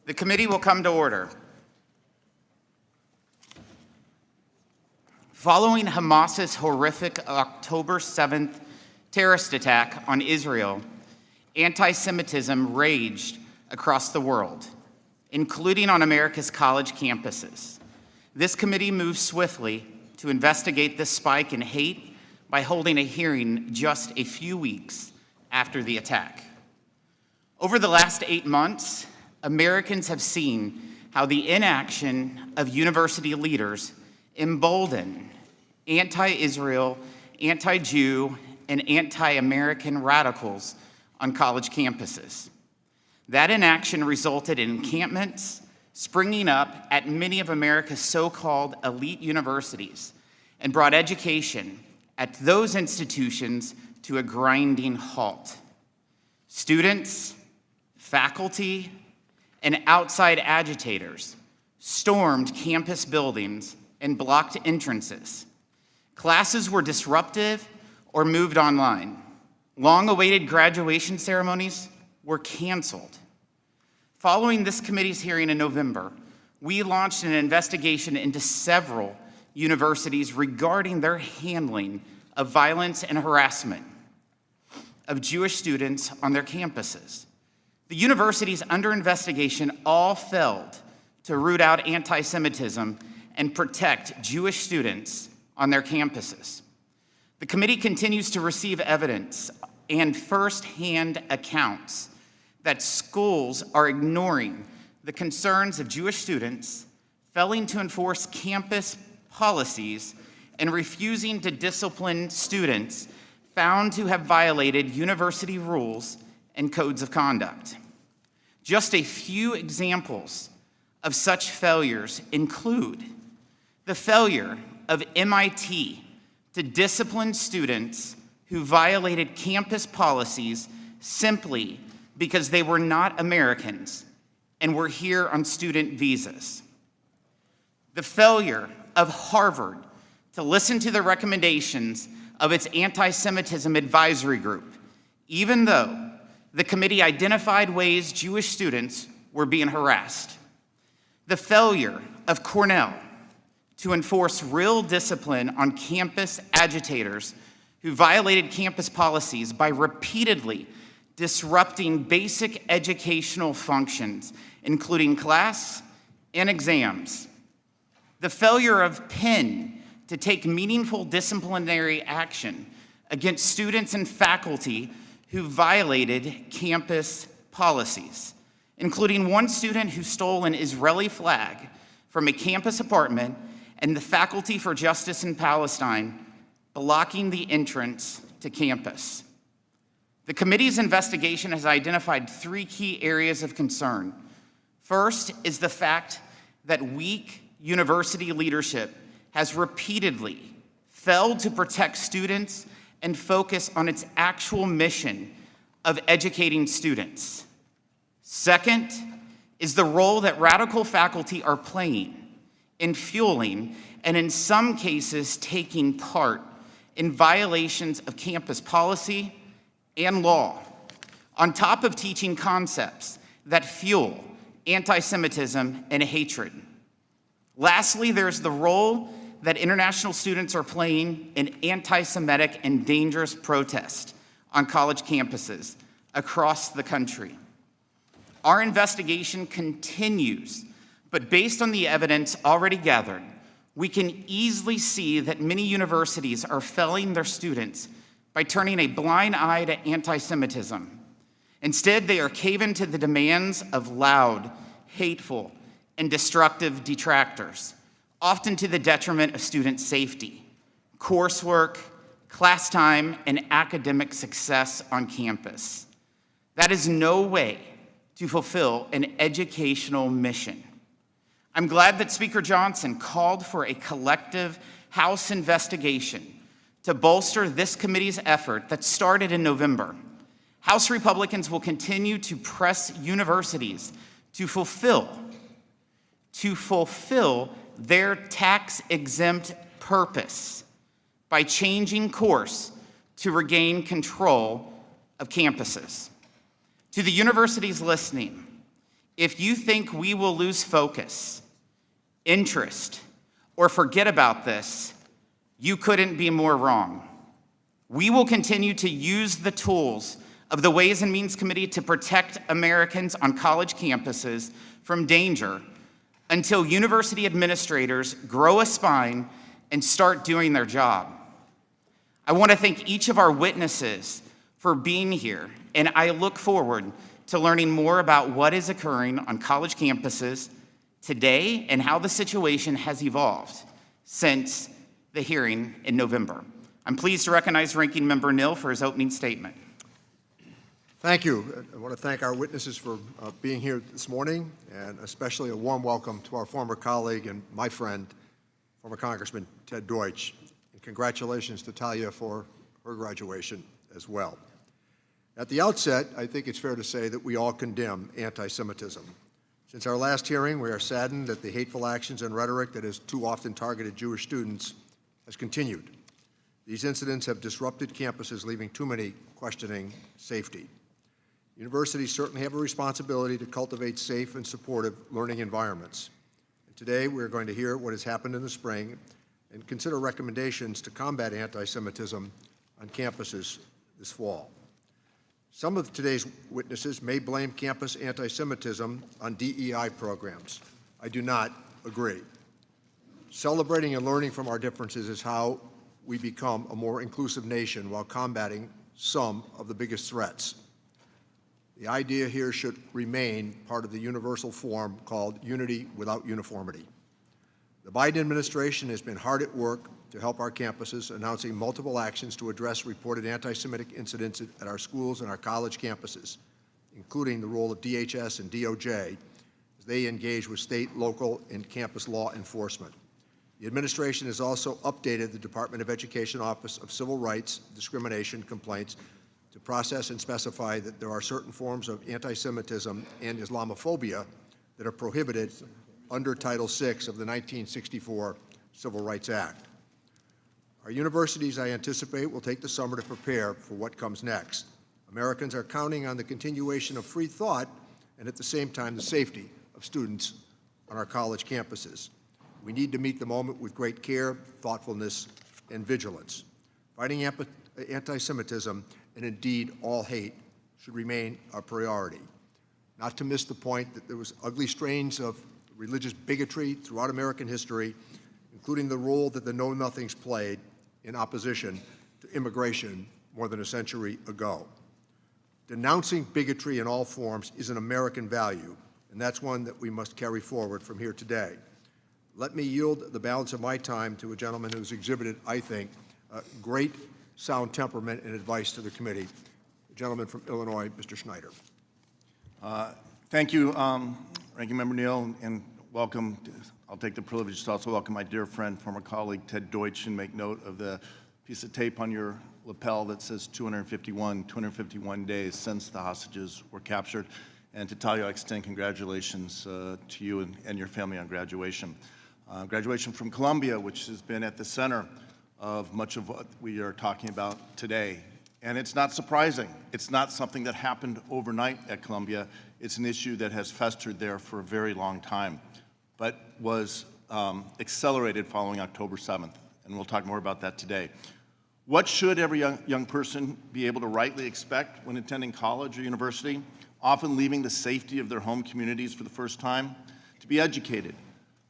The committee will come to order. Following Hamas's horrific October 7th terrorist attack on Israel, anti-Semitism raged across the world, including on America's college campuses. This committee moved swiftly to investigate this spike in hate by holding a hearing just a few weeks after the attack. Over the last 8 months, Americans have seen how the inaction of university leaders embolden anti-Israel, anti-Jew, and anti-American radicals on college campuses. That inaction resulted in encampments springing up at many of America's so-called elite universities and brought education at those institutions to a grinding halt. Students, faculty, and outside agitators stormed campus buildings and blocked entrances. Classes were disrupted or moved online. Long-awaited graduation ceremonies were canceled. Following this committee's hearing in November, we launched an investigation into several universities regarding their handling of violence and harassment of Jewish students on their campuses. The universities under investigation all failed to root out anti-Semitism and protect Jewish students on their campuses. The committee continues to receive evidence and first-hand accounts that schools are ignoring the concerns of Jewish students, failing to enforce campus policies, and refusing to discipline students found to have violated university rules and codes of conduct. Just a few examples of such failures include the failure of MIT to discipline students who violated campus policies simply because they were not Americans and were here on student visas. The failure of Harvard to listen to the recommendations of its anti-Semitism advisory group, even though the committee identified ways Jewish students were being harassed. The failure of Cornell to enforce real discipline on campus agitators who violated campus policies by repeatedly disrupting basic educational functions, including class and exams. The failure of Penn to take meaningful disciplinary action against students and faculty who violated campus policies, including one student who stole an Israeli flag from a campus apartment and the Faculty for Justice in Palestine blocking the entrance to campus. The committee's investigation has identified 3 key areas of concern. First is the fact that weak university leadership has repeatedly failed to protect students and focus on its actual mission of educating students. Second is the role that radical faculty are playing in fueling and in some cases taking part in violations of campus policy and law, on top of teaching concepts that fuel anti-Semitism and hatred. Lastly, there's the role that international students are playing in anti-Semitic and dangerous protest on college campuses across the country. Our investigation continues, but based on the evidence already gathered, we can easily see that many universities are failing their students by turning a blind eye to anti-Semitism. Instead, they are caving to the demands of loud, hateful, and destructive detractors, often to the detriment of student safety, coursework, class time, and academic success on campus. That is no way to fulfill an educational mission. I'm glad that Speaker Johnson called for a collective House investigation to bolster this committee's effort that started in November. House Republicans will continue to press universities to fulfill their tax-exempt purpose by changing course to regain control of campuses. To the universities listening, If you think we will lose focus, interest, or forget about this, you couldn't be more wrong. We will continue to use the tools of the Ways and Means Committee to protect Americans on college campuses from danger until university administrators grow a spine and start doing their job. I want to thank each of our witnesses for being here, and I look forward to learning more about what is occurring on college campuses today and how the situation has evolved since the hearing in November. I'm pleased to recognize Ranking Member Nill for his opening statement. Thank you. I want to thank our witnesses for being here this morning, and especially a warm welcome to our former colleague and my friend, former Congressman Ted Deutsch. And congratulations to Talia for her graduation as well. At the outset, I think it's fair to say that we all condemn anti-Semitism. Since our last hearing, we are saddened that the hateful actions and rhetoric that has too often targeted Jewish students has continued. These incidents have disrupted campuses, leaving too many questioning safety. Universities certainly have a responsibility to cultivate safe and supportive learning environments. And today, we're going to hear what has happened in the spring and consider recommendations to combat anti-Semitism on campuses this fall. Some of today's witnesses may blame campus anti-Semitism on DEI programs. I do not agree. Celebrating and learning from our differences is how we become a more inclusive nation while combating some of the biggest threats. The idea here should remain part of the universal form called unity without uniformity. The Biden administration has been hard at work to help our campuses, announcing multiple actions to address reported anti-Semitic incidents at our schools and our college campuses, including the role of DHS and DOJ as they engage with state, local, and campus law enforcement. The administration has also updated the Department of Education Office of Civil Rights Discrimination Complaints to process and specify that there are certain forms of anti-Semitism and Islamophobia that are prohibited under Title VI of the 1964 Civil Rights Act. Our universities, I anticipate, will take the summer to prepare for what comes next. Americans are counting on the continuation of free thought and at the same time the safety of students on our college campuses. We need to meet the moment with great care, thoughtfulness, and vigilance. Fighting anti-Semitism, and indeed all hate, should remain our priority. Not to miss the point that there was ugly strains of religious bigotry throughout American history, including the role that the Know-Nothings played in opposition to immigration more than a century ago. Denouncing bigotry in all forms is an American value, and that's one that we must carry forward from here today. Let me yield the balance of my time to a gentleman who's exhibited, I think, great sound temperament and advice to the committee, the gentleman from Illinois, Mr. Schneider. Thank you, Ranking Member Nill, and welcome. I'll take the privilege to also welcome my dear friend, former colleague Ted Deutsch, and make note of the piece of tape on your lapel that says 251 days since the hostages were captured. And to Talia, I extend congratulations to you and your family on graduation. Graduation from Columbia, which has been at the center of much of what we are talking about today. And it's not surprising. It's not something that happened overnight at Columbia. It's an issue that has festered there for a very long time, but was accelerated following October 7th. And we'll talk more about that today. What should every young person be able to rightly expect when attending college or university, often leaving the safety of their home communities for the first time? To be educated,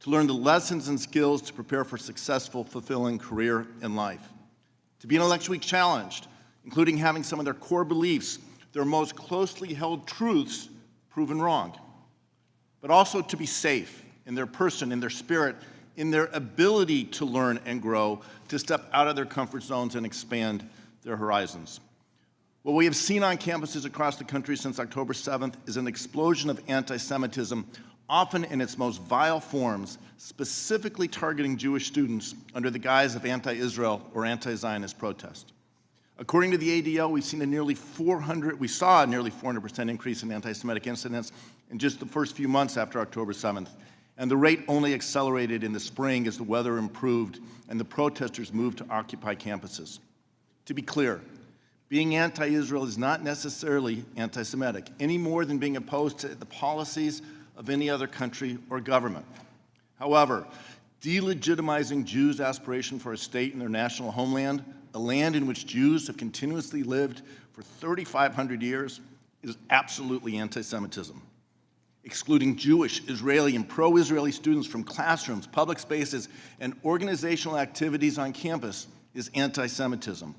to learn the lessons and skills to prepare for a successful, fulfilling career in life. To be intellectually challenged, including having some of their core beliefs, their most closely held truths, proven wrong. But also to be safe in their person, in their spirit, in their ability to learn and grow, to step out of their comfort zones and expand their horizons. What we have seen on campuses across the country since October 7th is an explosion of anti-Semitism, often in its most vile forms, specifically targeting Jewish students under the guise of anti-Israel or anti-Zionist protest. According to the ADL, we saw a nearly 400% increase in anti-Semitic incidents in just the first few months after October 7th. And the rate only accelerated in the spring as the weather improved and the protesters moved to occupy campuses. To be clear, Being anti-Israel is not necessarily anti-Semitic, any more than being opposed to the policies of any other country or government. However, delegitimizing Jews' aspiration for a state in their national homeland, a land in which Jews have continuously lived for 3,500 years, is absolutely anti-Semitism. Excluding Jewish, Israeli, and pro-Israeli students from classrooms, public spaces, and organizational activities on campus is anti-Semitism.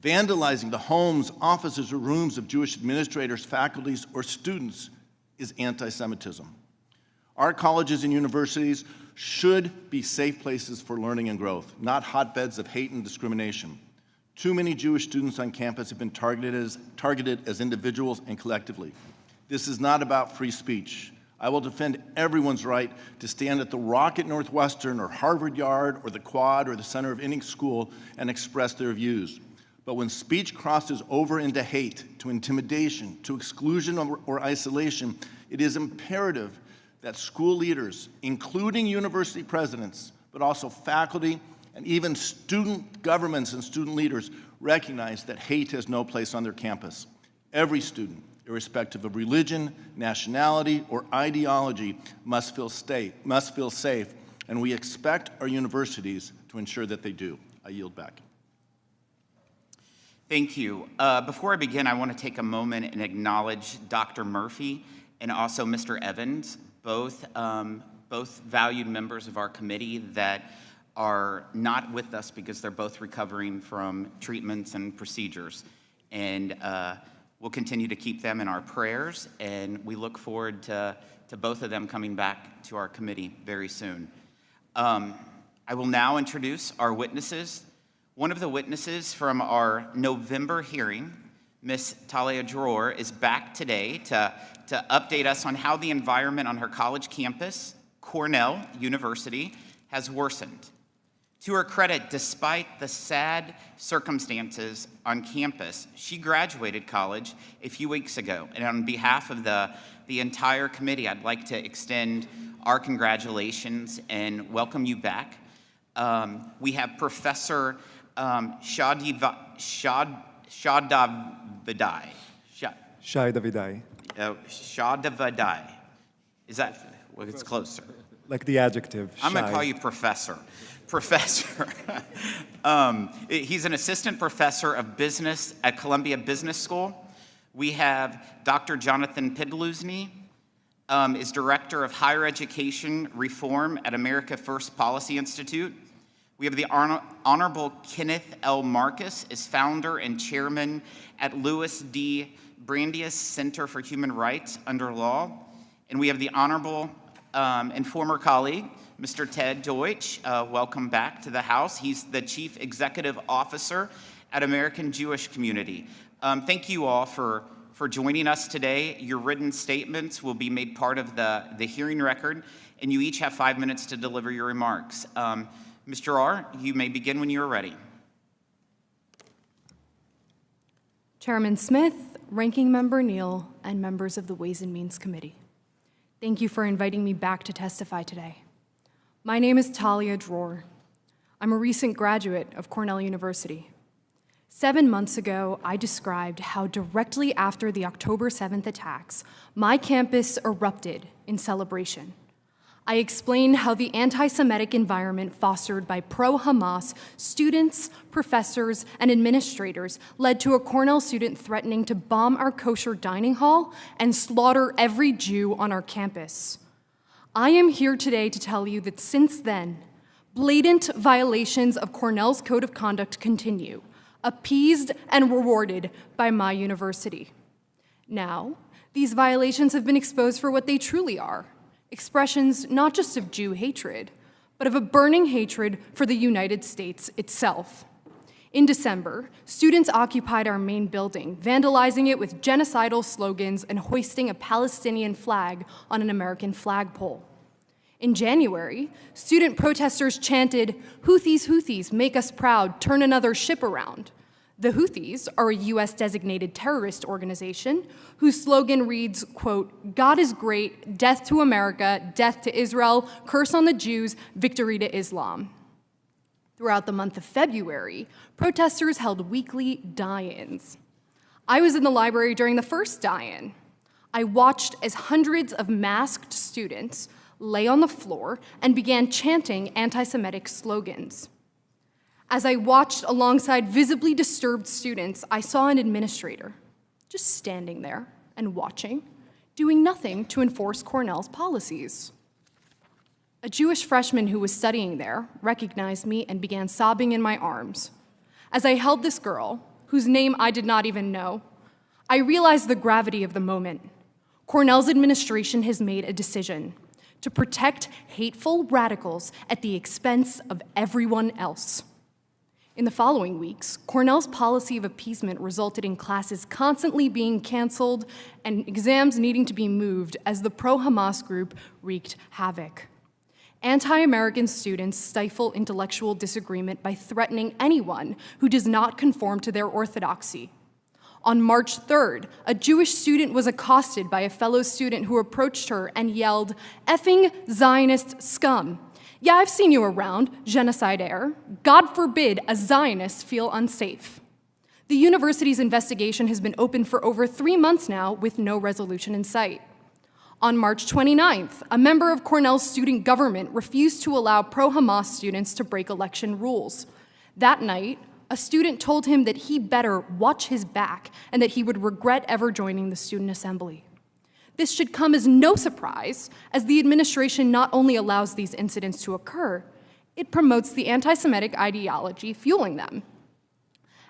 Vandalizing the homes, offices, or rooms of Jewish administrators, faculties, or students is anti-Semitism. Our colleges and universities should be safe places for learning and growth, not hotbeds of hate and discrimination. Too many Jewish students on campus have been targeted as individuals and collectively. This is not about free speech. I will defend everyone's right to stand at the Rock at Northwestern or Harvard Yard or the Quad or the center of any school and express their views. But when speech crosses over into hate, to intimidation, to exclusion or isolation, it is imperative that school leaders, including university presidents, but also faculty and even student governments and student leaders, recognize that hate has no place on their campus. Every student, irrespective of religion, nationality, or ideology, must feel safe, and we expect our universities to ensure that they do. I yield back. Thank you. Before I begin, I want to take a moment and acknowledge Dr. Murphy and also Mr. Evans, both valued members of our committee that are not with us because they're both recovering from treatments and procedures. And we'll continue to keep them in our prayers, and we look forward to both of them coming back to our committee very soon. I will now introduce our witnesses. One of the witnesses from our November hearing, Ms. Talia Dror, is back today to update us on how the environment on her college campus, Cornell University, has worsened. To her credit, despite the sad circumstances on campus, she graduated college a few weeks ago. And on behalf of the entire committee, I'd like to extend our congratulations and welcome you back. We have Professor Shai Davidai. Is that, well, it's closer. Like the adjective, I'm going to shy. call you Professor. Professor. He's an assistant professor of business at Columbia Business School. We have Dr. Jonathan Pidluzny, is Director of Higher Education Reform at America First Policy Institute. We have the Honorable Kenneth L. Marcus, is founder and chairman at Louis D. Brandeis Center for Human Rights under Law. And we have the Honorable and former colleague, Mr. Ted Deutsch. Welcome back to the House. He's the Chief Executive Officer at American Jewish Community. Thank you all for joining us today. Your written statements will be made part of the hearing record, and you each have 5 minutes to deliver your remarks. Mr. R., you may begin when you are ready. Chairman Smith, Ranking Member Neal, and members of the Ways and Means Committee. Thank you for inviting me back to testify today. My name is Talia Dror. I'm a recent graduate of Cornell University. 7 months ago, I described how directly after the October 7th attacks, my campus erupted in celebration. I explained how the anti-Semitic environment fostered by pro-Hamas students, professors, and administrators led to a Cornell student threatening to bomb our kosher dining hall and slaughter every Jew on our campus. I am here today to tell you that since then, blatant violations of Cornell's code of conduct continue, appeased and rewarded by my university. Now, these violations have been exposed for what they truly are, expressions not just of Jew hatred, but of a burning hatred for the United States itself. In December, students occupied our main building, vandalizing it with genocidal slogans and hoisting a Palestinian flag on an American flagpole. In January, student protesters chanted, "Houthis, Houthis, make us proud, turn another ship around." The Houthis are a US-designated terrorist organization whose slogan reads, quote, "God is great, death to America, death to Israel, curse on the Jews, victory to Islam." Throughout the month of February, protesters held weekly die-ins. I was in the library during the first die-in. I watched as hundreds of masked students lay on the floor and began chanting anti-Semitic slogans. As I watched alongside visibly disturbed students, I saw an administrator just standing there and watching, doing nothing to enforce Cornell's policies. A Jewish freshman who was studying there recognized me and began sobbing in my arms. As I held this girl, whose name I did not even know, I realized the gravity of the moment. Cornell's administration has made a decision to protect hateful radicals at the expense of everyone else. In the following weeks, Cornell's policy of appeasement resulted in classes constantly being canceled and exams needing to be moved as the pro-Hamas group wreaked havoc. Anti-American students stifle intellectual disagreement by threatening anyone who does not conform to their orthodoxy. On March 3rd, a Jewish student was accosted by a fellow student who approached her and yelled, "Effing Zionist scum. Yeah, I've seen you around, genocidaire. God forbid a Zionist feel unsafe." The university's investigation has been open for over 3 months now with no resolution in sight. On March 29th, a member of Cornell's student government refused to allow pro-Hamas students to break election rules. That night, a student told him that he better watch his back and that he would regret ever joining the student assembly. This should come as no surprise, as the administration not only allows these incidents to occur, it promotes the anti-Semitic ideology fueling them.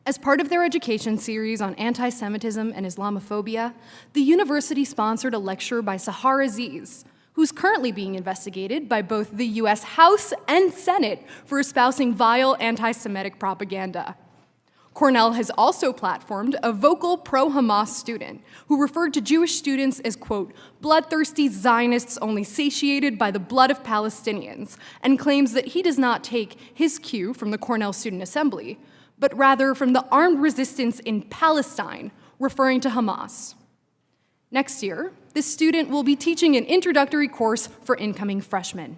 As part of their education series on anti-Semitism and Islamophobia, the university sponsored a lecture by Sahar Aziz, who's currently being investigated by both the US House and Senate for espousing vile anti-Semitic propaganda. Cornell has also platformed a vocal pro-Hamas student who referred to Jewish students as, quote, bloodthirsty Zionists only satiated by the blood of Palestinians, and claims that he does not take his cue from the Cornell Student Assembly, but rather from the armed resistance in Palestine, referring to Hamas. Next year, this student will be teaching an introductory course for incoming freshmen.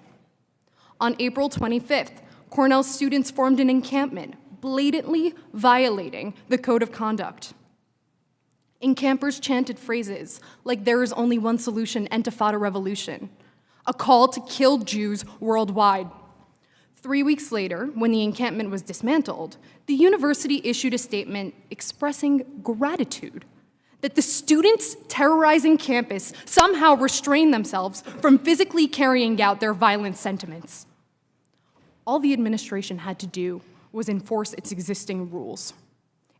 On April 25th, Cornell students formed an encampment, blatantly violating the code of conduct. Encampers chanted phrases like "there is only one solution, Intifada revolution," a call to kill Jews worldwide. 3 weeks later, when the encampment was dismantled, the university issued a statement expressing gratitude that the students terrorizing campus somehow restrained themselves from physically carrying out their violent sentiments. All the administration had to do was enforce its existing rules.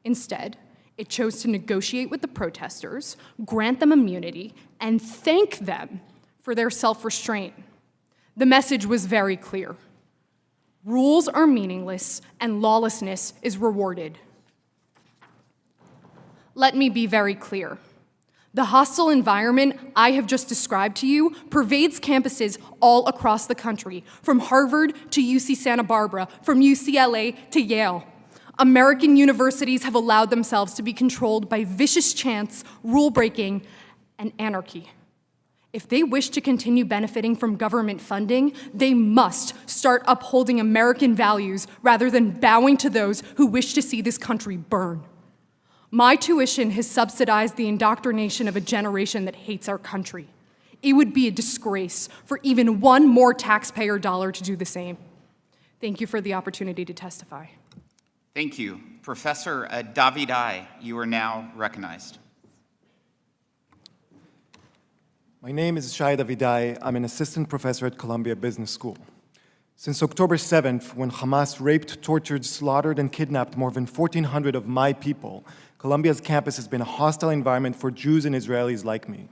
Instead, it chose to negotiate with the protesters, grant them immunity, and thank them for their self-restraint. The message was very clear. Rules are meaningless, and lawlessness is rewarded. Let me be very clear. The hostile environment I have just described to you pervades campuses all across the country, from Harvard to UC Santa Barbara, from UCLA to Yale. American universities have allowed themselves to be controlled by vicious chants, rule-breaking, and anarchy. If they wish to continue benefiting from government funding, they must start upholding American values rather than bowing to those who wish to see this country burn. My tuition has subsidized the indoctrination of a generation that hates our country. It would be a disgrace for even one more taxpayer dollar to do the same. Thank you for the opportunity to testify. Thank you. Professor Davidai, you are now recognized. My name is Shai Davidai. I'm an assistant professor at Columbia Business School. Since October 7th, when Hamas raped, tortured, slaughtered, and kidnapped more than 1,400 of my people, Columbia's campus has been a hostile environment for Jews and Israelis like me.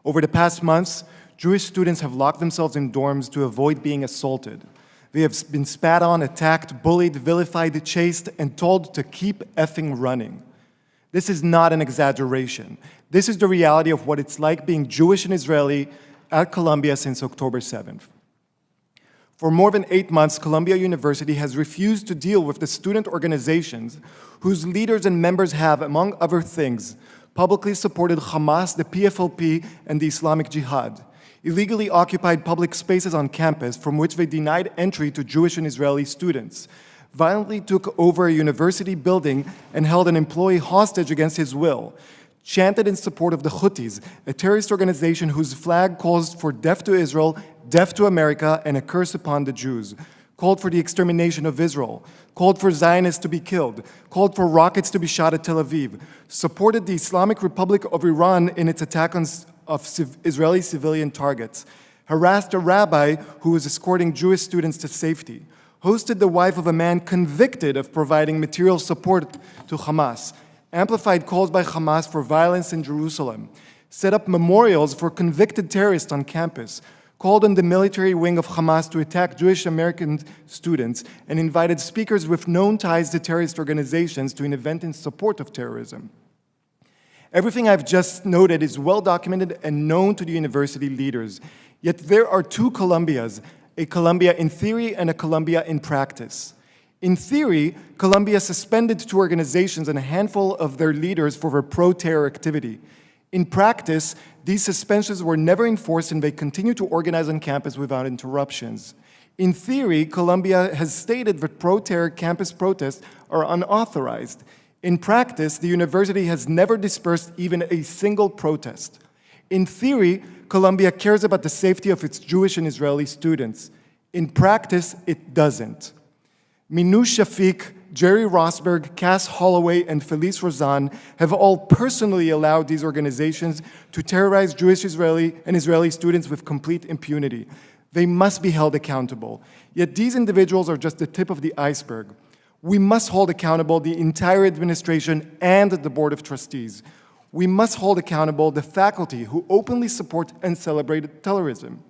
Over the past months, Jewish students have locked themselves in dorms to avoid being assaulted. They have been spat on, attacked, bullied, vilified, chased, and told to keep effing running. This is not an exaggeration. This is the reality of what it's like being Jewish and Israeli at Columbia since October 7th. For more than 8 months, Columbia University has refused to deal with the student organizations whose leaders and members have, among other things, publicly supported Hamas, the PFLP, and the Islamic Jihad, illegally occupied public spaces on campus from which they denied entry to Jewish and Israeli students, violently took over a university building and held an employee hostage against his will, chanted in support of the Houthis, a terrorist organization whose flag calls for death to Israel, death to America, and a curse upon the Jews, called for the extermination of Israel, called for Zionists to be killed, called for rockets to be shot at Tel Aviv, supported the Islamic Republic of Iran in its attack on Israeli civilian targets, harassed a rabbi who was escorting Jewish students to safety, hosted the wife of a man convicted of providing material support to Hamas, amplified calls by Hamas for violence in Jerusalem, set up memorials for convicted terrorists on campus, called on the military wing of Hamas to attack Jewish American students, and invited speakers with known ties to terrorist organizations to an event in support of terrorism. Everything I've just noted is well documented and known to the university leaders, yet there are two Columbias, a Columbia in theory and a Columbia in practice. In theory, Columbia suspended two organizations and a handful of their leaders for their pro-terror activity. In practice, these suspensions were never enforced and they continue to organize on campus without interruptions. In theory, Columbia has stated that pro-terror campus protests are unauthorized. In practice, the university has never dispersed even a single protest. In theory, Columbia cares about the safety of its Jewish and Israeli students. In practice, it doesn't. Minu Shafiq, Jerry Rosberg, Cass Holloway, and Felice Rozan have all personally allowed these organizations to terrorize Jewish and Israeli students with complete impunity. They must be held accountable. Yet these individuals are just the tip of the iceberg. We must hold accountable the entire administration and the Board of Trustees. We must hold accountable the faculty who openly support and celebrate terrorism.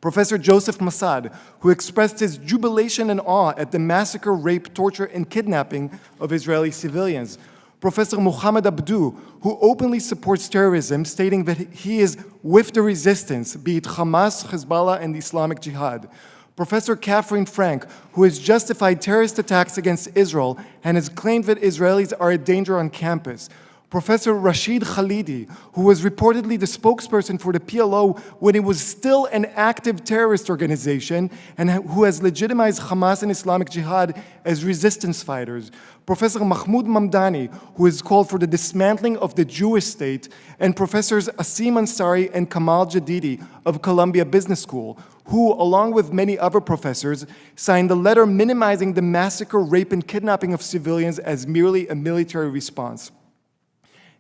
Professor Joseph Massad, who expressed his jubilation and awe at the massacre, rape, torture, and kidnapping of Israeli civilians. Professor Muhammad Abdu, who openly supports terrorism, stating that he is with the resistance, be it Hamas, Hezbollah, and the Islamic Jihad. Professor Catherine Frank, who has justified terrorist attacks against Israel and has claimed that Israelis are a danger on campus. Professor Rashid Khalidi, who was reportedly the spokesperson for the PLO when it was still an active terrorist organization and who has legitimized Hamas and Islamic Jihad as resistance fighters. Professor Mahmoud Mamdani, who has called for the dismantling of the Jewish state, and Professors Asim Ansari and Kamal Jadidi of Columbia Business School, who, along with many other professors, signed a letter minimizing the massacre, rape, and kidnapping of civilians as merely a military response.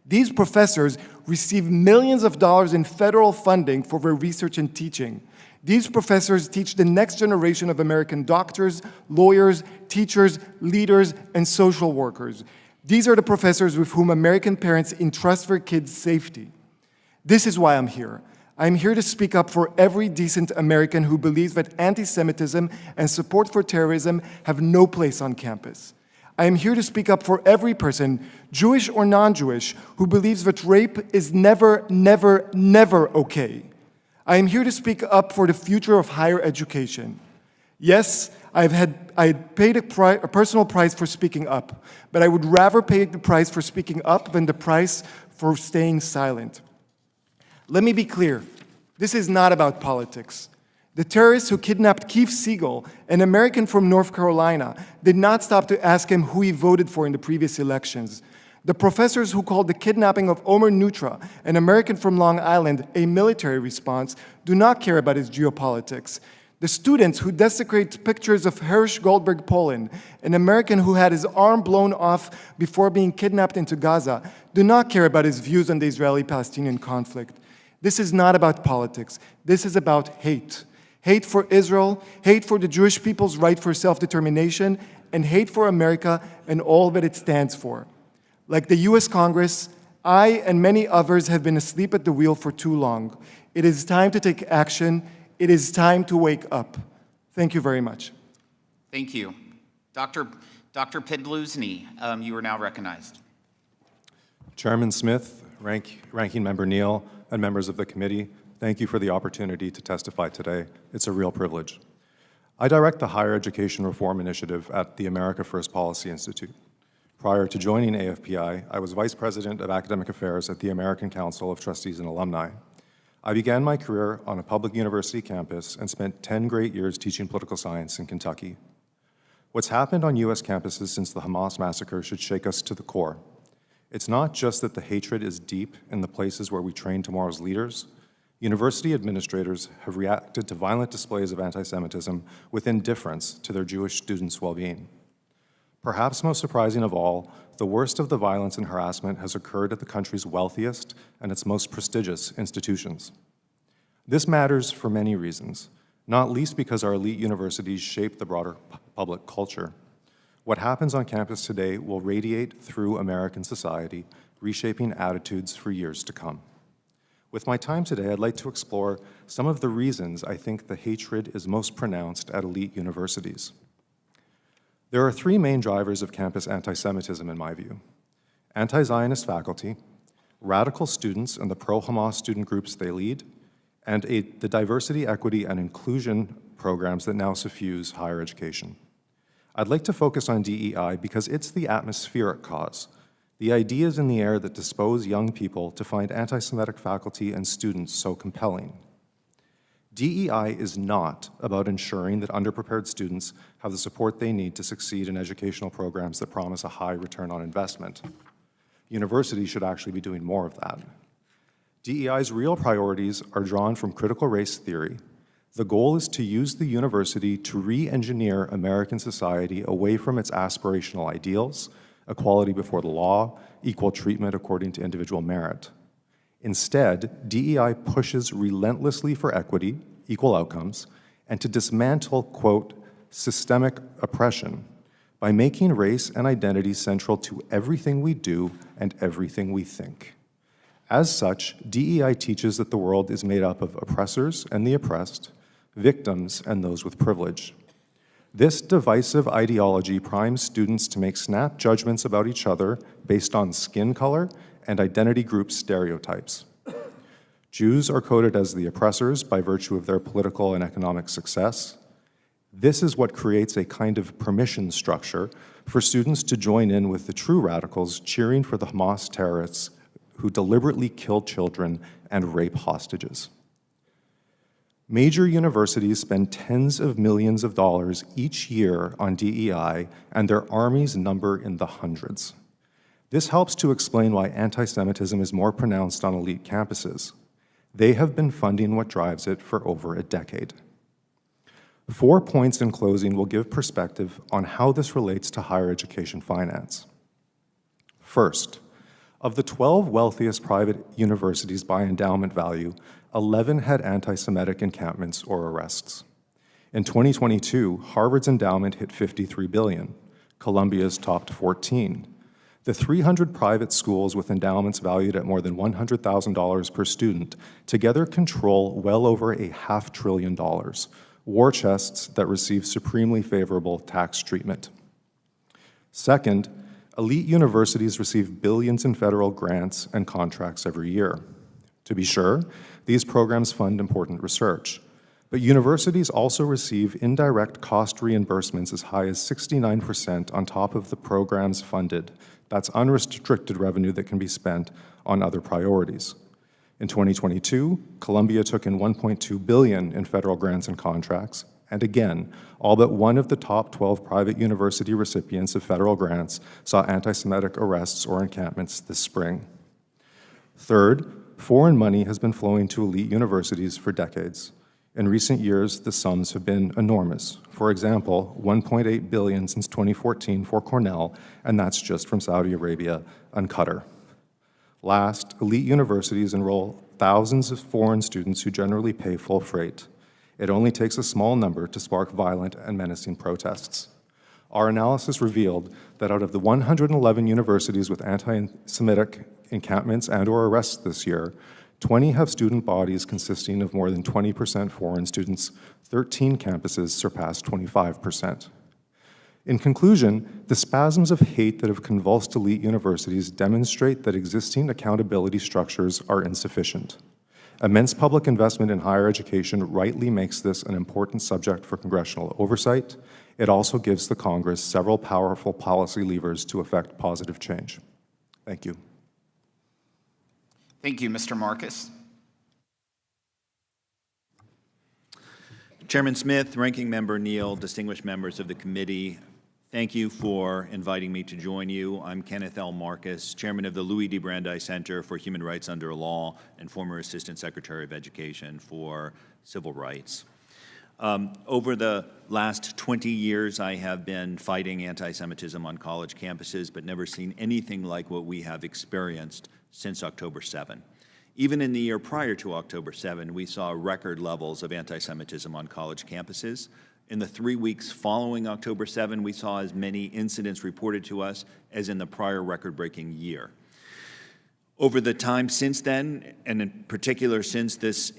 These professors receive millions of dollars in federal funding for their research and teaching. These professors teach the next generation of American doctors, lawyers, teachers, leaders, and social workers. These are the professors with whom American parents entrust their kids' safety. This is why I'm here. I'm here to speak up for every decent American who believes that anti-Semitism and support for terrorism have no place on campus. I am here to speak up for every person, Jewish or non-Jewish, who believes that rape is never, never, never okay. I am here to speak up for the future of higher education. Yes, I paid a personal price for speaking up, but I would rather pay the price for speaking up than the price for staying silent. Let me be clear, this is not about politics. The terrorists who kidnapped Keith Siegel, an American from North Carolina, did not stop to ask him who he voted for in the previous elections. The professors who called the kidnapping of Omer Nutra, an American from Long Island, a military response, do not care about his geopolitics. The students who desecrate pictures of Hersh Goldberg Polin, an American who had his arm blown off before being kidnapped into Gaza, do not care about his views on the Israeli-Palestinian conflict. This is not about politics. This is about hate. Hate for Israel, hate for the Jewish people's right for self-determination, and hate for America and all that it stands for. Like the US Congress, I and many others have been asleep at the wheel for too long. It is time to take action. It is time to wake up. Thank you very much. Thank you. Dr. Pidluzny, you are now recognized. Chairman Smith, Ranking Member Neal, and members of the committee, thank you for the opportunity to testify today. It's a real privilege. I direct the Higher Education Reform Initiative at the America First Policy Institute. Prior to joining AFPI, I was Vice President of Academic Affairs at the American Council of Trustees and Alumni. I began my career on a public university campus and spent 10 great years teaching political science in Kentucky. What's happened on U.S. campuses since the Hamas massacre should shake us to the core. It's not just that the hatred is deep in the places where we train tomorrow's leaders. University administrators have reacted to violent displays of anti-Semitism with indifference to their Jewish students' well-being. Perhaps most surprising of all, the worst of the violence and harassment has occurred at the country's wealthiest and its most prestigious institutions. This matters for many reasons, not least because our elite universities shape the broader public culture. What happens on campus today will radiate through American society, reshaping attitudes for years to come. With my time today, I'd like to explore some of the reasons I think the hatred is most pronounced at elite universities. There are three main drivers of campus anti-Semitism in my view: anti-Zionist faculty, radical students and the pro-Hamas student groups they lead, and the diversity, equity, and inclusion programs that now suffuse higher education. I'd like to focus on DEI because it's the atmospheric cause, the ideas in the air that dispose young people to find anti-Semitic faculty and students so compelling. DEI is not about ensuring that underprepared students have the support they need to succeed in educational programs that promise a high return on investment. Universities should actually be doing more of that. DEI's real priorities are drawn from critical race theory. The goal is to use the university to re-engineer American society away from its aspirational ideals, equality before the law, equal treatment according to individual merit. Instead, DEI pushes relentlessly for equity, equal outcomes, and to dismantle, quote, systemic oppression by making race and identity central to everything we do and everything we think. As such, DEI teaches that the world is made up of oppressors and the oppressed, victims and those with privilege. This divisive ideology primes students to make snap judgments about each other based on skin color and identity group stereotypes. Jews are coded as the oppressors by virtue of their political and economic success. This is what creates a kind of permission structure for students to join in with the true radicals cheering for the Hamas terrorists who deliberately kill children and rape hostages. Major universities spend tens of millions of dollars each year on DEI, and their armies number in the hundreds. This helps to explain why anti-Semitism is more pronounced on elite campuses. They have been funding what drives it for over a decade. 4 points in closing will give perspective on how this relates to higher education finance. First, of the 12 wealthiest private universities by endowment value, 11 had anti-Semitic encampments or arrests. In 2022, Harvard's endowment hit $53 billion. Columbia's topped 14. The 300 private schools with endowments valued at more than $100,000 per student together control well over $500 billion, war chests that receive supremely favorable tax treatment. Second, elite universities receive billions in federal grants and contracts every year. To be sure, these programs fund important research, but universities also receive indirect cost reimbursements as high as 69% on top of the programs funded. That's unrestricted revenue that can be spent on other priorities. In 2022, Columbia took in $1.2 billion in federal grants and contracts, and again, all but one of the top 12 private university recipients of federal grants saw anti-Semitic arrests or encampments this spring. Third, foreign money has been flowing to elite universities for decades. In recent years, the sums have been enormous. For example, $1.8 billion since 2014 for Cornell, and that's just from Saudi Arabia and Qatar. Last, elite universities enroll thousands of foreign students who generally pay full freight. It only takes a small number to spark violent and menacing protests. Our analysis revealed that out of the 111 universities with anti-Semitic encampments and/or arrests this year, 20 have student bodies consisting of more than 20% foreign students. 13 campuses surpass 25%. In conclusion, the spasms of hate that have convulsed elite universities demonstrate that existing accountability structures are insufficient. Immense public investment in higher education rightly makes this an important subject for congressional oversight. It also gives the Congress several powerful policy levers to effect positive change. Thank you. Thank you, Mr. Marcus. Chairman Smith, Ranking Member Neal, distinguished members of the committee, Thank you for inviting me to join you. I'm Kenneth L. Marcus, chairman of the Louis D. Brandeis Center for Human Rights Under Law and former Assistant Secretary of Education for Civil Rights. Over the last 20 years, I have been fighting anti-Semitism on college campuses, but never seen anything like what we have experienced since October 7. Even in the year prior to October 7, we saw record levels of anti-Semitism on college campuses. In the 3 weeks following October 7, we saw as many incidents reported to us as in the prior record-breaking year. Over the time since then, and in particular since this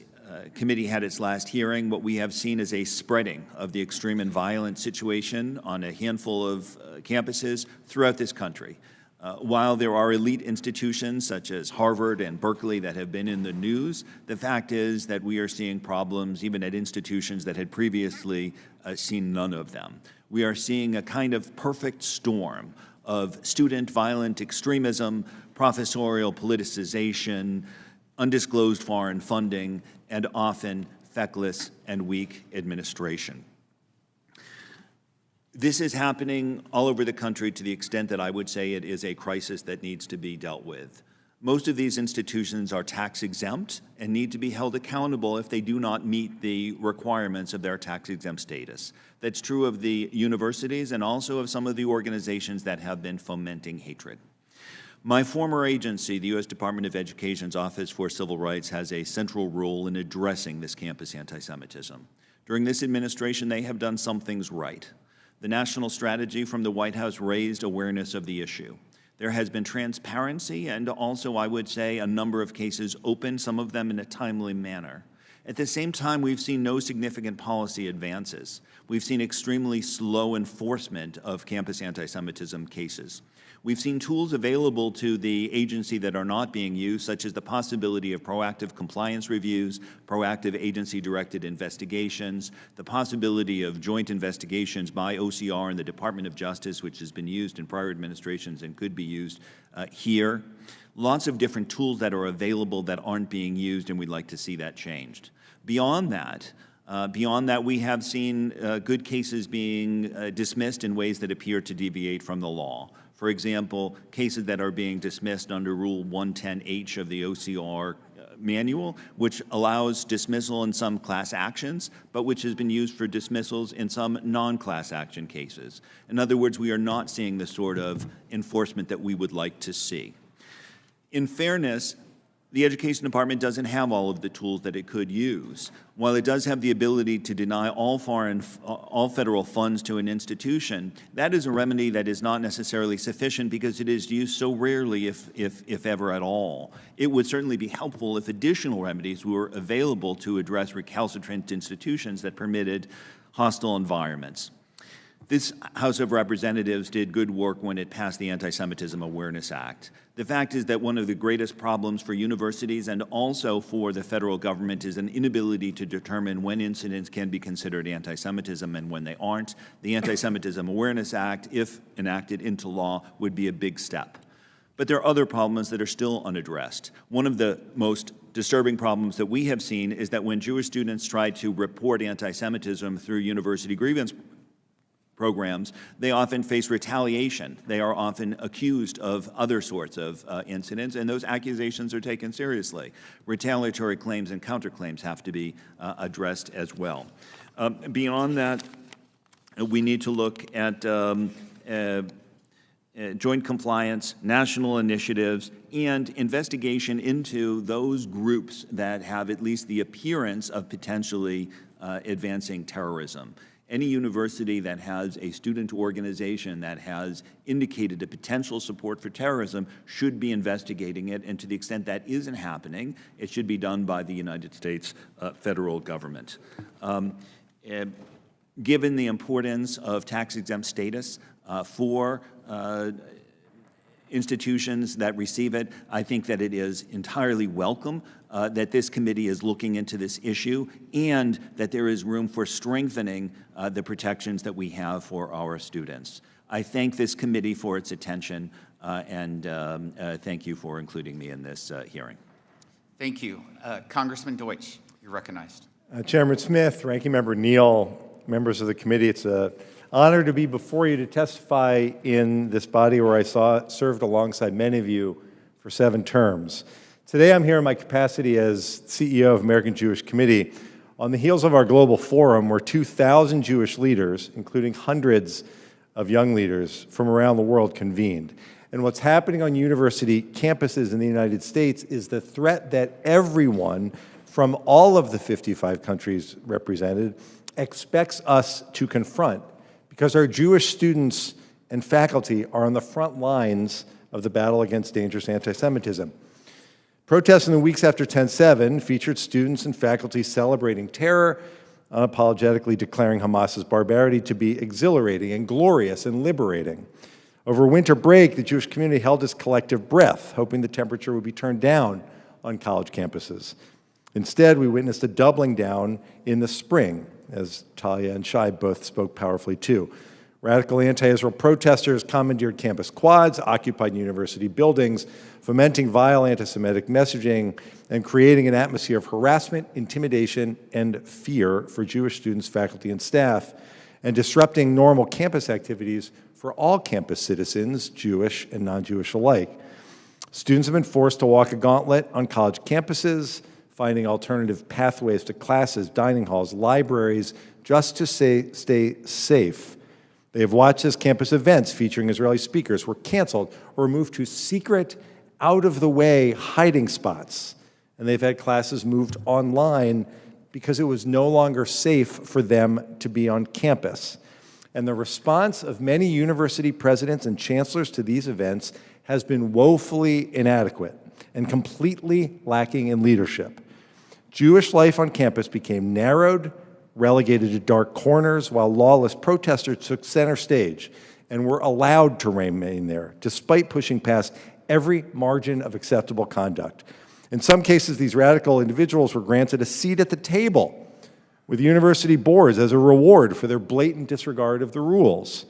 committee had its last hearing, what we have seen is a spreading of the extreme and violent situation on a handful of campuses throughout this country. While there are elite institutions such as Harvard and Berkeley that have been in the news, the fact is that we are seeing problems even at institutions that had previously seen none of them. We are seeing a kind of perfect storm of student violent extremism, professorial politicization, undisclosed foreign funding, and often feckless and weak administration. This is happening all over the country to the extent that I would say it is a crisis that needs to be dealt with. Most of these institutions are tax exempt and need to be held accountable if they do not meet the requirements of their tax exempt status. That's true of the universities and also of some of the organizations that have been fomenting hatred. My former agency, the U.S. Department of Education's Office for Civil Rights, has a central role in addressing this campus anti-Semitism. During this administration, they have done some things right. The national strategy from the White House raised awareness of the issue. There has been transparency and also, I would say, a number of cases opened, some of them in a timely manner. At the same time, we've seen no significant policy advances. We've seen extremely slow enforcement of campus anti-Semitism cases. We've seen tools available to the agency that are not being used, such as the possibility of proactive compliance reviews, proactive agency-directed investigations, the possibility of joint investigations by OCR and the Department of Justice, which has been used in prior administrations and could be used here. Lots of different tools that are available that aren't being used, and we'd like to see that changed. Beyond that, we have seen good cases being dismissed in ways that appear to deviate from the law. For example, cases that are being dismissed under Rule 110H of the OCR manual, which allows dismissal in some class actions, but which has been used for dismissals in some non-class action cases. In other words, we are not seeing the sort of enforcement that we would like to see. In fairness, the Education Department doesn't have all of the tools that it could use. While it does have the ability to deny all federal funds to an institution, that is a remedy that is not necessarily sufficient because it is used so rarely, if ever at all. It would certainly be helpful if additional remedies were available to address recalcitrant institutions that permitted hostile environments. This House of Representatives did good work when it passed the Anti-Semitism Awareness Act. The fact is that one of the greatest problems for universities and also for the federal government is an inability to determine when incidents can be considered anti-Semitism and when they aren't. The Anti-Semitism Awareness Act, if enacted into law, would be a big step. But there are other problems that are still unaddressed. One of the most disturbing problems that we have seen is that when Jewish students try to report anti-Semitism through university grievance programs, they often face retaliation. They are often accused of other sorts of incidents, and those accusations are taken seriously. Retaliatory claims and counterclaims have to be addressed as well. Beyond that, we need to look at joint compliance, national initiatives, and investigation into those groups that have at least the appearance of potentially advancing terrorism. Any university that has a student organization that has indicated a potential support for terrorism should be investigating it, and to the extent that isn't happening, it should be done by the United States federal government. Given the importance of tax-exempt status for institutions that receive it, I think that it is entirely welcome that this committee is looking into this issue and that there is room for strengthening the protections that we have for our students. I thank this committee for its attention and thank you for including me in this hearing. Thank you. Congressman Deutsch, you're recognized. Chairman Smith, Ranking Member Neal, members of the committee, it's an Honored to be before you to testify in this body where I served alongside many of you for 7 terms. Today I'm here in my capacity as CEO of American Jewish Committee on the heels of our global forum where 2,000 Jewish leaders, including hundreds of young leaders from around the world, convened. And what's happening on university campuses in the United States is the threat that everyone from all of the 55 countries represented expects us to confront, because our Jewish students and faculty are on the front lines of the battle against dangerous anti-Semitism. Protests in the weeks after 10/7 featured students and faculty celebrating terror, unapologetically declaring Hamas's barbarity to be exhilarating and glorious and liberating. Over winter break, the Jewish community held its collective breath, hoping the temperature would be turned down on college campuses. Instead, we witnessed a doubling down in the spring, as Talia and Shai both spoke powerfully too. Radical anti-Israel protesters commandeered campus quads, occupied university buildings, fomenting vile anti-Semitic messaging, and creating an atmosphere of harassment, intimidation, and fear for Jewish students, faculty, and staff, and disrupting normal campus activities for all campus citizens, Jewish and non-Jewish alike. Students have been forced to walk a gauntlet on college campuses, finding alternative pathways to classes, dining halls, libraries, just to stay safe. They have watched as campus events featuring Israeli speakers were canceled or moved to secret, out-of-the-way hiding spots. And they've had classes moved online because it was no longer safe for them to be on campus. And the response of many university presidents and chancellors to these events has been woefully inadequate and completely lacking in leadership. Jewish life on campus became narrowed, relegated to dark corners, while lawless protesters took center stage and were allowed to remain there, despite pushing past every margin of acceptable conduct. In some cases, these radical individuals were granted a seat at the table with university boards as a reward for their blatant disregard of the rules.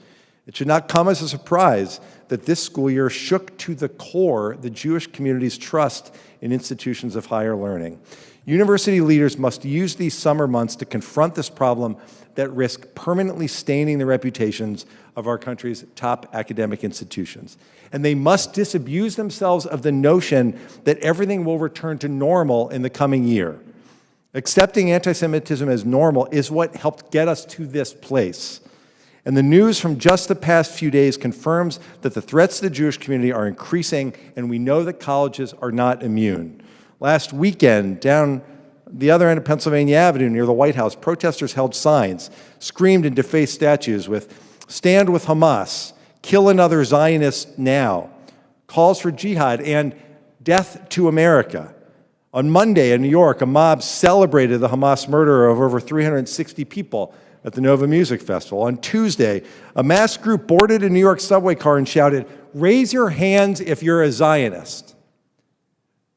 It should not come as a surprise that this school year shook to the core the Jewish community's trust in institutions of higher learning. University leaders must use these summer months to confront this problem that risks permanently staining the reputations of our country's top academic institutions. And they must disabuse themselves of the notion that everything will return to normal in the coming year. Accepting anti-Semitism as normal is what helped get us to this place. And the news from just the past few days confirms that the threats to the Jewish community are increasing, and we know that colleges are not immune. Last weekend, down the other end of Pennsylvania Avenue near the White House, protesters held signs, screamed and defaced statues with "Stand with Hamas," "Kill another Zionist now," calls for jihad, and "Death to America." On Monday in New York, a mob celebrated the Hamas murder of over 360 people at the Nova Music Festival. On Tuesday, a mass group boarded a New York subway car and shouted, "Raise your hands if you're a Zionist."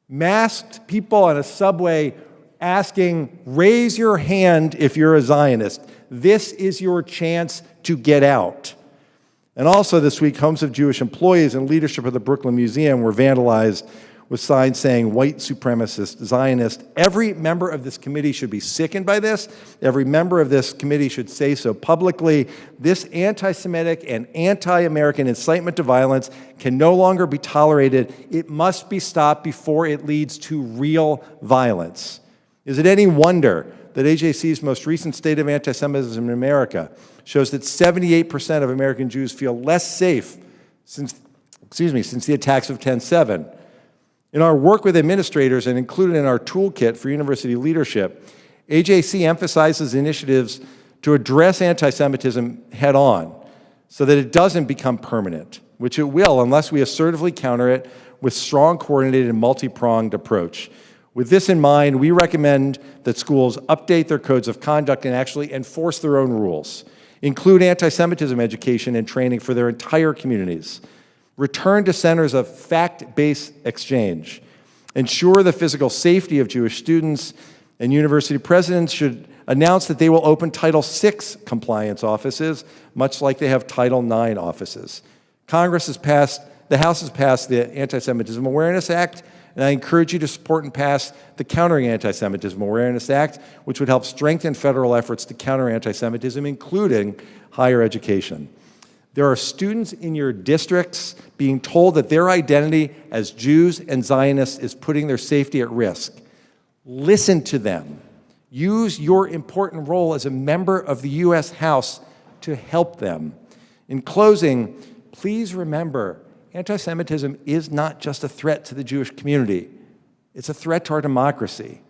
Masked people on a subway asking, "Raise your hand if you're a Zionist. This is your chance to get out." And also this week, homes of Jewish employees and leadership of the Brooklyn Museum were vandalized with signs saying "white supremacist, Zionist." Every member of this committee should be sickened by this. Every member of this committee should say so publicly. This anti-Semitic and anti-American incitement to violence can no longer be tolerated. It must be stopped before it leads to real violence. Is it any wonder that AJC's most recent state of anti-Semitism in America shows that 78% of American Jews feel less safe since the attacks of 10/7? In our work with administrators and included in our toolkit for university leadership, AJC emphasizes initiatives to address anti-Semitism head-on so that it doesn't become permanent, which it will unless we assertively counter it with strong, coordinated, and multi-pronged approach. With this in mind, we recommend that schools update their codes of conduct and actually enforce their own rules, include anti-Semitism education and training for their entire communities, return to centers of fact-based exchange, ensure the physical safety of Jewish students, and university presidents should announce that they will open Title VI compliance offices, much like they have Title IX offices. The House has passed the Anti-Semitism Awareness Act, And I encourage you to support and pass the Countering Anti-Semitism Awareness Act, which would help strengthen federal efforts to counter anti-Semitism, including higher education. There are students in your districts being told that their identity as Jews and Zionists is putting their safety at risk. Listen to them. Use your important role as a member of the U.S. House to help them. In closing, please remember, anti-Semitism is not just a threat to the Jewish community. It's a threat to our democracy.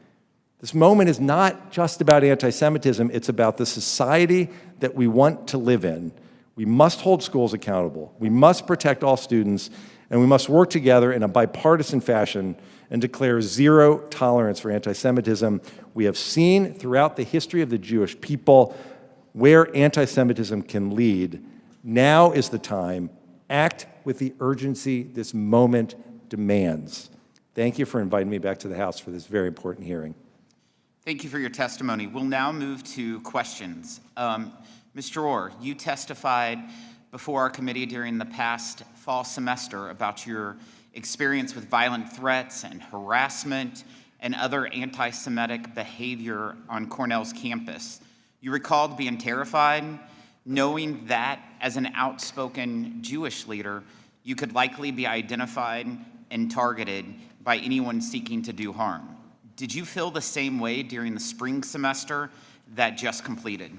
This moment is not just about anti-Semitism, it's about the society that we want to live in. We must hold schools accountable. We must protect all students, and we must work together in a bipartisan fashion and declare zero tolerance for anti-Semitism. We have seen throughout the history of the Jewish people where anti-Semitism can lead. Now is the time. Act with the urgency this moment demands. Thank you for inviting me back to the House for this very important hearing. Thank you for your testimony. We'll now move to questions. Mr. Orr, you testified before our committee during the past fall semester about your experience with violent threats and harassment and other anti-Semitic behavior on Cornell's campus. You recalled being terrified, knowing that as an outspoken Jewish leader, you could likely be identified and targeted by anyone seeking to do harm. Did you feel the same way during the spring semester that just completed?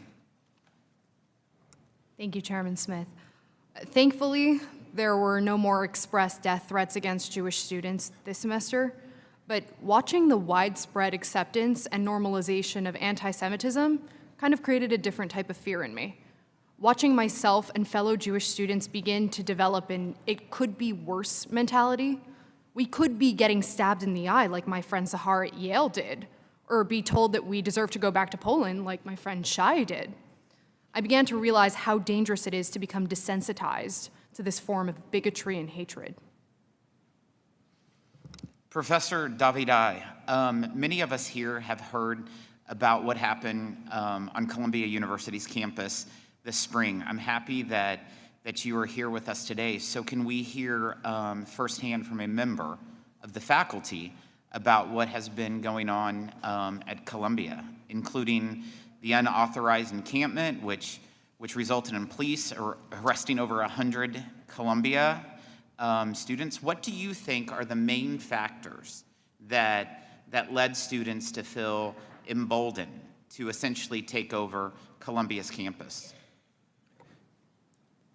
Thank you, Chairman Smith. Thankfully, there were no more expressed death threats against Jewish students this semester, but watching the widespread acceptance and normalization of anti-Semitism kind of created a different type of fear in me. Watching myself and fellow Jewish students begin to develop an "it could be worse" mentality. We could be getting stabbed in the eye like my friend Sahar at Yale did, or be told that we deserve to go back to Poland like my friend Shai did. I began to realize how dangerous it is to become desensitized to this form of bigotry and hatred. Professor Davidai, many of us here have heard about what happened on Columbia University's campus this spring. I'm happy that you are here with us today. So can we hear firsthand from a member of the faculty about what has been going on at Columbia, including the unauthorized encampment, which resulted in police arresting over 100 Columbia students? What do you think are the main factors that led students to feel emboldened to essentially take over Columbia's campus?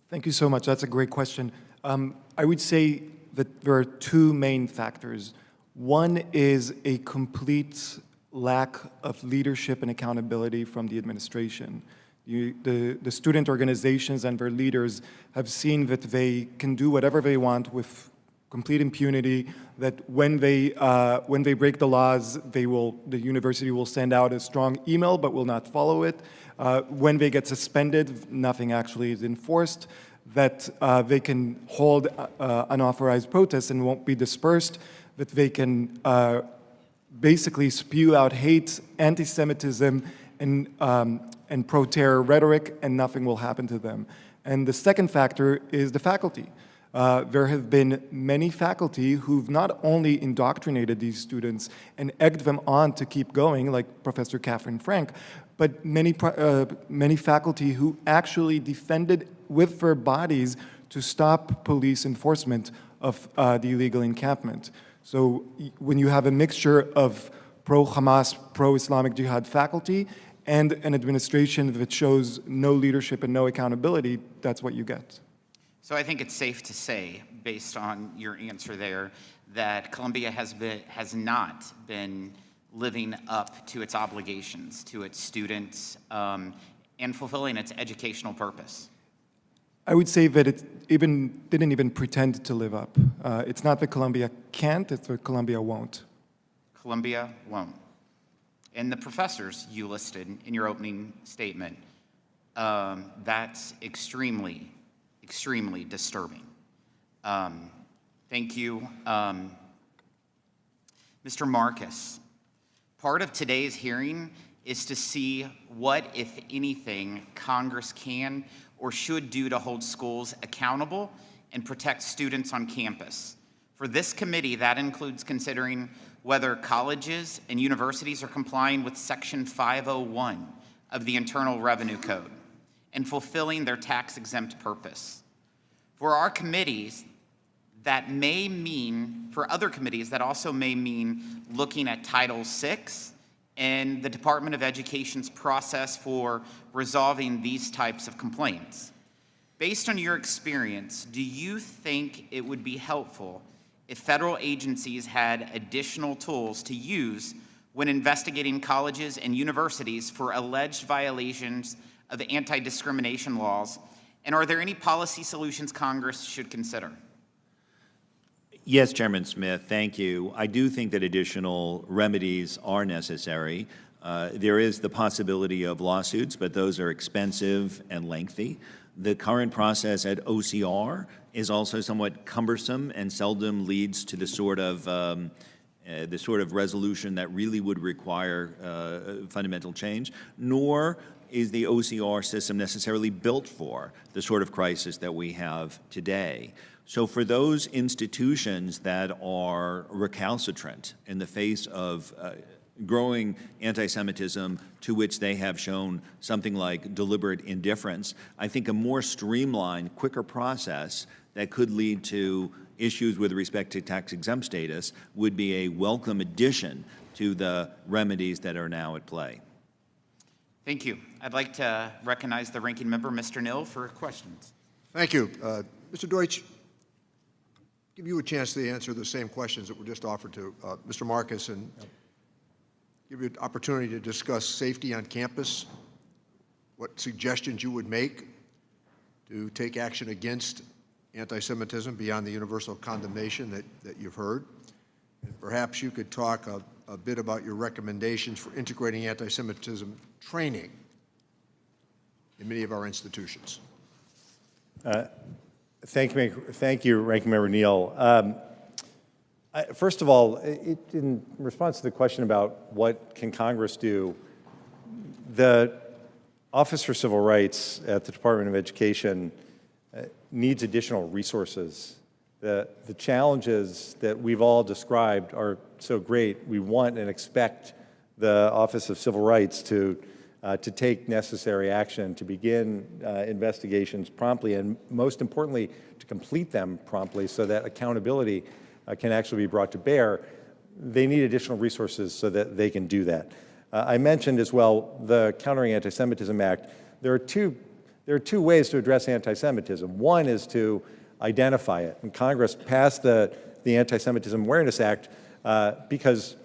Thank you so much. That's a great question. I would say that there are two main factors. One is a complete lack of leadership and accountability from the administration. The student organizations and their leaders have seen that they can do whatever they want with complete impunity, that when they break the laws, the university will send out a strong email but will not follow it. When they get suspended, nothing actually is enforced, that they can hold unauthorized protests and won't be dispersed, that they can basically spew out hate, anti-Semitism, and pro-terror rhetoric, and nothing will happen to them. And the second factor is the faculty. There have been many faculty who've not only indoctrinated these students and egged them on to keep going, like Professor Catherine Frank, but many faculty who actually defended with their bodies to stop police enforcement of the illegal encampment. So when you have a mixture of pro-Hamas, pro-Islamic Jihad faculty and an administration that shows no leadership and no accountability, that's what you get. So I think it's safe to say, based on your answer there, that Columbia has not been living up to its obligations to its students and fulfilling its educational purpose. I would say that it didn't even pretend to live up. It's not that Columbia can't, it's that Columbia won't. Columbia won't. And the professors you listed in your opening statement, that's extremely disturbing. Thank you. Mr. Marcus, part of today's hearing is to see what, if anything, Congress can or should do to hold schools accountable and protect students on campus. For this committee, that includes considering whether colleges and universities are complying with Section 501 of the Internal Revenue Code and fulfilling their tax-exempt purpose. For our committees, that may mean, for other committees, that also may mean looking at Title VI and the Department of Education's process for resolving these types of complaints. Based on your experience, do you think it would be helpful if federal agencies had additional tools to use when investigating colleges and universities for alleged violations of anti-discrimination laws? And are there any policy solutions Congress should consider? Yes, Chairman Smith, thank you. I do think that additional remedies are necessary. There is the possibility of lawsuits, but those are expensive and lengthy. The current process at OCR is also somewhat cumbersome and seldom leads to the sort of resolution that really would require fundamental change, nor is the OCR system necessarily built for the sort of crisis that we have today. So for those institutions that are recalcitrant in the face of growing anti-Semitism to which they have shown something like deliberate indifference, I think a more streamlined, quicker process that could lead to issues with respect to tax-exempt status would be a welcome addition to the remedies that are now at play. Thank you. I'd like to recognize the ranking member, Mr. Nill, for questions. Thank you. Mr. Deutsch, give you a chance to answer the same questions that were just offered to Mr. Marcus, and give you an opportunity to discuss safety on campus, what suggestions you would make to take action against anti-Semitism beyond the universal condemnation that you've heard. And perhaps you could talk a bit about your recommendations for integrating anti-Semitism training in many of our institutions. Thank you, Ranking Member Neal. First of all, in response to the question about what can Congress do, the Office for Civil Rights at the Department of Education needs additional resources. The challenges that we've all described are so great. We want and expect the Office of Civil Rights to take necessary action, to begin investigations promptly, and most importantly, to complete them promptly so that accountability can actually be brought to bear. They need additional resources so that they can do that. I mentioned as well the Countering Anti-Semitism Act. There are two ways to address anti-Semitism. One is to identify it, and Congress passed the Anti-Semitism Awareness Act because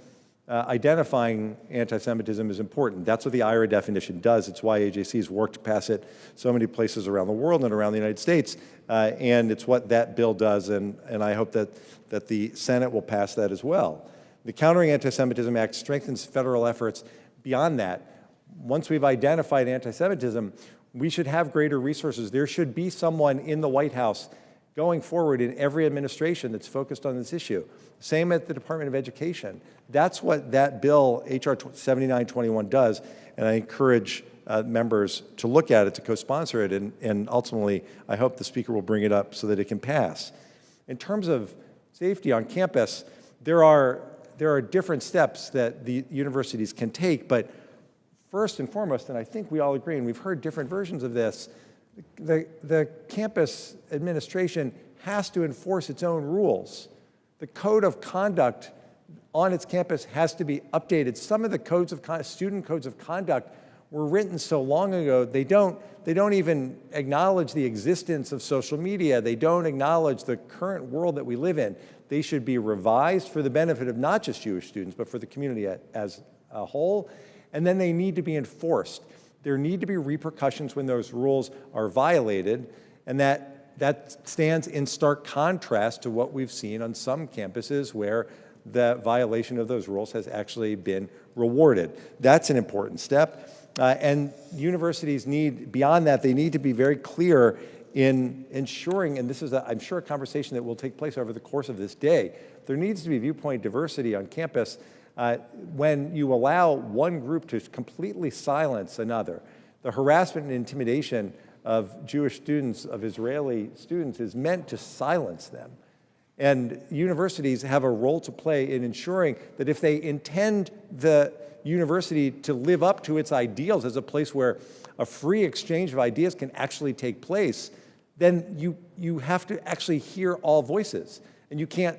identifying anti-Semitism is important. That's what the IRA definition does. It's why AJC's worked to pass it so many places around the world and around the United States, and it's what that bill does, and I hope that the Senate will pass that as well. The Countering Anti-Semitism Act strengthens federal efforts beyond that. Once we've identified anti-Semitism, we should have greater resources. There should be someone in the White House going forward in every administration that's focused on this issue. Same at the Department of Education. That's what that bill, H.R. 7921, does, and I encourage members to look at it, to co-sponsor it, and ultimately, I hope the Speaker will bring it up so that it can pass. In terms of safety on campus, there are different steps that the universities can take, but first and foremost, and I think we all agree, and we've heard different versions of this, the campus administration has to enforce its own rules. The code of conduct on its campus has to be updated. Some of the student codes of conduct were written so long ago, they don't even acknowledge the existence of social media. They don't acknowledge the current world that we live in. They should be revised for the benefit of not just Jewish students, but for the community as a whole. And then they need to be enforced. There need to be repercussions when those rules are violated, and that stands in stark contrast to what we've seen on some campuses where the violation of those rules has actually been rewarded. That's an important step. And universities need, beyond that, they need to be very clear in ensuring, and this is, I'm sure, a conversation that will take place over the course of this day, there needs to be viewpoint diversity on campus. When you allow one group to completely silence another, the harassment and intimidation of Jewish students, of Israeli students, is meant to silence them. And universities have a role to play in ensuring that if they intend the university to live up to its ideals as a place where a free exchange of ideas can actually take place, then you have to actually hear all voices. And you can't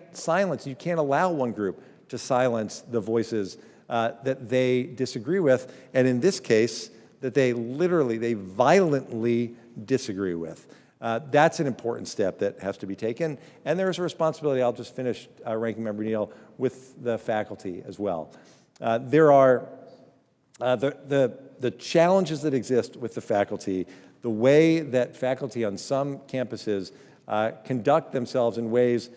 allow one group to silence the voices that they disagree with, and in this case, that they violently disagree with. That's an important step that has to be taken, and there's a responsibility, I'll just finish, Ranking Member Neal, with the faculty as well. There are the challenges that exist with the faculty, the way that faculty on some campuses conduct themselves in ways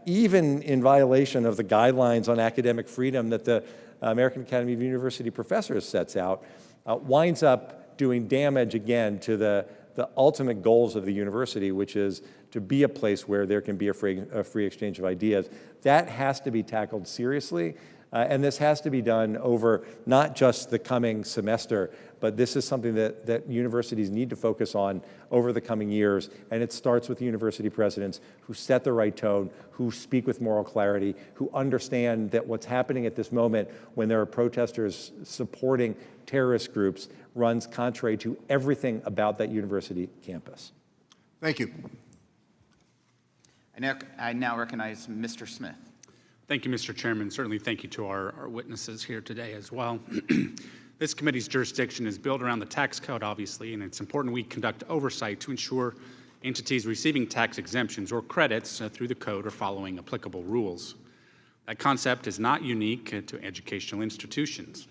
even in violation of the guidelines on academic freedom that the American Academy of University Professors sets out, winds up doing damage again to the ultimate goals of the university, which is to be a place where there can be a free exchange of ideas. That has to be tackled seriously, and this has to be done over not just the coming semester, but this is something that universities need to focus on over the coming years, and it starts with university presidents who set the right tone, who speak with moral clarity, who understand that what's happening at this moment when there are protesters supporting terrorist groups runs contrary to everything about that university campus. Thank you. I now recognize Mr. Smith. Thank you, Mr. Chairman. Certainly thank you to our witnesses here today as well. This committee's jurisdiction is built around the tax code, obviously, and it's important we conduct oversight to ensure entities receiving tax exemptions or credits through the code are following applicable rules. That concept is not unique to educational institutions.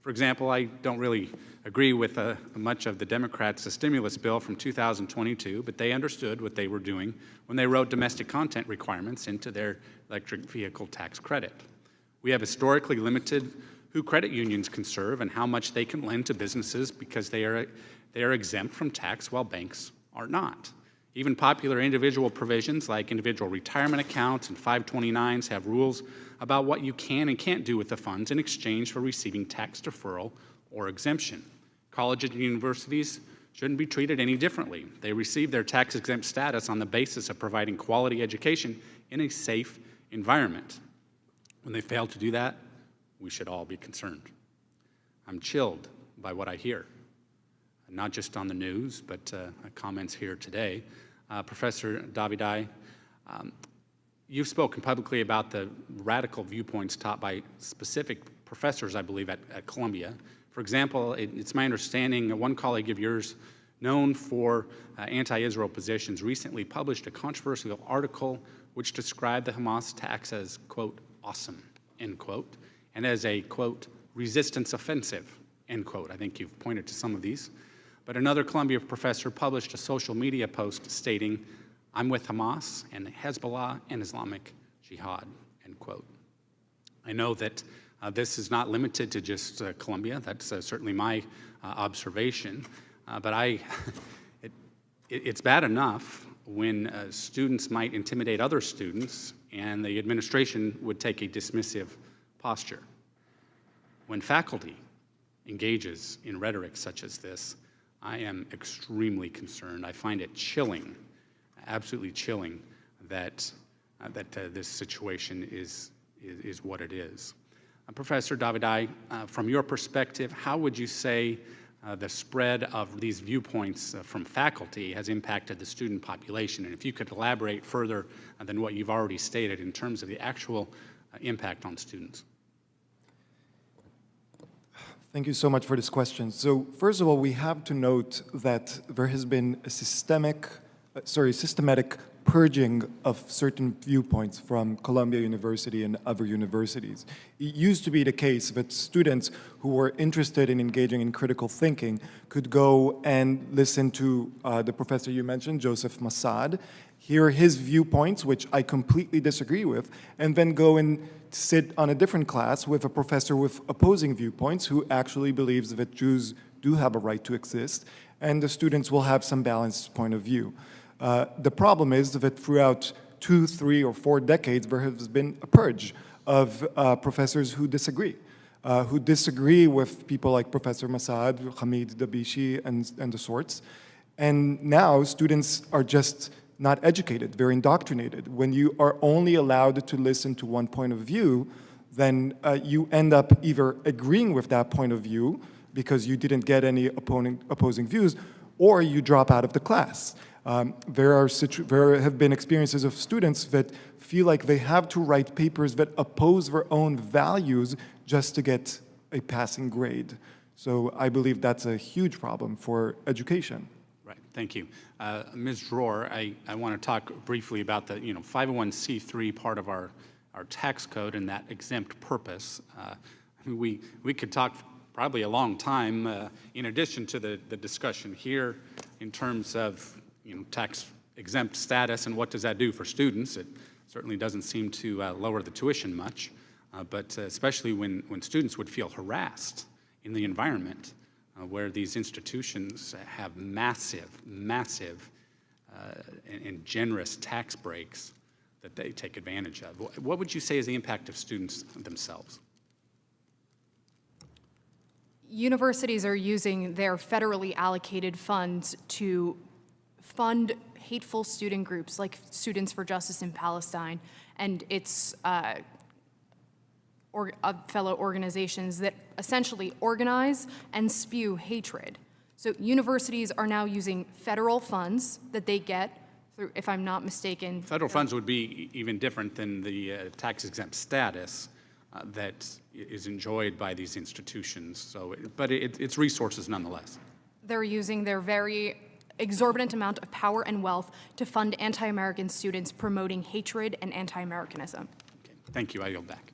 For example, I don't really agree with much of the Democrats' stimulus bill from 2022, but they understood what they were doing when they wrote domestic content requirements into their electric vehicle tax credit. We have historically limited who credit unions can serve and how much they can lend to businesses because they are exempt from tax while banks are not. Even popular individual provisions like individual retirement accounts and 529s have rules about what you can and can't do with the funds in exchange for receiving tax deferral or exemption. Colleges and universities shouldn't be treated any differently. They receive their tax-exempt status on the basis of providing quality education in a safe environment. When they fail to do that, we should all be concerned. I'm chilled by what I hear, not just on the news, but comments here today. Professor Davidai, you've spoken publicly about the radical viewpoints taught by specific professors, I believe, at Columbia. For example, it's my understanding that one colleague of yours, known for anti-Israel positions, recently published a controversial article which described the Hamas attacks as, quote, awesome, end quote, and as a, quote, resistance offensive, end quote. I think you've pointed to some of these. But another Columbia professor published a social media post stating, I'm with Hamas and Hezbollah and Islamic Jihad, end quote. I know that this is not limited to just Columbia. That's certainly my observation. But it's bad enough when students might intimidate other students and the administration would take a dismissive posture. When faculty engages in rhetoric such as this, I am extremely concerned. I find it chilling, absolutely chilling, that this situation is what it is. Professor Davidai, from your perspective, how would you say the spread of these viewpoints from faculty has impacted the student population? And if you could elaborate further than what you've already stated in terms of the actual impact on students. Thank you so much for this question. So first of all, we have to note that there has been a systematic purging of certain viewpoints from Columbia University and other universities. It used to be the case that students who were interested in engaging in critical thinking could go and listen to the professor you mentioned, Joseph Massad, hear his viewpoints, which I completely disagree with, and then go and sit on a different class with a professor with opposing viewpoints who actually believes that Jews do have a right to exist, and the students will have some balanced point of view. The problem is that throughout 2, 3, or 4 decades, there has been a purge of professors who disagree with people like Professor Massad, Hamid Dabishi, and the sorts. And now students are just not educated, they're indoctrinated. When you are only allowed to listen to one point of view, then you end up either agreeing with that point of view because you didn't get any opposing views, or you drop out of the class. There have been experiences of students that feel like they have to write papers that oppose their own values just to get a passing grade. So I believe that's a huge problem for education. Right, thank you. Ms. Dror, I want to talk briefly about the 501c3 part of our tax code and that exempt purpose. We could talk probably a long time in addition to the discussion here in terms of tax exempt status and what does that do for students. It certainly doesn't seem to lower the tuition much, but especially when students would feel harassed in the environment where these institutions have massive and generous tax breaks that they take advantage of. What would you say is the impact of students themselves? Universities are using their federally allocated funds to fund hateful student groups like Students for Justice in Palestine and its fellow organizations that essentially organize and spew hatred. So universities are now using federal funds that they get through, if I'm not mistaken. Federal funds would be even different than the tax-exempt status that is enjoyed by these institutions. So, but it's resources nonetheless. They're using their very exorbitant amount of power and wealth to fund anti-American students promoting hatred and anti-Americanism. Okay. Thank you. I yield back.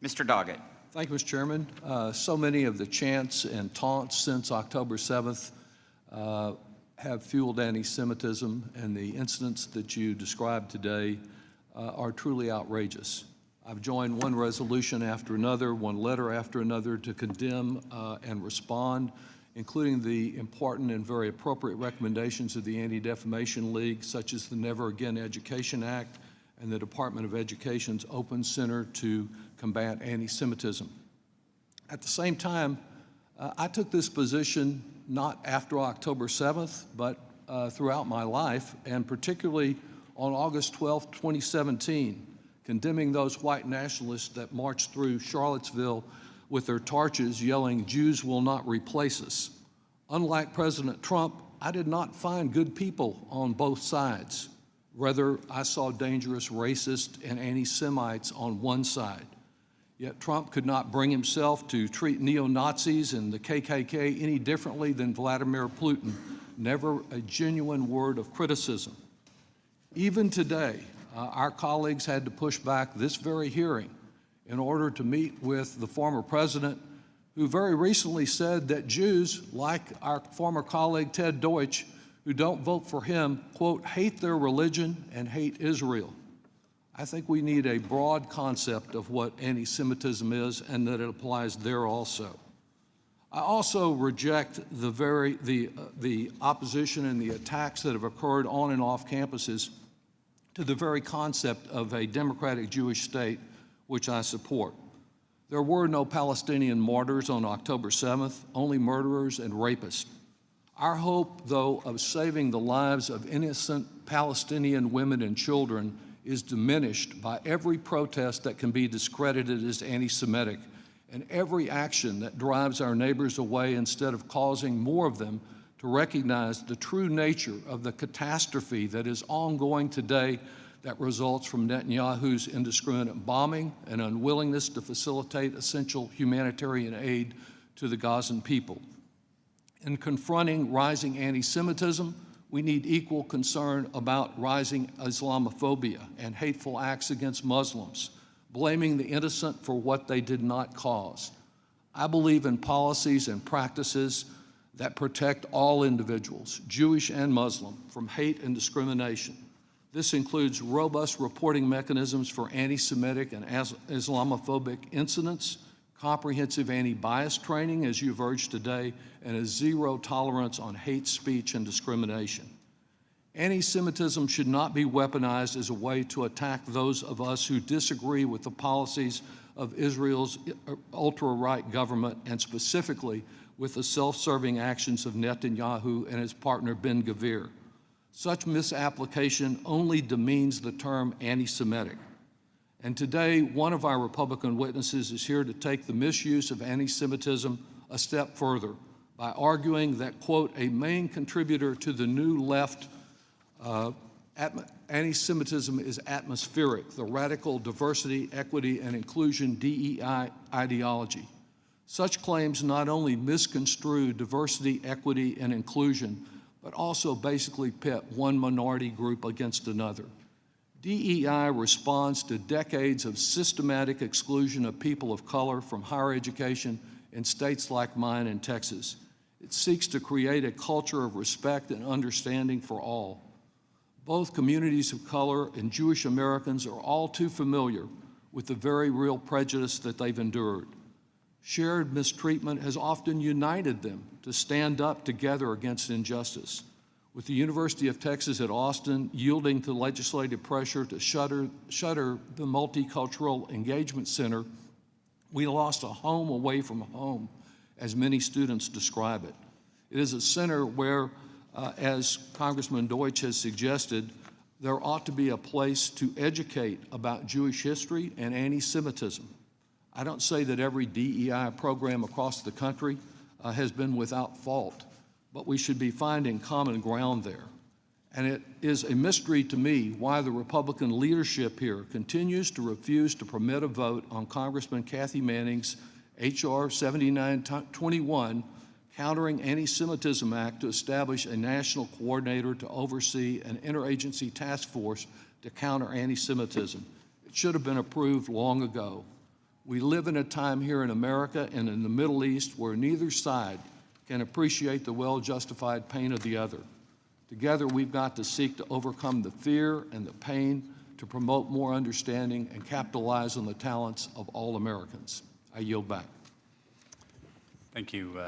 Mr. Doggett. Thank you, Mr. Chairman. So many of the chants and taunts since October 7th have fueled anti-Semitism, and the incidents that you described today are truly outrageous. I've joined one resolution after another, one letter after another to condemn and respond, including the important and very appropriate recommendations of the Anti-Defamation League, such as the Never Again Education Act and the Department of Education's Open Center to Combat Anti-Semitism. At the same time, I took this position not after October 7th, but throughout my life, and particularly on August 12, 2017, condemning those white nationalists that marched through Charlottesville with their torches yelling, "Jews will not replace us." Unlike President Trump, I did not find good people on both sides. Rather, I saw dangerous racists and anti-Semites on one side. Yet Trump could not bring himself to treat neo-Nazis and the KKK any differently than Vladimir Putin, never a genuine word of criticism. Even today, our colleagues had to push back this very hearing in order to meet with the former president, who very recently said that Jews, like our former colleague Ted Deutsch, who don't vote for him, quote, hate their religion and hate Israel. I think we need a broad concept of what anti-Semitism is and that it applies there also. I also reject the opposition and the attacks that have occurred on and off campuses to the very concept of a democratic Jewish state, which I support. There were no Palestinian martyrs on October 7th, only murderers and rapists. Our hope, though, of saving the lives of innocent Palestinian women and children is diminished by every protest that can be discredited as anti-Semitic and every action that drives our neighbors away instead of causing more of them to recognize the true nature of the catastrophe that is ongoing today that results from Netanyahu's indiscriminate bombing and unwillingness to facilitate essential humanitarian aid to the Gazan people. In confronting rising anti-Semitism, we need equal concern about rising Islamophobia and hateful acts against Muslims, blaming the innocent for what they did not cause. I believe in policies and practices that protect all individuals, Jewish and Muslim, from hate and discrimination. This includes robust reporting mechanisms for anti-Semitic and Islamophobic incidents, comprehensive anti-bias training, as you've urged today, and a zero tolerance on hate speech and discrimination. Anti-Semitism should not be weaponized as a way to attack those of us who disagree with the policies of Israel's ultra-right government, and specifically with the self-serving actions of Netanyahu and his partner Ben Gvir. Such misapplication only demeans the term anti-Semitic. And today, one of our Republican witnesses is here to take the misuse of anti-Semitism a step further by arguing that, quote, a main contributor to the new left anti-Semitism is atmospheric, the radical diversity, equity, and inclusion DEI ideology. Such claims not only misconstrue diversity, equity, and inclusion, but also basically pit one minority group against another. DEI responds to decades of systematic exclusion of people of color from higher education in states like mine in Texas. It seeks to create a culture of respect and understanding for all. Both communities of color and Jewish Americans are all too familiar with the very real prejudice that they've endured. Shared mistreatment has often united them to stand up together against injustice. With the University of Texas at Austin yielding to legislative pressure to shutter the Multicultural Engagement Center, we lost a home away from home, as many students describe it. It is a center where, as Congressman Deutsch has suggested, there ought to be a place to educate about Jewish history and anti-Semitism. I don't say that every DEI program across the country has been without fault, but we should be finding common ground there. And it is a mystery to me why the Republican leadership here continues to refuse to permit a vote on Congressman Kathy Manning's H.R. 7921, Countering Anti-Semitism Act, to establish a national coordinator to oversee an interagency task force to counter anti-Semitism. It should have been approved long ago. We live in a time here in America and in the Middle East where neither side can appreciate the well-justified pain of the other. Together, we've got to seek to overcome the fear and the pain to promote more understanding and capitalize on the talents of all Americans. I yield back. Thank you,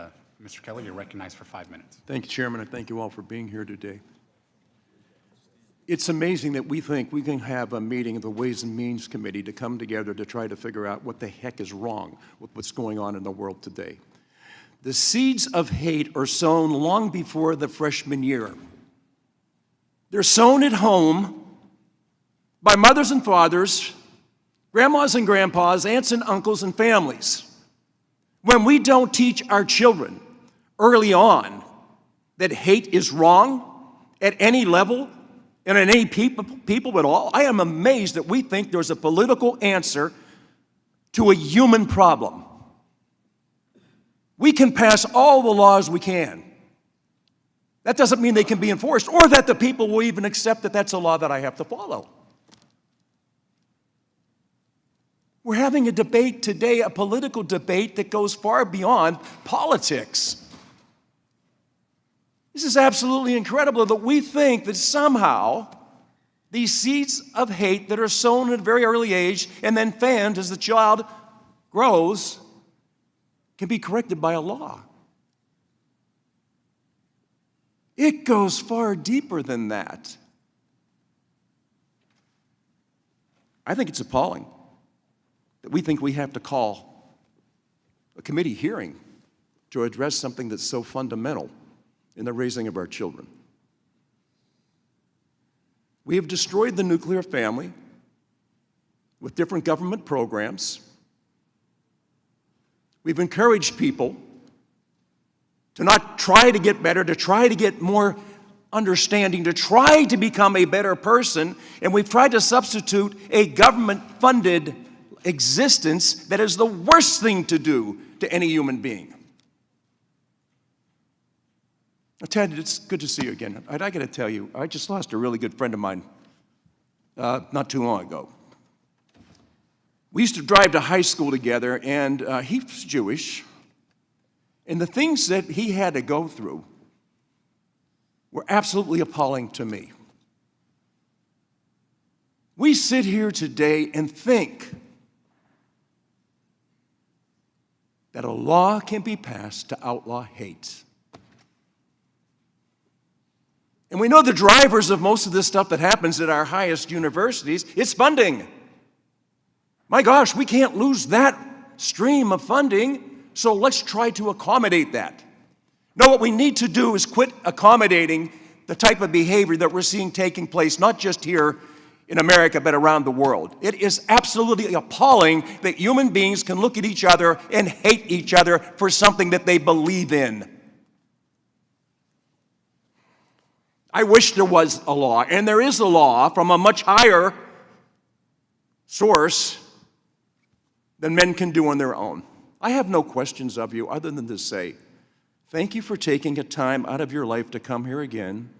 Mr. Kelly. You're recognized for 5 minutes. Thank you, Chairman, and thank you all for being here today. It's amazing that we think we can have a meeting of the Ways and Means Committee to come together to try to figure out what the heck is wrong with what's going on in the world today. The seeds of hate are sown long before the freshman year. They're sown at home by mothers and fathers, grandmas and grandpas, aunts and uncles and families. When we don't teach our children early on that hate is wrong at any level and in any people at all, I am amazed that we think there's a political answer to a human problem. We can pass all the laws we can. That doesn't mean they can be enforced or that the people will even accept that that's a law that I have to follow. We're having a debate today, a political debate that goes far beyond politics. This is absolutely incredible that we think that somehow these seeds of hate that are sown at a very early age and then fanned as the child grows can be corrected by a law. It goes far deeper than that. I think it's appalling that we think we have to call a committee hearing to address something that's so fundamental in the raising of our children. We have destroyed the nuclear family with different government programs. We've encouraged people to not try to get better, to try to get more understanding, to try to become a better person, and we've tried to substitute a government-funded existence that is the worst thing to do to any human being. Ted, it's good to see you again. I got to tell you, I just lost a really good friend of mine not too long ago. We used to drive to high school together, and he was Jewish, and the things that he had to go through were absolutely appalling to me. We sit here today and think that a law can be passed to outlaw hate. And we know the drivers of most of this stuff that happens at our highest universities, it's funding. My gosh, we can't lose that stream of funding, so let's try to accommodate that. No, what we need to do is quit accommodating the type of behavior that we're seeing taking place, not just here in America, but around the world. It is absolutely appalling that human beings can look at each other and hate each other for something that they believe in. I wish there was a law, and there is a law from a much higher source than men can do on their own. I have no questions of you other than to say, thank you for taking a time out of your life to come here again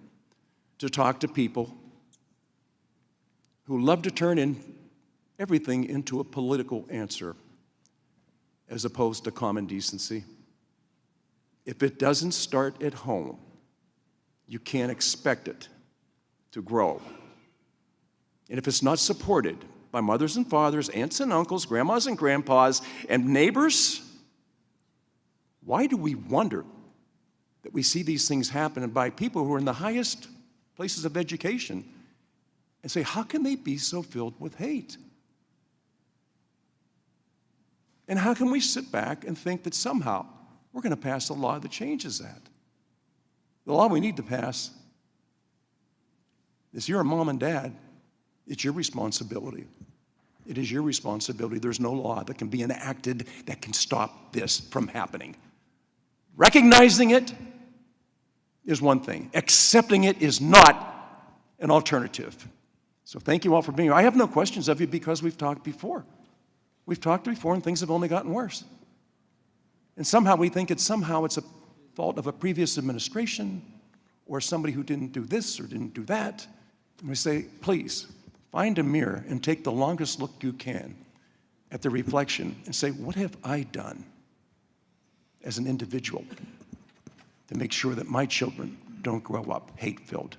to talk to people who love to turn in everything into a political answer as opposed to common decency. If it doesn't start at home, you can't expect it to grow. And if it's not supported by mothers and fathers, aunts and uncles, grandmas and grandpas, and neighbors, why do we wonder that we see these things happen by people who are in the highest places of education and say, how can they be so filled with hate? And how can we sit back and think that somehow we're going to pass a law that changes that? The law we need to pass is you're a mom and dad. It's your responsibility. It is your responsibility. There's no law that can be enacted that can stop this from happening. Recognizing it is one thing. Accepting it is not an alternative. So thank you all for being here. I have no questions of you because we've talked before. We've talked before and things have only gotten worse. And somehow we think it's a fault of a previous administration or somebody who didn't do this or didn't do that. And we say, please, find a mirror and take the longest look you can at the reflection and say, what have I done as an individual to make sure that my children don't grow up hate-filled,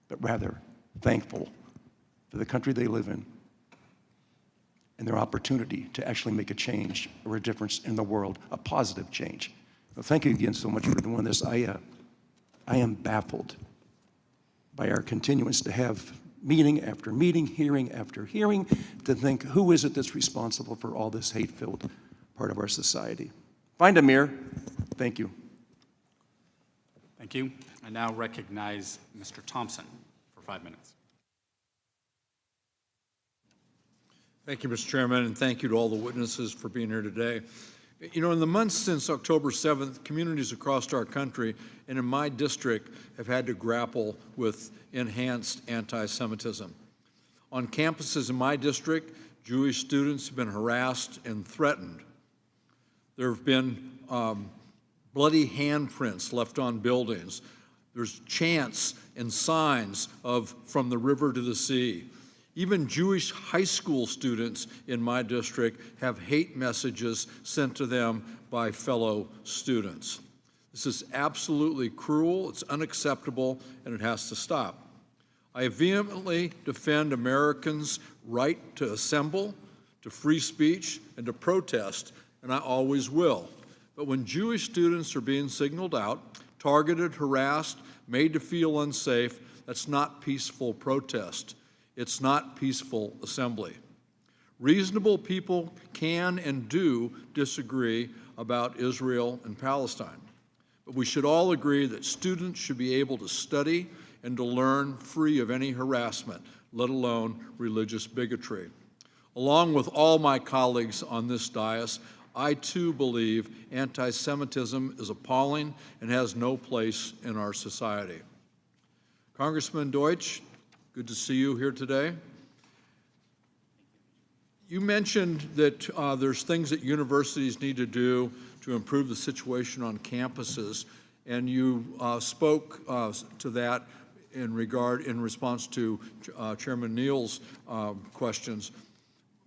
but rather thankful for the country they live in and their opportunity to actually make a change or a difference in the world, a positive change. Well, thank you again so much for doing this. I am baffled by our continuance to have meeting after meeting, hearing after hearing, to think, who is it that's responsible for all this hate-filled part of our society? Find a mirror. Thank you. Thank you. I now recognize Mr. Thompson for 5 minutes. Thank you, Mr. Chairman, and thank you to all the witnesses for being here today. You know, in the months since October 7th, communities across our country and in my district have had to grapple with enhanced anti-Semitism. On campuses in my district, Jewish students have been harassed and threatened. There have been bloody handprints left on buildings. There's chants and signs of "from the river to the sea." Even Jewish high school students in my district have hate messages sent to them by fellow students. This is absolutely cruel, it's unacceptable, and it has to stop. I vehemently defend Americans' right to assemble, to free speech, and to protest, and I always will. But when Jewish students are being signaled out, targeted, harassed, made to feel unsafe, that's not peaceful protest. It's not peaceful assembly. Reasonable people can and do disagree about Israel and Palestine, but we should all agree that students should be able to study and to learn free of any harassment, let alone religious bigotry. Along with all my colleagues on this dais, I too believe anti-Semitism is appalling and has no place in our society. Congressman Deutsch, good to see you here today. You mentioned that there's things that universities need to do to improve the situation on campuses, and you spoke to that in response to Chairman Neal's questions.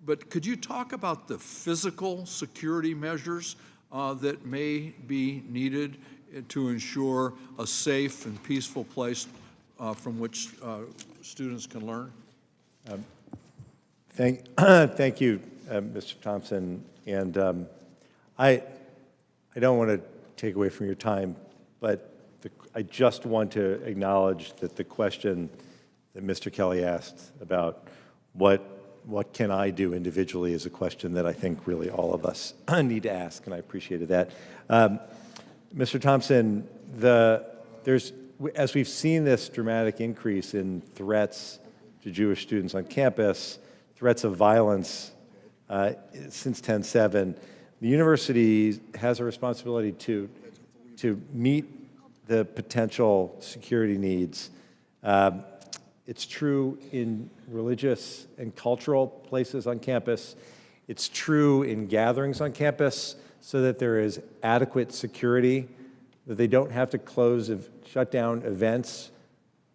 But could you talk about the physical security measures that may be needed to ensure a safe and peaceful place from which students can learn? Thank you, Mr. Thompson. And I don't want to take away from your time, but I just want to acknowledge that the question that Mr. Kelly asked about what can I do individually is a question that I think really all of us need to ask, and I appreciated that. Mr. Thompson, there's as we've seen this dramatic increase in threats to Jewish students on campus, threats of violence since 10/7, the university has a responsibility to meet the potential security needs. It's true in religious and cultural places on campus. It's true in gatherings on campus so that there is adequate security, that they don't have to shut down events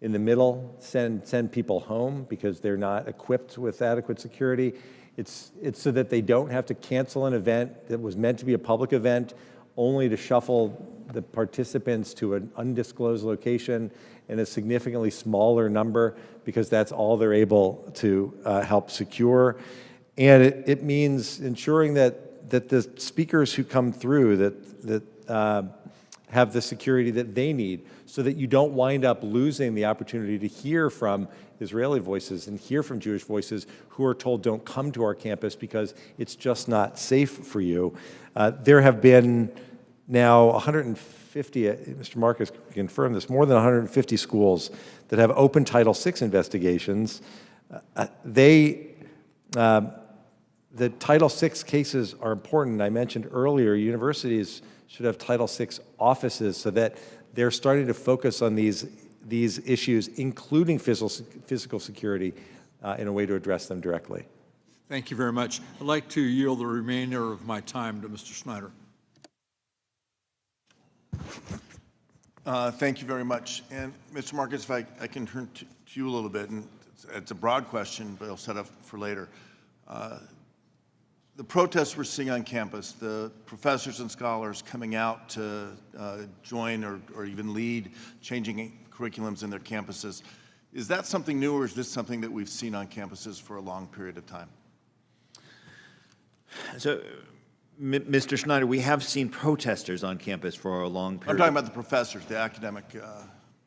in the middle, send people home because they're not equipped with adequate security. It's so that they don't have to cancel an event that was meant to be a public event only to shuffle the participants to an undisclosed location in a significantly smaller number because that's all they're able to help secure. And it means ensuring that the speakers who come through that have the security that they need so that you don't wind up losing the opportunity to hear from Israeli voices and hear from Jewish voices who are told don't come to our campus because it's just not safe for you. There have been now 150, Mr. Marcus confirmed this, more than 150 schools that have open Title VI investigations. The Title VI cases are important. I mentioned earlier, universities should have Title VI offices so that they're starting to focus on these issues, including physical security, in a way to address them directly. Thank you very much. I'd like to yield the remainder of my time to Mr. Snyder. Thank you very much. And Mr. Marcus, if I can turn to you a little bit, and it's a broad question, but I'll set up for later. The protests we're seeing on campus, the professors and scholars coming out to join or even lead changing curriculums in their campuses, is that something new, or is this something that we've seen on campuses for a long period of time? So, Mr. Schneider, we have seen protesters on campus for a long period. I'm talking about the professors, the academic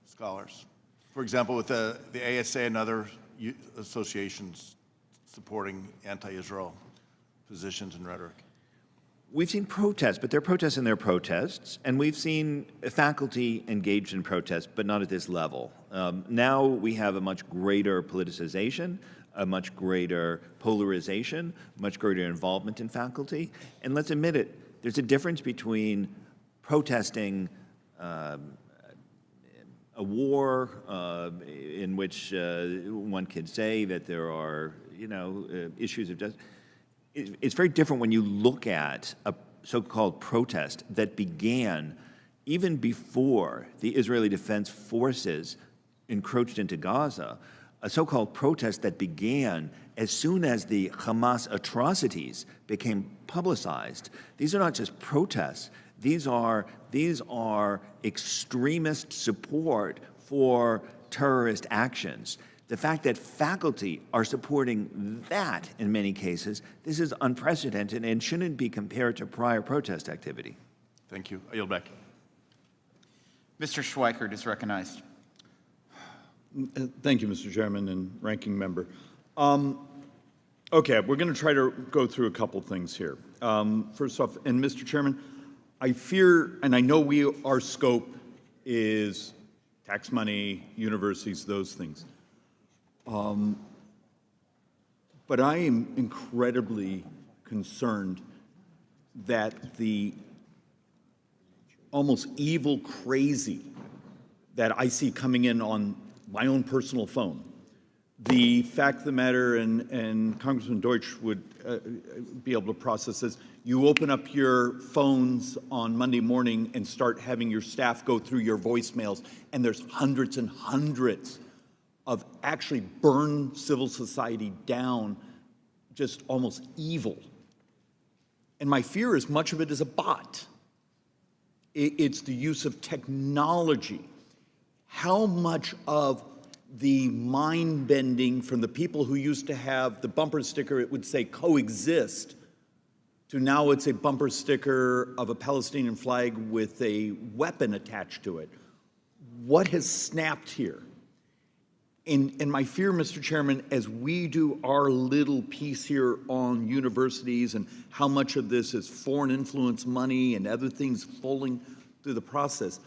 scholars. For example, with the ASA and other associations supporting anti-Israel positions and rhetoric. We've seen protests, but they're protests and they're protests, and we've seen faculty engaged in protests, but not at this level. Now we have a much greater politicization, a much greater polarization, much greater involvement in faculty, and let's admit it, there's a difference between protesting a war in which one could say that there are, issues of justice. It's very different when you look at a so-called protest that began even before the Israeli Defense Forces encroached into Gaza, a so-called protest that began as soon as the Hamas atrocities became publicized. These are not just protests. These are extremist support for terrorist actions. The fact that faculty are supporting that in many cases, this is unprecedented and shouldn't be compared to prior protest activity. Thank you. I yield back. Mr. Schweikert is recognized. Thank you, Mr. Chairman and Ranking Member. Okay, we're going to try to go through a couple things here. First off, and Mr. Chairman, I fear, and I know our scope is tax money, universities, those things. But I am incredibly concerned that the almost evil crazy that I see coming in on my own personal phone, the fact of the matter, and Congressman Deutsch would be able to process this, you open up your phones on Monday morning and start having your staff go through your voicemails, and there's hundreds and hundreds of actually burn civil society down, just almost evil. And my fear is much of it is a bot. It's the use of technology. How much of the mind bending from the people who used to have the bumper sticker, it would say coexist, to now it's a bumper sticker of a Palestinian flag with a weapon attached to it. What has snapped here? And my fear, Mr. Chairman, as we do our little piece here on universities and how much of this is foreign influence money and other things falling through the process,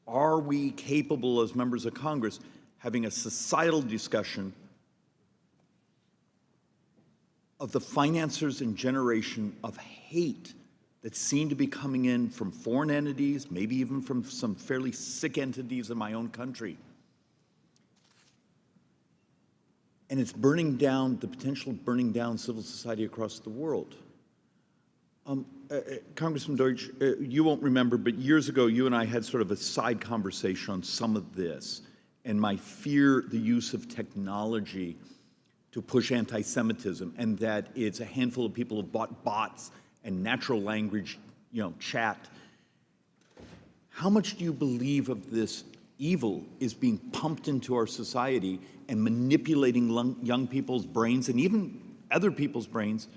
are we capable as members of Congress having a societal discussion of the financiers and generation of hate that seem to be coming in from foreign entities, maybe even from some fairly sick entities in my own country? And it's burning down, the potential of burning down civil society across the world. Congressman Deutsch, you won't remember, but years ago, you and I had sort of a side conversation on some of this, and my fear, the use of technology to push anti-Semitism, and that it's a handful of people who bought bots and natural language, chat. How much do you believe of this evil is being pumped into our society and manipulating young people's brains and even other people's brains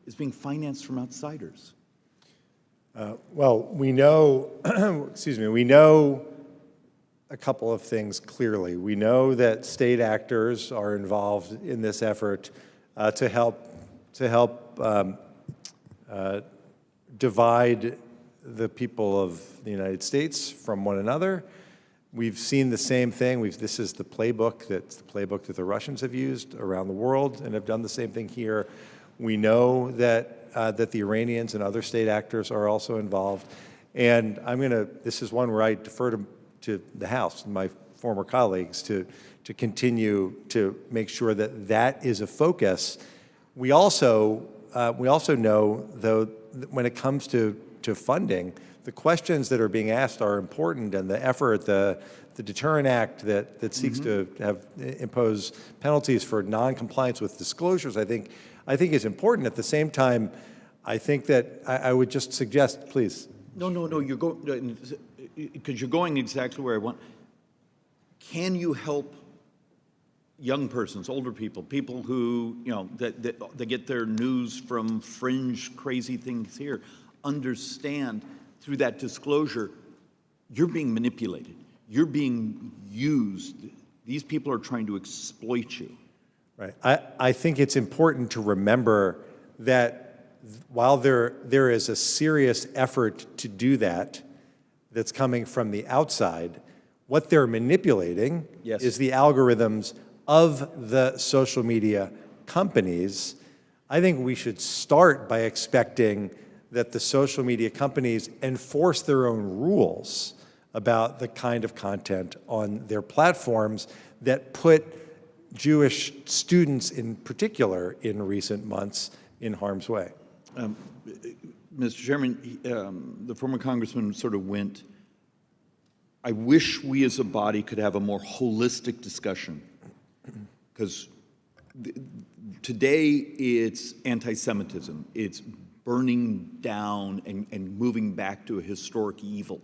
is being financed from outsiders? Well, we know, we know a couple of things clearly. We know that state actors are involved in this effort to help divide the people of the United States from one another. We've seen the same thing. This is the playbook that the Russians have used around the world and have done the same thing here. We know that the Iranians and other state actors are also involved. And this is one where I defer to the House and my former colleagues to continue to make sure that that is a focus. We also know, though, when it comes to funding, the questions that are being asked are important, and the effort, the Deterrent Act that seeks to impose penalties for non-compliance with disclosures, I think is important. At the same time, I think that I would just suggest, please. No, you're going, because you're going exactly where I want. Can you help young persons, older people, people who, that get their news from fringe, crazy things here, understand through that disclosure, you're being manipulated, you're being used, these people are trying to exploit you? Right. I think it's important to remember that while there is a serious effort to do that that's coming from the outside, what they're manipulating is the algorithms of the social media companies. I think we should start by expecting that the social media companies enforce their own rules about the kind of content on their platforms that put Jewish students in particular in recent months in harm's way. Mr. Chairman, the former congressman sort of went, I wish we as a body could have a more holistic discussion, because today it's anti-Semitism. It's burning down and moving back to a historic evil.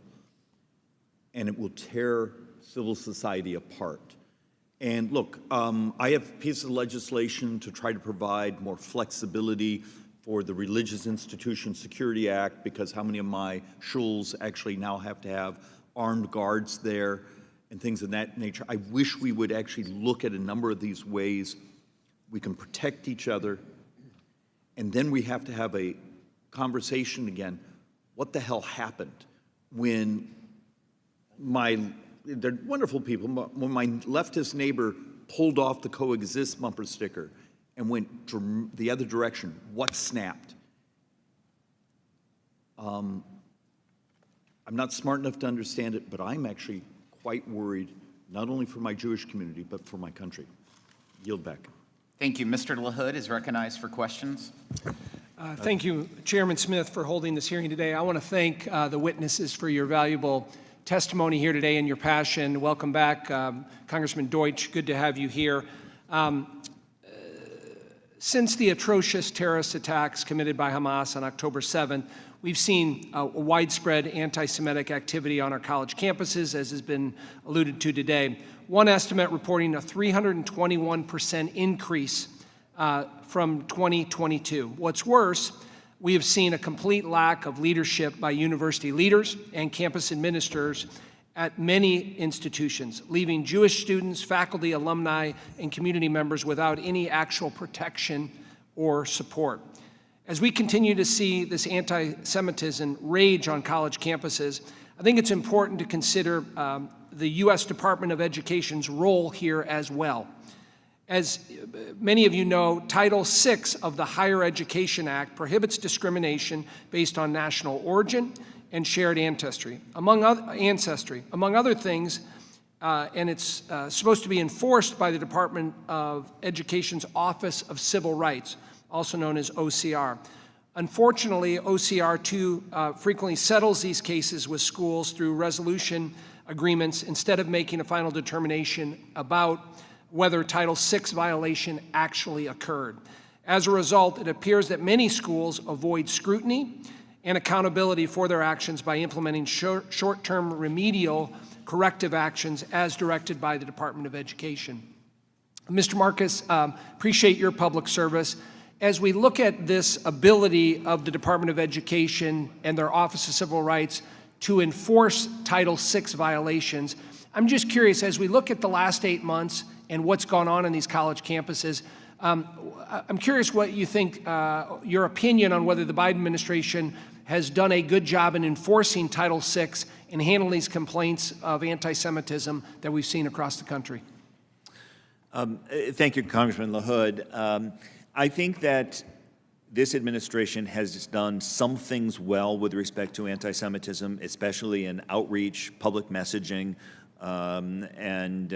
And it will tear civil society apart. And look, I have pieces of legislation to try to provide more flexibility for the Religious Institution Security Act, because how many of my shuls actually now have to have armed guards there and things of that nature. I wish we would actually look at a number of these ways we can protect each other, and then we have to have a conversation again. What the hell happened when they're wonderful people, when my leftist neighbor pulled off the coexist bumper sticker and went the other direction? What snapped? I'm not smart enough to understand it, but I'm actually quite worried, not only for my Jewish community, but for my country. Yield back. Thank you. Mr. LaHood is recognized for questions. Thank you, Chairman Smith, for holding this hearing today. I want to thank the witnesses for your valuable testimony here today and your passion. Welcome back, Congressman Deutsch. Good to have you here. Since the atrocious terrorist attacks committed by Hamas on October 7th, we've seen a widespread anti-Semitic activity on our college campuses, as has been alluded to today. One estimate reporting a 321% increase from 2022. What's worse, we have seen a complete lack of leadership by university leaders and campus administrators at many institutions, leaving Jewish students, faculty, alumni, and community members without any actual protection or support. As we continue to see this anti-Semitism rage on college campuses, I think it's important to consider the U.S. Department of Education's role here as well. As many of you know, Title VI of the Higher Education Act prohibits discrimination based on national origin and shared ancestry. Among other things, and it's supposed to be enforced by the Department of Education's Office of Civil Rights, also known as OCR. Unfortunately, OCR too frequently settles these cases with schools through resolution agreements instead of making a final determination about whether Title VI violation actually occurred. As a result, it appears that many schools avoid scrutiny and accountability for their actions by implementing short-term remedial corrective actions as directed by the Department of Education. Mr. Marcus, appreciate your public service. As we look at this ability of the Department of Education and their Office of Civil Rights to enforce Title VI violations, I'm just curious, as we look at the last 8 months and what's gone on in these college campuses, I'm curious what you think, your opinion on whether the Biden administration has done a good job in enforcing Title VI and handling these complaints of anti-Semitism that we've seen across the country. Thank you, Congressman LaHood. I think that this administration has done some things well with respect to anti-Semitism, especially in outreach, public messaging, and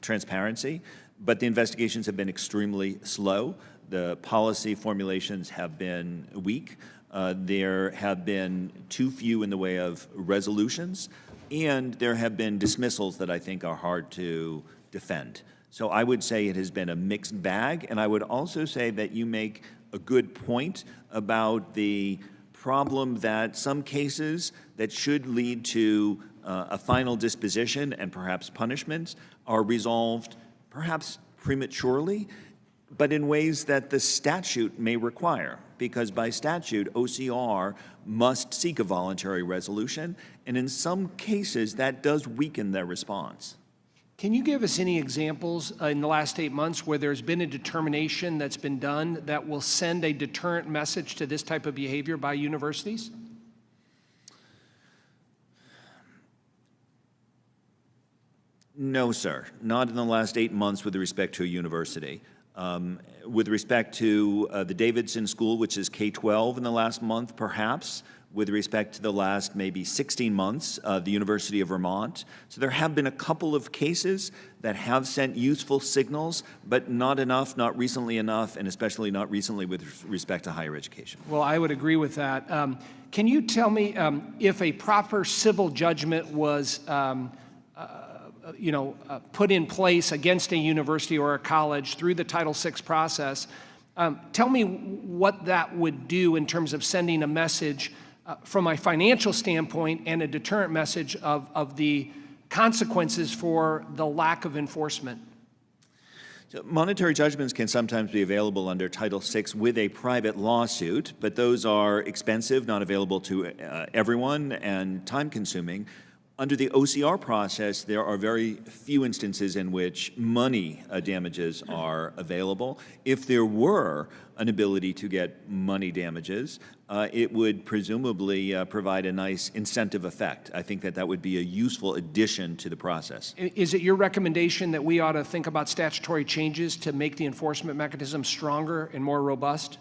transparency, but the investigations have been extremely slow. The policy formulations have been weak. There have been too few in the way of resolutions, and there have been dismissals that I think are hard to defend. So I would say it has been a mixed bag, and I would also say that you make a good point about the problem that some cases that should lead to a final disposition and perhaps punishments are resolved perhaps prematurely, but in ways that the statute may require, because by statute, OCR must seek a voluntary resolution, and in some cases, that does weaken their response. Can you give us any examples in the last 8 months where there's been a determination that's been done that will send a deterrent message to this type of behavior by universities? No, sir. Not in the last 8 months with respect to a university. With respect to the Davidson School, which is K-12 in the last month, perhaps. With respect to the last maybe 16 months, the University of Vermont. So there have been a couple of cases that have sent useful signals, but not enough, not recently enough, and especially not recently with respect to higher education. Well, I would agree with that. Can you tell me if a proper civil judgment was put in place against a university or a college through the Title VI process, tell me what that would do in terms of sending a message from a financial standpoint and a deterrent message of the consequences for the lack of enforcement. So monetary judgments can sometimes be available under Title VI with a private lawsuit, but those are expensive, not available to everyone, and time-consuming. Under the OCR process, there are very few instances in which money damages are available. If there were an ability to get money damages, it would presumably provide a nice incentive effect. I think that that would be a useful addition to the process. Is it your recommendation that we ought to think about statutory changes to make the enforcement mechanism stronger and more robust?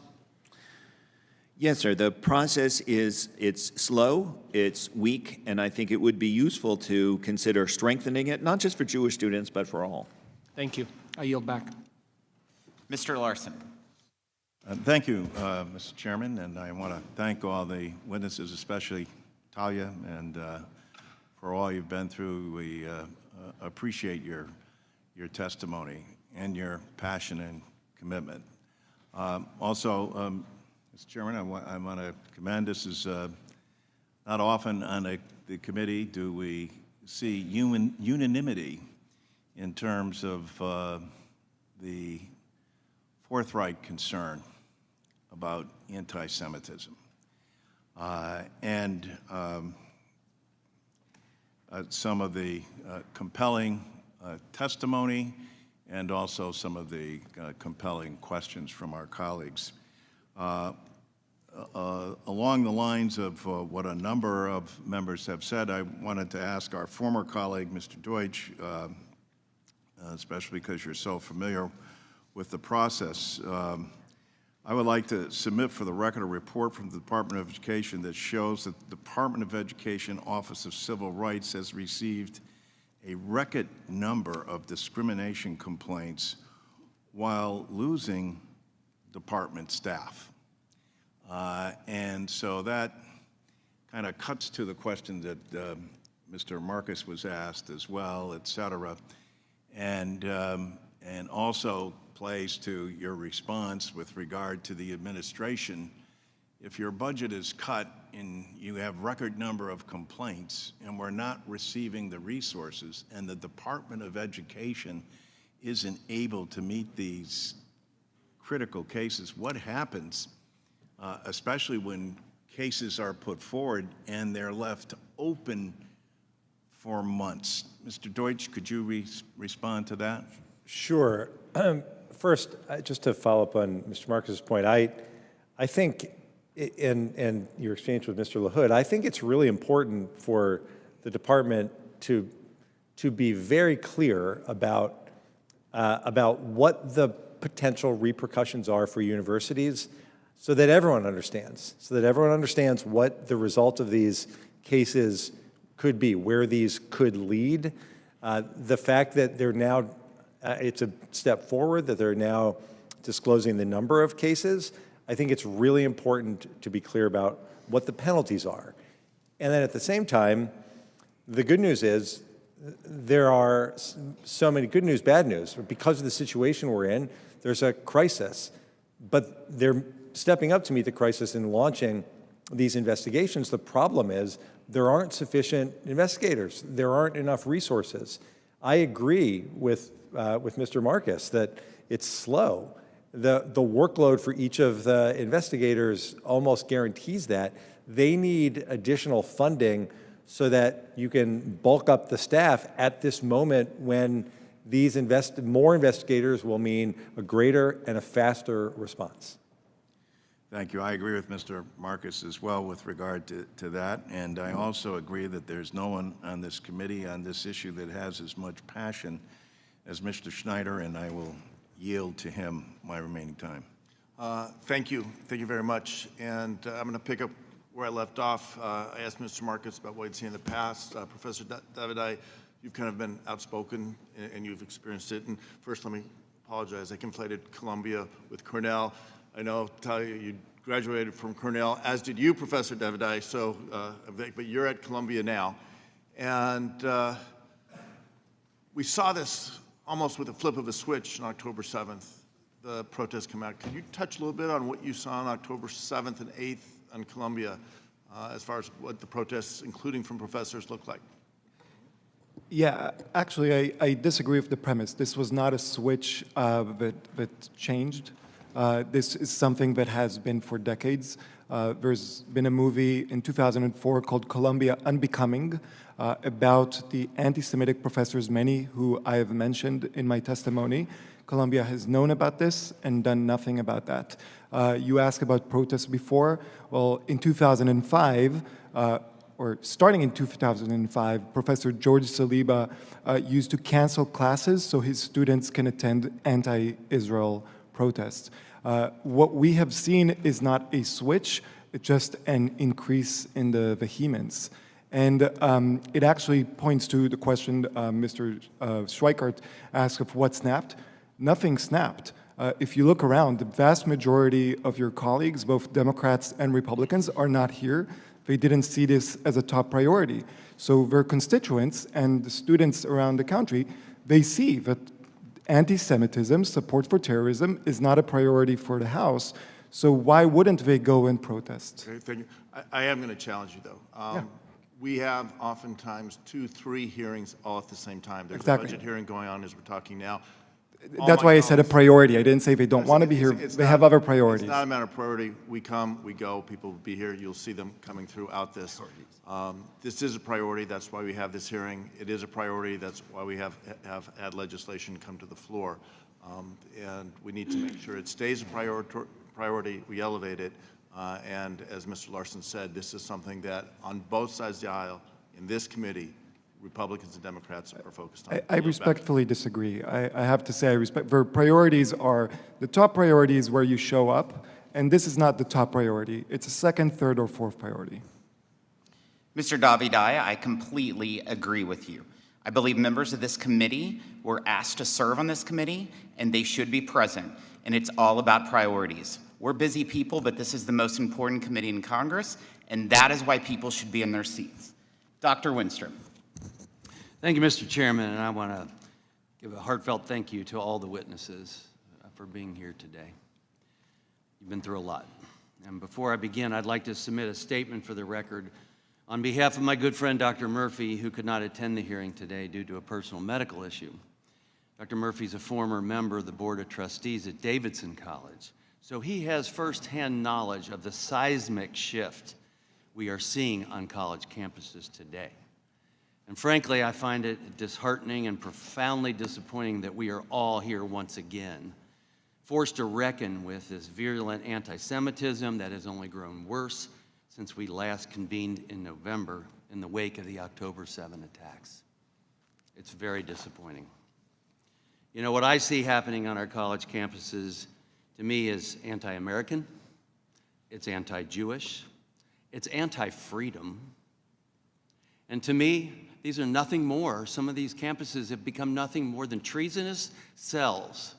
Yes, sir. The process it's slow, it's weak, and I think it would be useful to consider strengthening it, not just for Jewish students, but for all. Thank you. I yield back. Mr. Larson. Thank you, Mr. Chairman, and I want to thank all the witnesses, especially Talia, and for all you've been through. We appreciate your testimony and your passion and commitment. Also, Mr. Chairman, I want to commend, this is not often on the committee do we see unanimity in terms of the forthright concern about anti-Semitism. And some of the compelling testimony and also some of the compelling questions from our colleagues. along the lines of what a number of members have said, I wanted to ask our former colleague, Mr. Deutsch, especially because you're so familiar with the process. I would like to submit for the record a report from the Department of Education that shows that the Department of Education Office of Civil Rights has received a record number of discrimination complaints while losing department staff. And so that kind of cuts to the question that Mr. Marcus was asked as well, et cetera, and also plays to your response with regard to the administration. If your budget is cut and you have record number of complaints and we're not receiving the resources and the Department of Education isn't able to meet these critical cases, what happens, especially when cases are put forward and they're left open for months? Mr. Deutsch, could you respond to that? Sure. First, just to follow up on Mr. Marcus's point, I think in your exchange with Mr. LaHood, I think it's really important for the department to be very clear about what the potential repercussions are for universities, so that everyone understands what the result of these cases could be, where these could lead. The fact that they're now, it's a step forward, that they're now disclosing the number of cases, I think it's really important to be clear about what the penalties are. And then at the same time, the good news is there are so many good news, bad news. Because of the situation we're in, there's a crisis. But they're stepping up to meet the crisis and launching these investigations. The problem is there aren't sufficient investigators. There aren't enough resources. I agree with Mr. Marcus that it's slow. The workload for each of the investigators almost guarantees that. They need additional funding so that you can bulk up the staff at this moment when these more investigators will mean a greater and a faster response. Thank you. I agree with Mr. Marcus as well with regard to that, and I also agree that there's no one on this committee on this issue that has as much passion as Mr. Schneider, and I will yield to him my remaining time. Thank you. Thank you very much. And I'm going to pick up where I left off. I asked Mr. Marcus about what he'd seen in the past. Professor Davidi, you've kind of been outspoken and you've experienced it. And first, let me apologize. I conflated Columbia with Cornell. I know, Talia, you graduated from Cornell, as did you, Professor Davidi, so, but you're at Columbia now. And we saw this almost with a flip of a switch on October 7th, the protests come out. Can you touch a little bit on what you saw on October 7th and 8th on Columbia as far as what the protests, including from professors, look like? Yeah, actually, I disagree with the premise. This was not a switch that changed. This is something that has been for decades. There's been a movie in 2004 called Columbia Unbecoming about the anti-Semitic professors, many who I have mentioned in my testimony. Columbia has known about this and done nothing about that. You asked about protests before. Well, in 2005, or starting in 2005, Professor George Saliba used to cancel classes so his students can attend anti-Israel protests. What we have seen is not a switch, it's just an increase in the vehemence. And it actually points to the question Mr. Schweikart asked of what snapped. Nothing snapped. If you look around, the vast majority of your colleagues, both Democrats and Republicans, are not here. They didn't see this as a top priority. So their constituents and the students around the country, they see that anti-Semitism, support for terrorism, is not a priority for the House. So why wouldn't they go and protest? Okay, thank you. I am going to challenge you, though. Yeah. We have oftentimes 2, 3 hearings all at the same time. There's Exactly. a budget hearing going on as we're talking now. That's why I said a priority. I didn't say they don't want to be here. They have other priorities. It's not a matter of priority. We come, we go, people will be here. You'll see them coming throughout this. This is a priority. That's why we have this hearing. It is a priority. That's why we have had legislation come to the floor. And we need to make sure it stays a priority. We elevate it. And as Mr. Larson said, this is something that on both sides of the aisle, in this committee, Republicans and Democrats are focused on. I respectfully disagree. I have to say, the priorities are, the top priority is where you show up, and this is not the top priority. It's a second, third, or fourth priority. Mr. Davidai, I completely agree with you. I believe members of this committee were asked to serve on this committee, and they should be present, and it's all about priorities. We're busy people, but this is the most important committee in Congress, and that is why people should be in their seats. Dr. Winstrom. Thank you, Mr. Chairman, and I want to give a heartfelt thank you to all the witnesses for being here today. You've been through a lot. And before I begin, I'd like to submit a statement for the record on behalf of my good friend, Dr. Murphy, who could not attend the hearing today due to a personal medical issue. Dr. Murphy's a former member of the Board of Trustees at Davidson College, so he has firsthand knowledge of the seismic shift we are seeing on college campuses today. And frankly, I find it disheartening and profoundly disappointing that we are all here once again, forced to reckon with this virulent anti-Semitism that has only grown worse since we last convened in November in the wake of the October 7 attacks. It's very disappointing. You know, what I see happening on our college campuses, to me, is anti-American, it's anti-Jewish, it's anti-freedom, and to me, these are nothing more. Some of these campuses have become nothing more than treasonous cells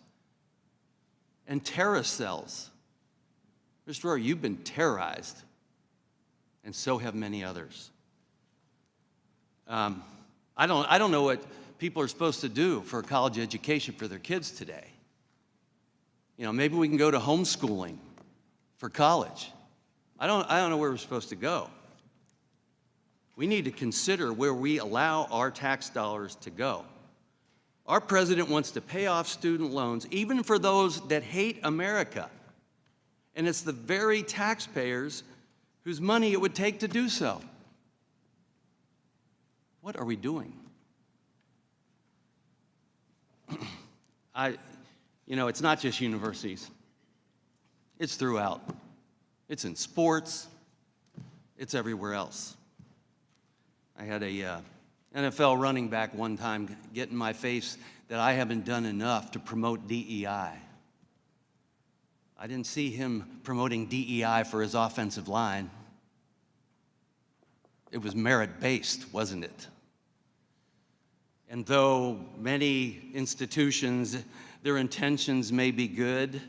and terrorist cells. Mr. Rohr, you've been terrorized, and so have many others. I don't know what people are supposed to do for a college education for their kids today. You know, maybe we can go to homeschooling for college. I don't know where we're supposed to go. We need to consider where we allow our tax dollars to go. Our president wants to pay off student loans, even for those that hate America. And it's the very taxpayers whose money it would take to do so. What are we doing? You know, it's not just universities. It's throughout. It's in sports. It's everywhere else. I had a NFL running back one time get in my face that I haven't done enough to promote DEI. I didn't see him promoting DEI for his offensive line. It was merit-based, wasn't it? And though many institutions, their intentions may be good,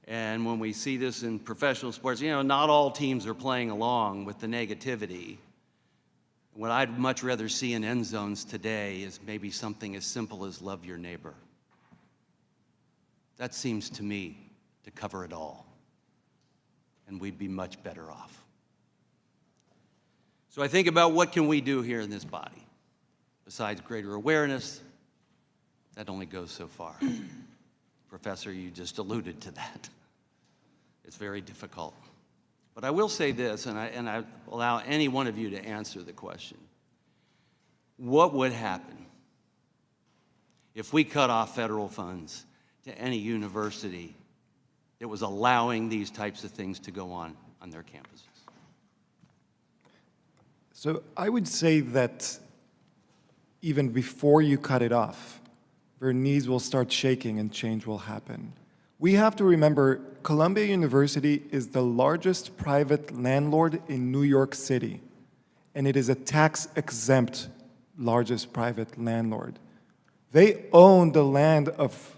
and when we see this in professional sports, you know, not all teams are playing along with the negativity. What I'd much rather see in end zones today is maybe something as simple as love your neighbor. That seems to me to cover it all, and we'd be much better off. So I think about what can we do here in this body? Besides greater awareness, that only goes so far. Professor, you just alluded to that. It's very difficult. But I will say this, and I allow any one of you to answer the question. What would happen if we cut off federal funds to any university that was allowing these types of things to go on their campuses? So I would say that even before you cut it off, their knees will start shaking and change will happen. We have to remember Columbia University is the largest private landlord in New York City, and it is a tax-exempt largest private landlord. They own the land of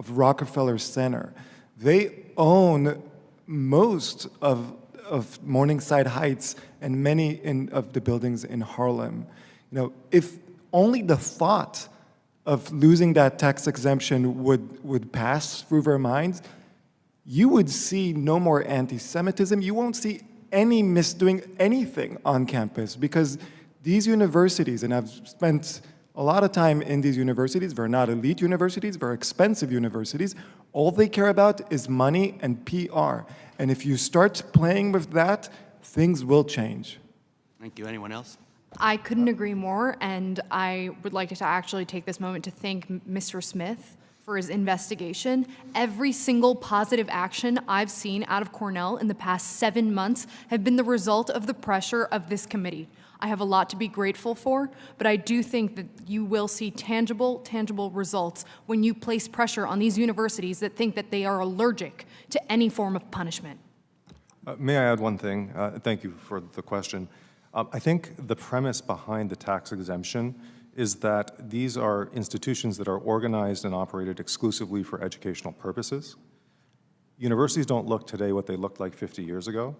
Rockefeller Center. They own most of Morningside Heights and many of the buildings in Harlem. You know, if only the thought of losing that tax exemption would pass through their minds, you would see no more anti-Semitism. You won't see any misdoing anything on campus because these universities, and I've spent a lot of time in these universities, they're not elite universities, they're expensive universities. All they care about is money and PR. And if you start playing with that, things will change. Thank you. Anyone else? I couldn't agree more, and I would like to actually take this moment to thank Mr. Smith for his investigation. Every single positive action I've seen out of Cornell in the past 7 months have been the result of the pressure of this committee. I have a lot to be grateful for, but I do think that you will see tangible results when you place pressure on these universities that think that they are allergic to any form of punishment. May I add one thing? Thank you for the question. I think the premise behind the tax exemption is that these are institutions that are organized and operated exclusively for educational purposes. Universities don't look today what they looked like 50 years ago.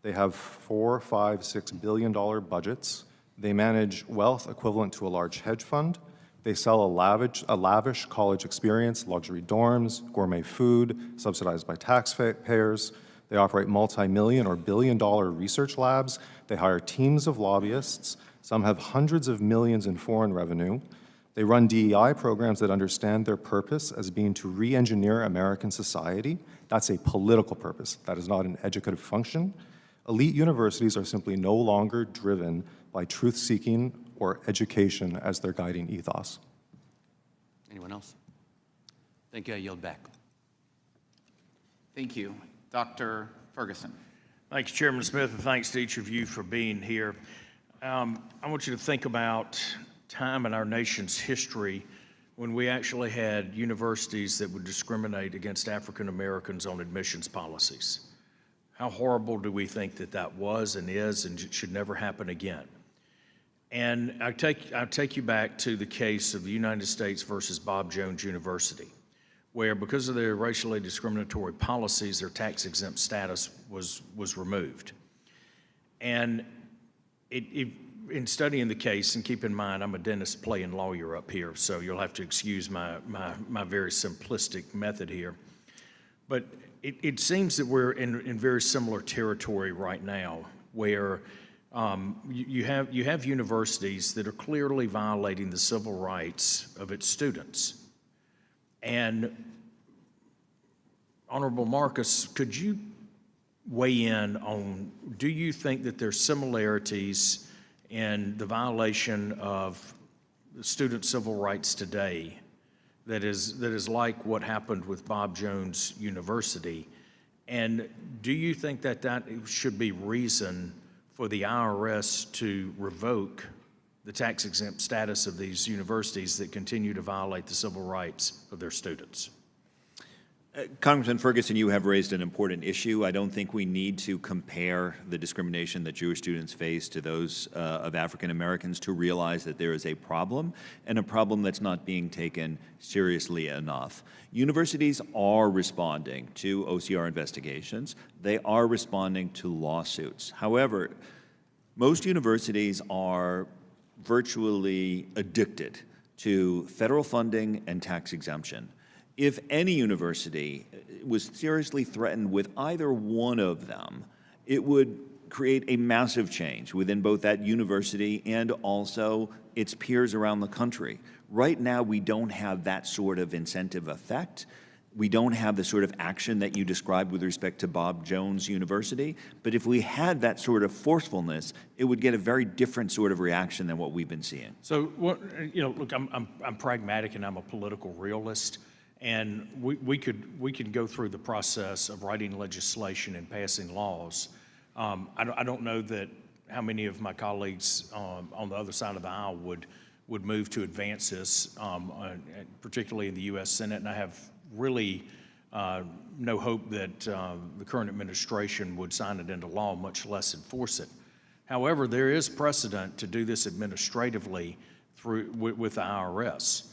They have $4, $5, $6 billion budgets. They manage wealth equivalent to a large hedge fund. They sell a lavish college experience, luxury dorms, gourmet food, subsidized by taxpayers. They operate multi-million or billion-dollar research labs. They hire teams of lobbyists. Some have hundreds of millions in foreign revenue. They run DEI programs that understand their purpose as being to re-engineer American society. That's a political purpose. That is not an educative function. Elite universities are simply no longer driven by truth-seeking or education as their guiding ethos. Anyone else? Thank you. I yield back. Thank you. Dr. Ferguson. Thanks, Chairman Smith, and thanks to each of you for being here. I want you to think about time in our nation's history when we actually had universities that would discriminate against African Americans on admissions policies. How horrible do we think that that was and is and should never happen again? And I'll take you back to the case of the United States versus Bob Jones University, where because of their racially discriminatory policies, their tax-exempt status was removed. And in studying the case, and keep in mind, I'm a dentist playing lawyer up here, so you'll have to excuse my very simplistic method here. But it seems that we're in very similar territory right now, where you have universities that are clearly violating the civil rights of its students. And Honorable Marcus, could you weigh in on, do you think that there's similarities in the violation of student civil rights today that is like what happened with Bob Jones University? And do you think that that should be reason for the IRS to revoke the tax-exempt status of these universities that continue to violate the civil rights of their students? Congressman Ferguson, you have raised an important issue. I don't think we need to compare the discrimination that Jewish students face to those of African Americans to realize that there is a problem, and a problem that's not being taken seriously enough. Universities are responding to OCR investigations. They are responding to lawsuits. However, most universities are virtually addicted to federal funding and tax exemption. If any university was seriously threatened with either one of them, it would create a massive change within both that university and also its peers around the country. Right now, we don't have that sort of incentive effect. We don't have the sort of action that you described with respect to Bob Jones University. But if we had that sort of forcefulness, it would get a very different sort of reaction than what we've been seeing. So, look, I'm pragmatic and I'm a political realist. And we could go through the process of writing legislation and passing laws. I don't know that how many of my colleagues on the other side of the aisle would move to advance this, particularly in the U.S. Senate. And I have really no hope that the current administration would sign it into law, much less enforce it. However, there is precedent to do this administratively with the IRS.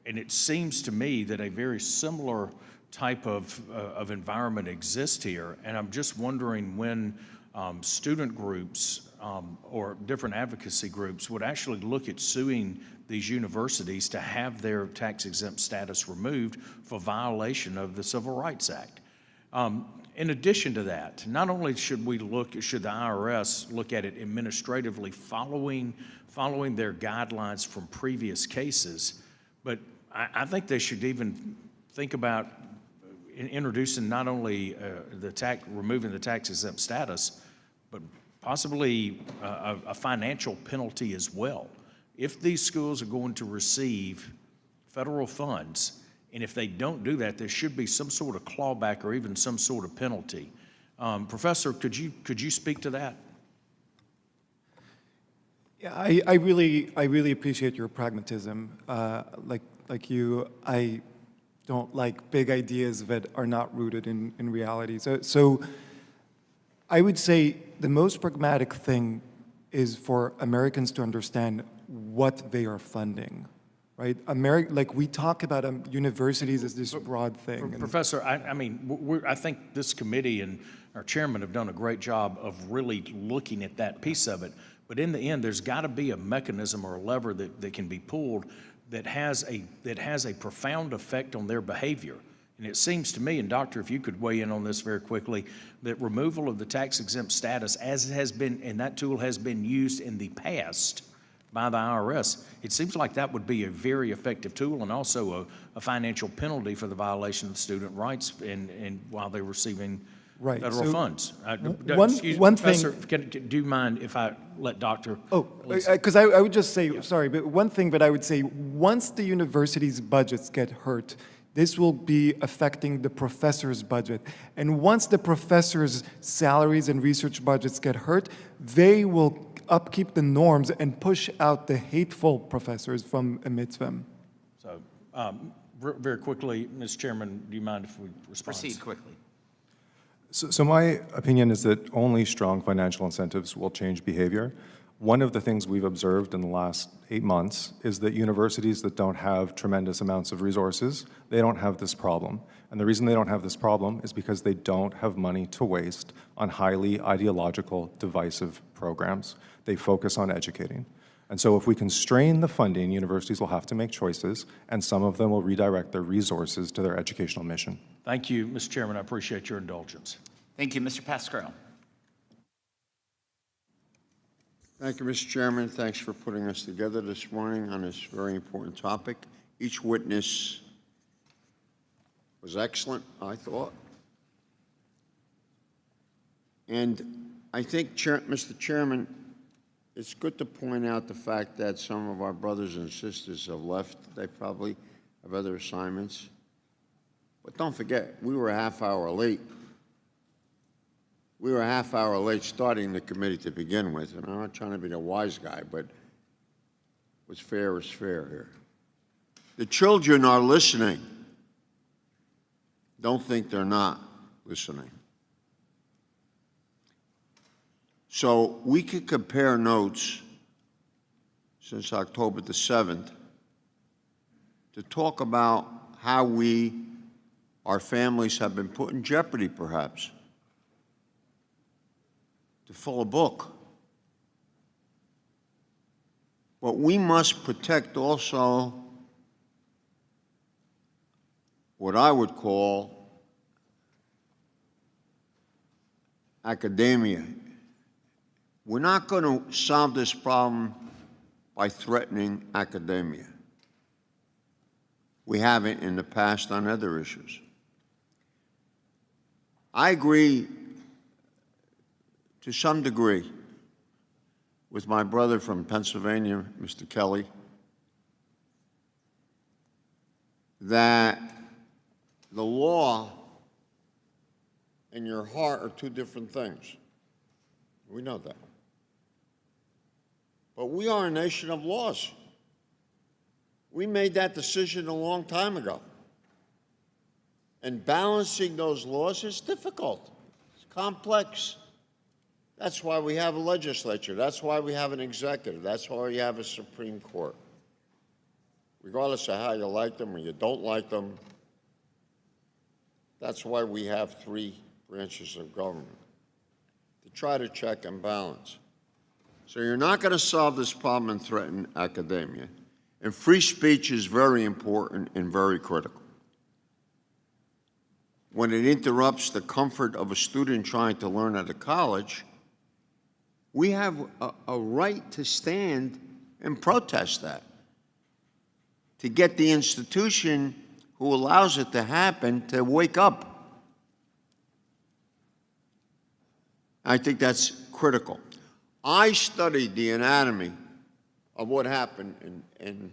And it seems to me that a very similar type of environment exists here. And I'm just wondering when student groups or different advocacy groups would actually look at suing these universities to have their tax-exempt status removed for violation of the Civil Rights Act. In addition to that, not only should the IRS look at it administratively following their guidelines from previous cases, but I think they should even think about introducing not only removing the tax-exempt status, but possibly a financial penalty as well. If these schools are going to receive federal funds And if they don't do that, there should be some sort of clawback or even some sort of penalty. Professor, could you speak to that? Yeah, I really appreciate your pragmatism. Like you, I don't like big ideas that are not rooted in reality. So I would say the most pragmatic thing is for Americans to understand what they are funding, right? Like we talk about universities as this broad thing. and- Professor, I mean, I think this committee and our chairman have done a great job of really looking at that piece of it. But in the end, there's got to be a mechanism or a lever that can be pulled that has a profound effect on their behavior. And it seems to me, and Doctor, if you could weigh in on this very quickly, that removal of the tax exempt status, as it has been, and that tool has been used in the past by the IRS, it seems like that would be a very effective tool and also a financial penalty for the violation of student rights and while they're receiving Right, federal so funds. one Professor, thing- do you mind if I let Dr. Because I would just say, sorry, but one thing that I would say, once the university's budgets get hurt, this will be affecting the professor's budget. And once the professor's salaries and research budgets get hurt, they will upkeep the norms and push out the hateful professors from amidst them. So, very quickly, Mr. Chairman, do you mind if we respond? Proceed quickly. So my opinion is that only strong financial incentives will change behavior. One of the things we've observed in the last 8 months is that universities that don't have tremendous amounts of resources, they don't have this problem. And the reason they don't have this problem is because they don't have money to waste on highly ideological, divisive programs. They focus on educating. And so if we constrain the funding, universities will have to make choices, and some of them will redirect their resources to their educational mission. Thank you, Mr. Chairman. I appreciate your indulgence. Thank you, Mr. Pascrell. Thank you, Mr. Chairman. Thanks for putting us together this morning on this very important topic. Each witness was excellent, I thought. And I think, Mr. Chairman, it's good to point out the fact that some of our brothers and sisters have left. They probably have other assignments. But don't forget, we were a half hour late. We were a half hour late starting the committee to begin with, and I'm not trying to be the wise guy, but what's fair is fair here. The children are listening. Don't think they're not listening. So we could compare notes since October the 7th to talk about how our families have been put in jeopardy, perhaps, to fill a book. But we must protect also what I would call academia. We're not going to solve this problem by threatening academia. We haven't in the past on other issues. I agree to some degree with my brother from Pennsylvania, Mr. Kelly, that the law and your heart are two different things. We know that. But we are a nation of laws. We made that decision a long time ago. And balancing those laws is difficult. It's complex. That's why we have a legislature. That's why we have an executive. That's why we have a Supreme Court. Regardless of how you like them or you don't like them, that's why we have three branches of government, to try to check and balance. So you're not going to solve this problem and threaten academia. And free speech is very important and very critical. When it interrupts the comfort of a student trying to learn at a college, we have a right to stand and protest that, to get the institution who allows it to happen to wake up. I think that's critical. I studied the anatomy of what happened in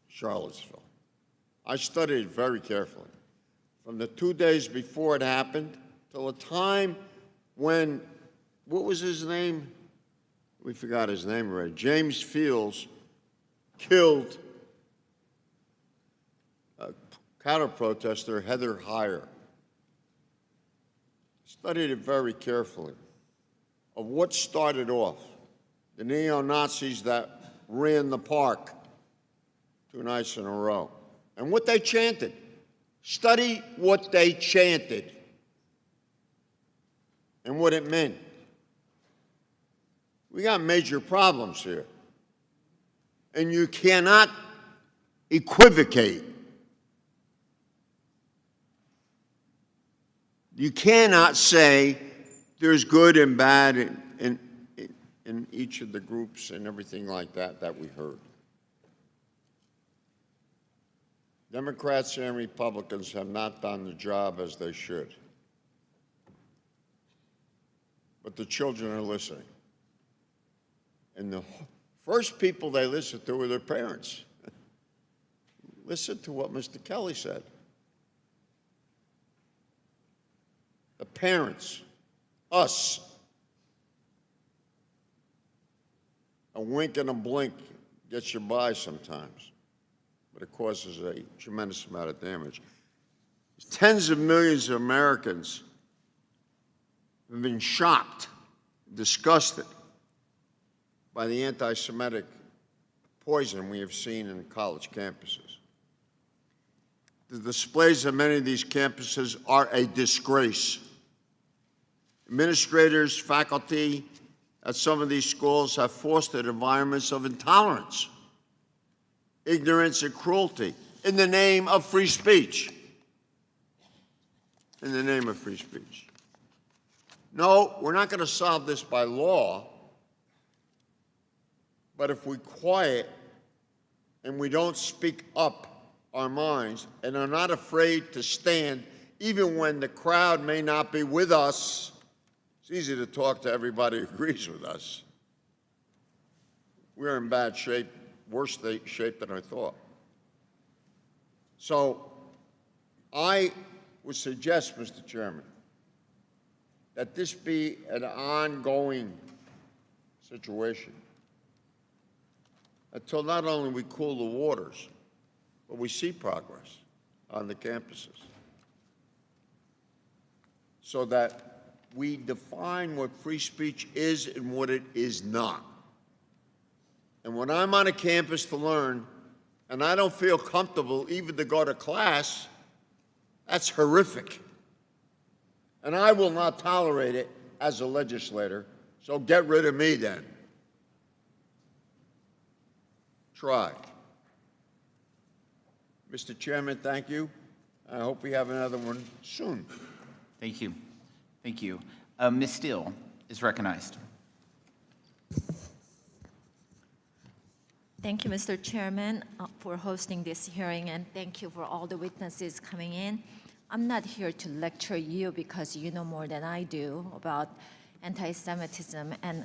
Charlottesville. I studied it very carefully. From the 2 days before it happened till the time when, what was his name? We forgot his name already. James Fields killed a counter-protester, Heather Heyer. Studied it very carefully of what started off. The neo-Nazis that ran the park 2 nights in a row. And what they chanted. Study what they chanted and what it meant. We got major problems here. And you cannot equivocate. You cannot say there's good and bad in each of the groups and everything like that that we heard. Democrats and Republicans have not done the job as they should. But the children are listening. And the first people they listen to are their parents. Listen to what Mr. Kelly said. The parents, us. A wink and a blink gets you by sometimes, but it causes a tremendous amount of damage. Tens of millions of Americans have been shocked, disgusted by the anti-Semitic poison we have seen in college campuses. The displays of many of these campuses are a disgrace. Administrators, faculty at some of these schools have fostered environments of intolerance, ignorance, and cruelty in the name of free speech. In the name of free speech. No, we're not going to solve this by law, but if we quiet and we don't speak up our minds and are not afraid to stand even when the crowd may not be with us. It's easy to talk to everybody who agrees with us. We're in bad shape, worse shape than I thought. So I would suggest, Mr. Chairman, that this be an ongoing situation until not only we cool the waters, but we see progress on the campuses, so that we define what free speech is and what it is not. And when I'm on a campus to learn, and I don't feel comfortable even to go to class, that's horrific. And I will not tolerate it as a legislator, so get rid of me then. Try. Mr. Chairman, thank you. I hope we have another one soon. Thank you. Thank you. Ms. Steele is recognized. Thank you, Mr. Chairman, for hosting this hearing, and thank you for all the witnesses coming in. I'm not here to lecture you because you know more than I do about anti-Semitism and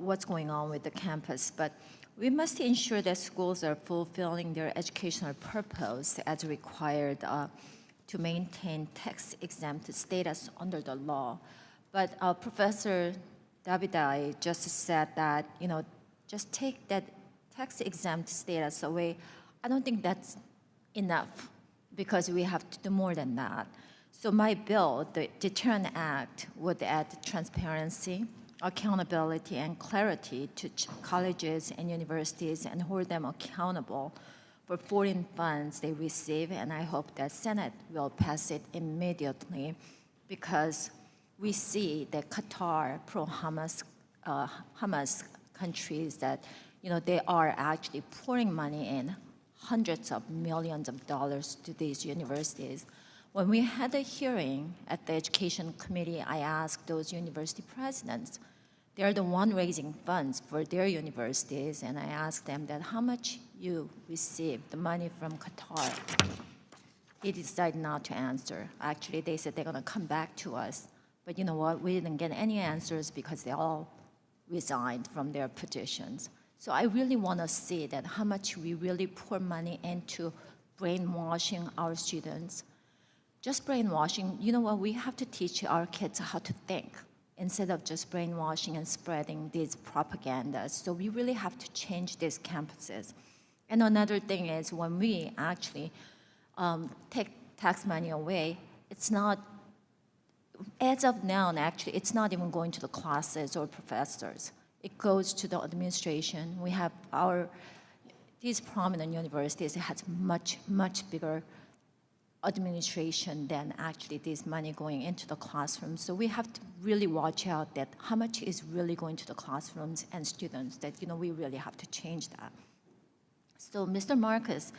what's going on with the campus, but we must ensure that schools are fulfilling their educational purpose as required to maintain tax-exempt status under the law. But Professor Davidai just said that, just take that tax-exempt status away. I don't think that's enough because we have to do more than that. So my bill, the Deterrent Act, would add transparency, accountability, and clarity to colleges and universities and hold them accountable for foreign funds they receive, and I hope that Senate will pass it immediately because we see that Qatar, pro-Hamas Hamas countries that, they are actually pouring money in, hundreds of millions of dollars to these universities. When we had a hearing at the Education Committee, I asked those university presidents, they're the one raising funds for their universities, and I asked them that how much you received the money from Qatar. They decided not to answer. Actually, they said they're gonna come back to us. But you know what, we didn't get any answers because they all resigned from their positions. So I really wanna see that how much we really pour money into brainwashing our students. Just brainwashing, you know what, we have to teach our kids how to think instead of just brainwashing and spreading these propagandas. So we really have to change these campuses. And another thing is when we actually take tax money away, it's not, as of now, actually, it's not even going to the classes or professors. It goes to the administration. We have these prominent universities has much, much bigger administration than actually this money going into the classrooms. So we have to really watch out that how much is really going to the classrooms and students, that, we really have to change that. So Mr. Marcus,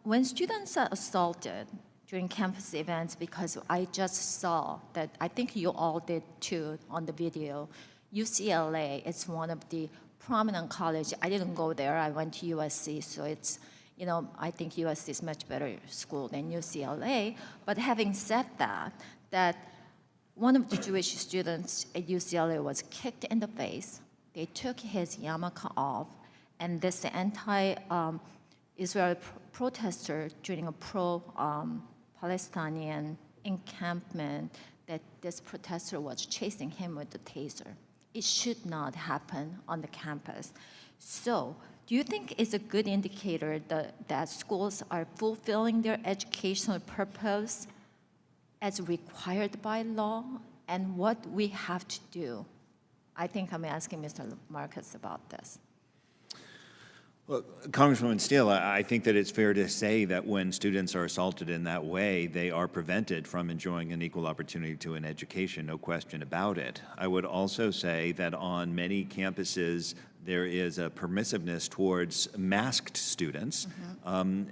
when students are assaulted during campus events, because I just saw that, I think you all did too on the video, UCLA is one of the prominent college. I didn't go there, I went to USC, so it's, I think USC is much better school than UCLA. But having said that one of the Jewish students at UCLA was kicked in the face. They took his yarmulke off, and this anti-Israel protester during a pro-Palestinian encampment, that this protester was chasing him with the taser. It should not happen on the campus. So, do you think it's a good indicator that schools are fulfilling their educational purpose as required by law, and what we have to do? I think I'm asking Mr. Marcus about this. Well, Congresswoman Steele, I think that it's fair to say that when students are assaulted in that way, they are prevented from enjoying an equal opportunity to an education, no question about it. I would also say that on many campuses, there is a permissiveness towards masked students. And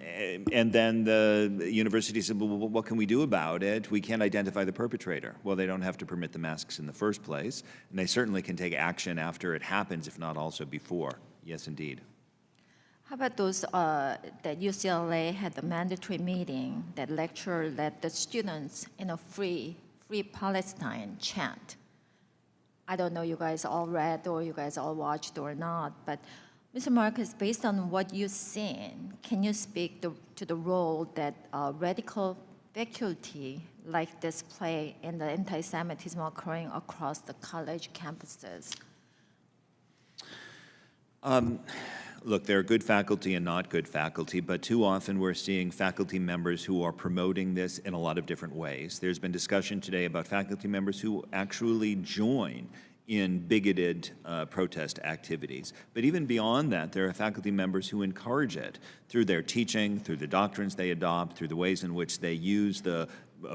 then the university said, well, what can we do about it? We can't identify the perpetrator. Well, they don't have to permit the masks in the first place, and they certainly can take action after it happens, if not also before. Yes, indeed. How about those that UCLA had the mandatory meeting that lecturer led the students in a free Palestine chant? I don't know you guys all read or you guys all watched or not, but Mr. Marcus, based on what you've seen, can you speak to the role that radical faculty like this play in the anti-Semitism occurring across the college campuses? Look, there are good faculty and not good faculty, but too often we're seeing faculty members who are promoting this in a lot of different ways. There's been discussion today about faculty members who actually join in bigoted protest activities. But even beyond that, there are faculty members who encourage it through their teaching, through the doctrines they adopt, through the ways in which they use the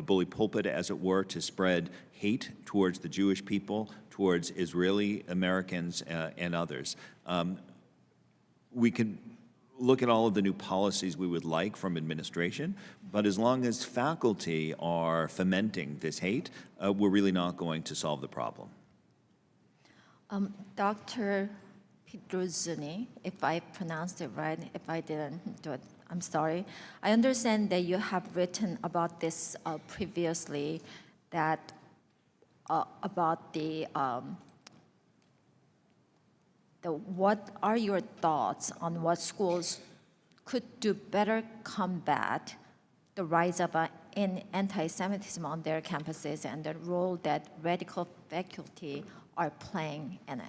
bully pulpit, as it were, to spread hate towards the Jewish people, towards Israeli Americans and others. We can look at all of the new policies we would like from administration, but as long as faculty are fomenting this hate, we're really not going to solve the problem. Dr. Pedruzuni, if I pronounced it right, if I didn't do it, I'm sorry. I understand that you have written about this previously, that about what are your thoughts on what schools could do better combat the rise of anti-Semitism on their campuses and the role that radical faculty are playing in it?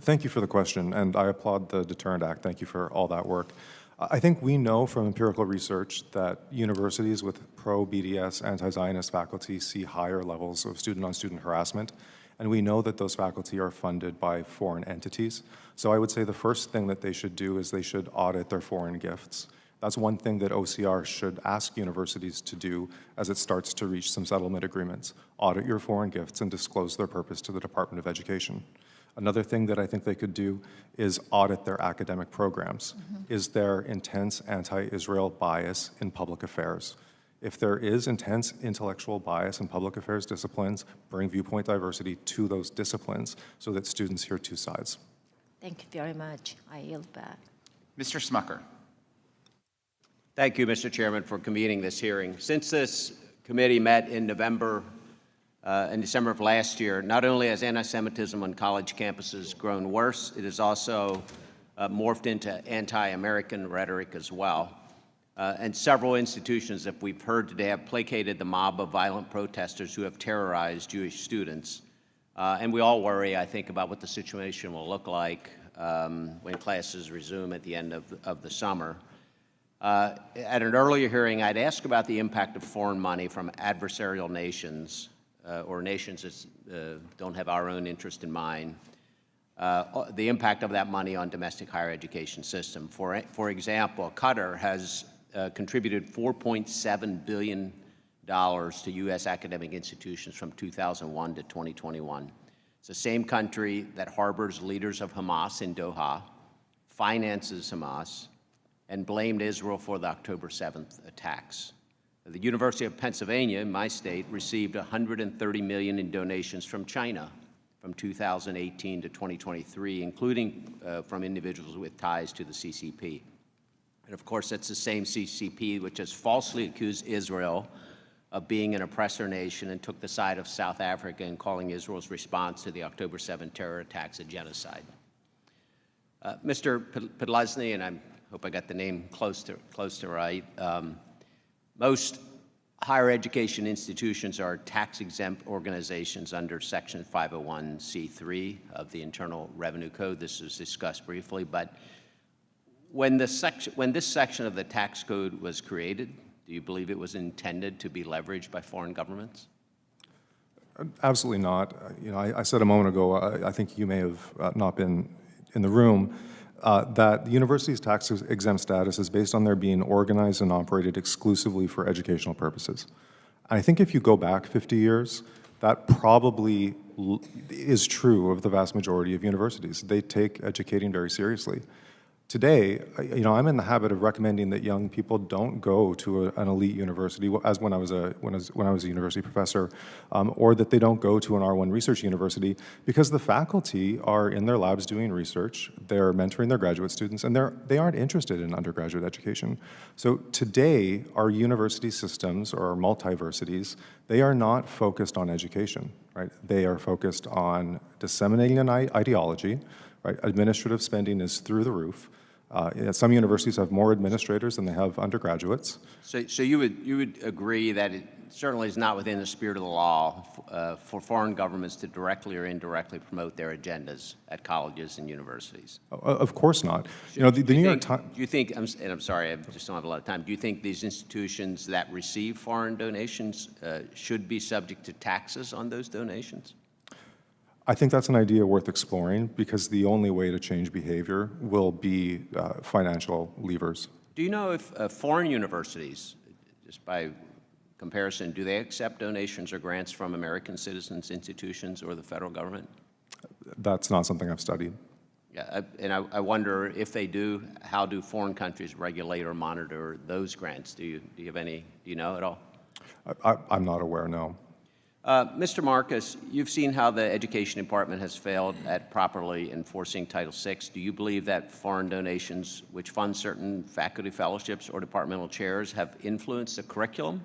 Thank you for the question, and I applaud the Deterrent Act. Thank you for all that work. I think we know from empirical research that universities with pro-BDS, anti-Zionist faculty see higher levels of student-on-student harassment, and we know that those faculty are funded by foreign entities. So I would say the first thing that they should do is they should audit their foreign gifts. That's one thing that OCR should ask universities to do as it starts to reach some settlement agreements. Audit your foreign gifts and disclose their purpose to the Department of Education. Another thing that I think they could do is audit their academic programs. Is there intense anti-Israel bias in public affairs? If there is intense intellectual bias in public affairs disciplines, bring viewpoint diversity to those disciplines so that students hear two sides. Thank you very much. I yield back. Mr. Smucker. Thank you, Mr. Chairman, for convening this hearing. Since this committee met in December of last year, not only has anti-Semitism on college campuses grown worse, it has also morphed into anti-American rhetoric as well. And several institutions that we've heard today have placated the mob of violent protesters who have terrorized Jewish students. And we all worry, I think, about what the situation will look like when classes resume at the end of the summer. At an earlier hearing, I'd asked about the impact of foreign money from adversarial nations or nations that don't have our own interest in mind, the impact of that money on domestic higher education system. For example, Qatar has contributed $4.7 billion to U.S. academic institutions from 2001 to 2021. It's the same country that harbors leaders of Hamas in Doha, finances Hamas, and blamed Israel for the October 7th attacks. The University of Pennsylvania, in my state, received $130 million in donations from China from 2018 to 2023, including from individuals with ties to the CCP. And of course, that's the same CCP which has falsely accused Israel of being an oppressor nation and took the side of South Africa in calling Israel's response to the October 7 terror attacks a genocide. Mr. Podlesny, and I hope I got the name close to right, most higher education institutions are tax-exempt organizations under Section 501c3 of the Internal Revenue Code. This was discussed briefly, but when this section of the tax code was created, do you believe it was intended to be leveraged by foreign governments? Absolutely not. I said a moment ago, I think you may have not been in the room, that the university's tax-exempt status is based on their being organized and operated exclusively for educational purposes. And I think if you go back 50 years, that probably is true of the vast majority of universities. They take educating very seriously. Today, I'm in the habit of recommending that young people don't go to an elite university, as when I was a university professor, or that they don't go to an R1 research university, because the faculty are in their labs doing research, they're mentoring their graduate students, and they aren't interested in undergraduate education. So today, our university systems, or our multiversities, they are not focused on education, right? They are focused on disseminating an ideology, right? Administrative spending is through the roof. Some universities have more administrators than they have undergraduates. So you would agree that it certainly is not within the spirit of the law for foreign governments to directly or indirectly promote their agendas at colleges and universities? Of course not. The New York Times. Do you think, and I'm sorry, I just don't have a lot of time, do you think these institutions that receive foreign donations should be subject to taxes on those donations? I think that's an idea worth exploring, because the only way to change behavior will be financial levers. Do you know if foreign universities, just by comparison, do they accept donations or grants from American citizens, institutions, or the federal government? That's not something I've studied. Yeah, and I wonder if they do, how do foreign countries regulate or monitor those grants? Do you have any, do you know at all? I'm not aware, no. Mr. Marcus, you've seen how the Education Department has failed at properly enforcing Title VI. Do you believe that foreign donations, which fund certain faculty fellowships or departmental chairs, have influenced the curriculum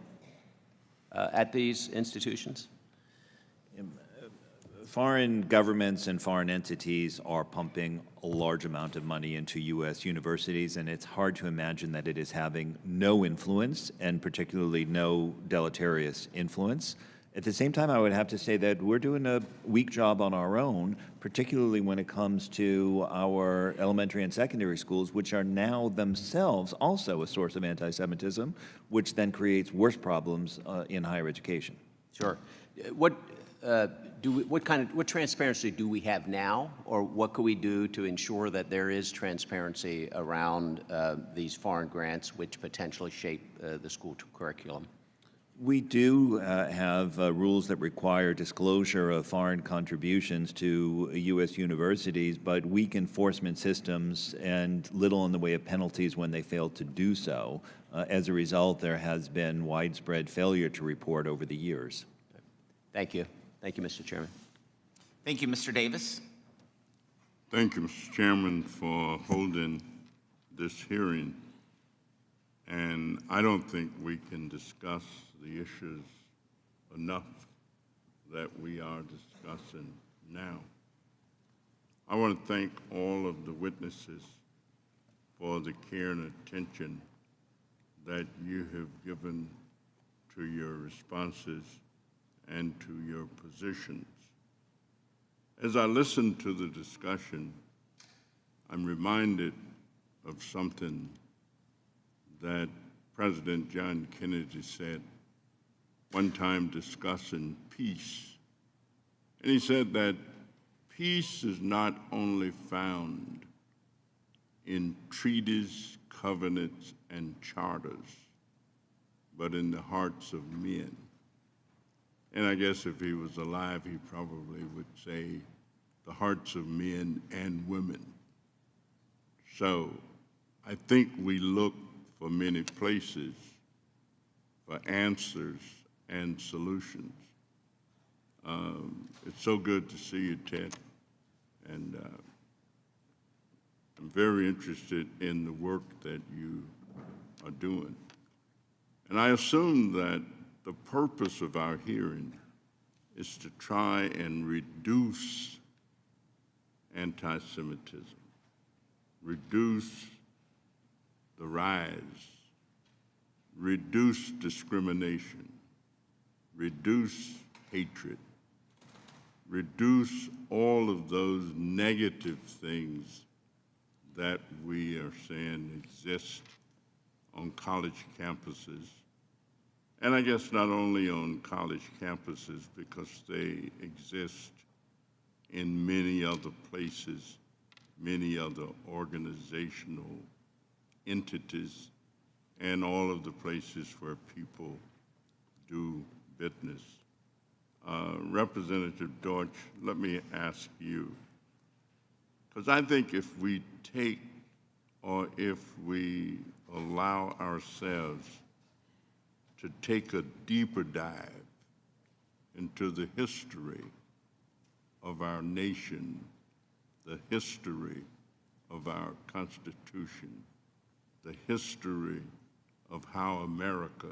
at these institutions? Foreign governments and foreign entities are pumping a large amount of money into U.S. universities, and it's hard to imagine that it is having no influence, and particularly no deleterious influence. At the same time, I would have to say that we're doing a weak job on our own, particularly when it comes to our elementary and secondary schools, which are now themselves also a source of anti-Semitism, which then creates worse problems in higher education. Sure. What transparency do we have now, or what could we do to ensure that there is transparency around these foreign grants, which potentially shape the school curriculum? We do have rules that require disclosure of foreign contributions to U.S. universities, but weak enforcement systems and little in the way of penalties when they fail to do so. As a result, there has been widespread failure to report over the years. Thank you. Thank you, Mr. Chairman. Thank you, Mr. Davis. Thank you, Mr. Chairman, for holding this hearing. And I don't think we can discuss the issues enough that we are discussing now. I want to thank all of the witnesses for the care and attention that you have given to your responses and to your positions. As I listen to the discussion, I'm reminded of something that President John Kennedy said one time discussing peace. And he said that peace is not only found in treaties, covenants, and charters, but in the hearts of men. And I guess if he was alive, he probably would say the hearts of men and women. So I think we look for many places for answers and solutions. It's so good to see you, Ted, and I'm very interested in the work that you are doing. And I assume that the purpose of our hearing is to try and reduce anti-Semitism, reduce the rise, reduce discrimination, reduce hatred, reduce all of those negative things that we are saying exist on college campuses. And I guess not only on college campuses, because they exist in many other places, many other organizational entities, and all of the places where people do business. Representative Deutsch, let me ask you, because I think if we take or if we allow ourselves to take a deeper dive into the history of our nation, the history of our Constitution, the history of how America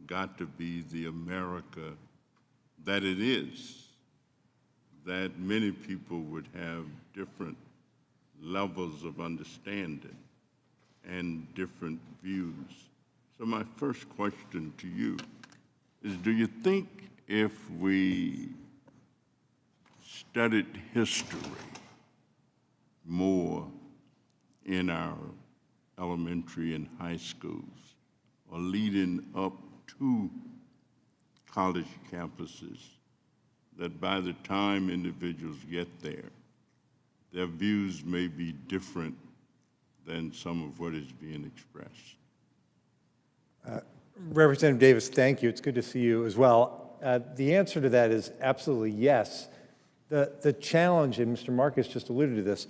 got to be the America that it is, that many people would have different levels of understanding and different views. So my first question to you is, do you think if we studied history more in our elementary and high schools, or leading up to college campuses, that by the time individuals get there, their views may be different than some of what is being expressed? Representative Davis, thank you. It's good to see you as well. The answer to that is absolutely yes. The challenge, and Mr. Marcus just alluded to this,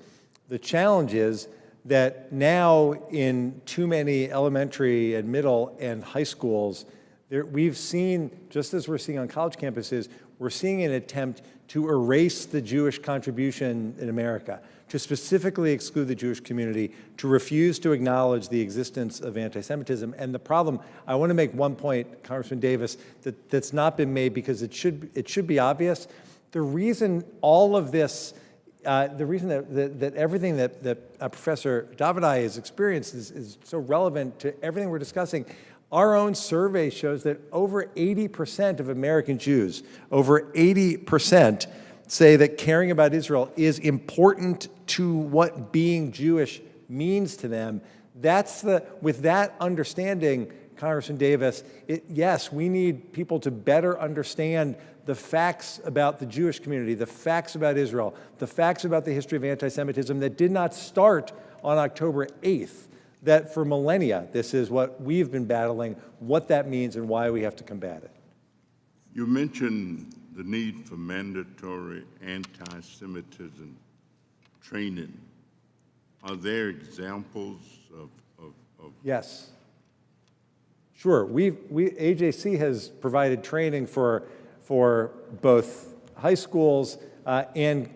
the challenge is that now in too many elementary and middle and high schools, we've seen, just as we're seeing on college campuses, we're seeing an attempt to erase the Jewish contribution in America, to specifically exclude the Jewish community, to refuse to acknowledge the existence of anti-Semitism. And the problem, I want to make one point, Congressman Davis, that's not been made because it should be obvious. The reason all of this, the reason that everything that Professor Davidai has experienced is so relevant to everything we're discussing. Our own survey shows that over 80% of American Jews, over 80%, say that caring about Israel is important to what being Jewish means to them. With that understanding, Congressman Davis, yes, we need people to better understand the facts about the Jewish community, the facts about Israel, the facts about the history of anti-Semitism that did not start on October 8th, that for millennia, this is what we've been battling, what that means and why we have to combat it. You mentioned the need for mandatory anti-Semitism training. Are there examples of Yes. Sure. AJC has provided training for both high schools and,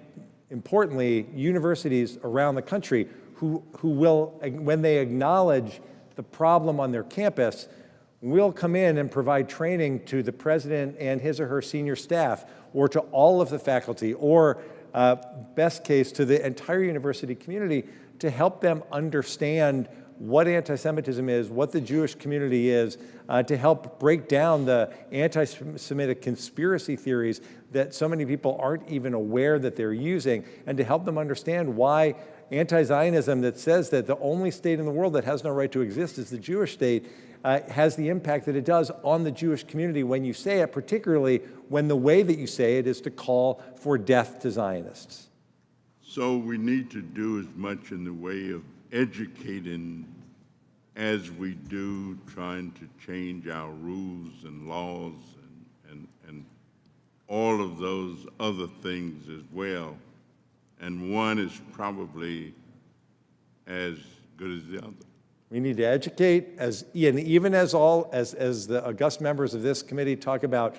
importantly, universities around the country who will, when they acknowledge the problem on their campus, will come in and provide training to the president and his or her senior staff, or to all of the faculty, or best case, to the entire university community, to help them understand what anti-Semitism is, what the Jewish community is, to help break down the anti-Semitic conspiracy theories that so many people aren't even aware that they're using, and to help them understand why anti-Zionism that says that the only state in the world that has no right to exist is the Jewish state has the impact that it does on the Jewish community when you say it, particularly when the way that you say it is to call for death to Zionists. So we need to do as much in the way of educating as we do trying to change our rules and laws and all of those other things as well. And one is probably as good as the other. We need to educate, and even as the august members of this committee talk about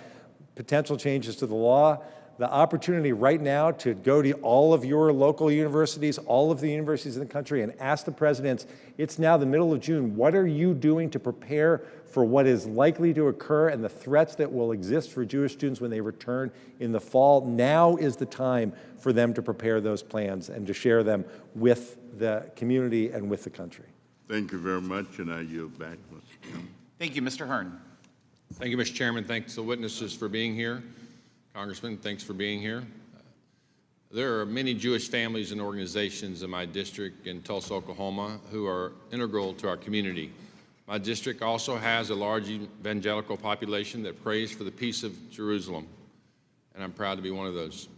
potential changes to the law, the opportunity right now to go to all of your local universities, all of the universities in the country, and ask the presidents, it's now the middle of June, what are you doing to prepare for what is likely to occur and the threats that will exist for Jewish students when they return in the fall? Now is the time for them to prepare those plans and to share them with the community and with the country. Thank you very much, and I yield back, Mr. Chairman. Thank you, Mr. Hearn. Thank you, Mr. Chairman. Thanks to the witnesses for being here. Congressman, thanks for being here. There are many Jewish families and organizations in my district in Tulsa, Oklahoma, who are integral to our community. My district also has a large evangelical population that prays for the peace of Jerusalem, and I'm proud to be one of those.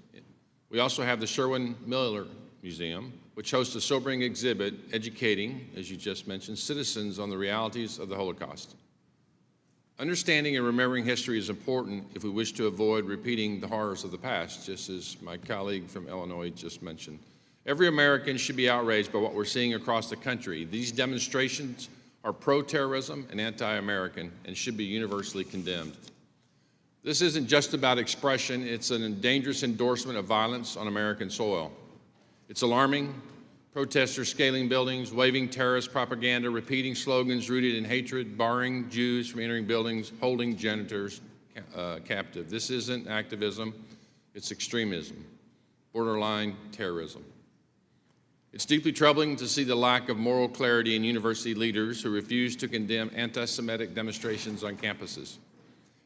We also have the Sherwin-Miller Museum, which hosts a sobering exhibit educating, as you just mentioned, citizens on the realities of the Holocaust. Understanding and remembering history is important if we wish to avoid repeating the horrors of the past, just as my colleague from Illinois just mentioned. Every American should be outraged by what we're seeing across the country. These demonstrations are pro-terrorism and anti-American and should be universally condemned. This isn't just about expression, it's a dangerous endorsement of violence on American soil. It's alarming. Protesters scaling buildings, waving terrorist propaganda, repeating slogans rooted in hatred, barring Jews from entering buildings, holding janitors captive. This isn't activism, it's extremism, borderline terrorism. It's deeply troubling to see the lack of moral clarity in university leaders who refuse to condemn anti-Semitic demonstrations on campuses.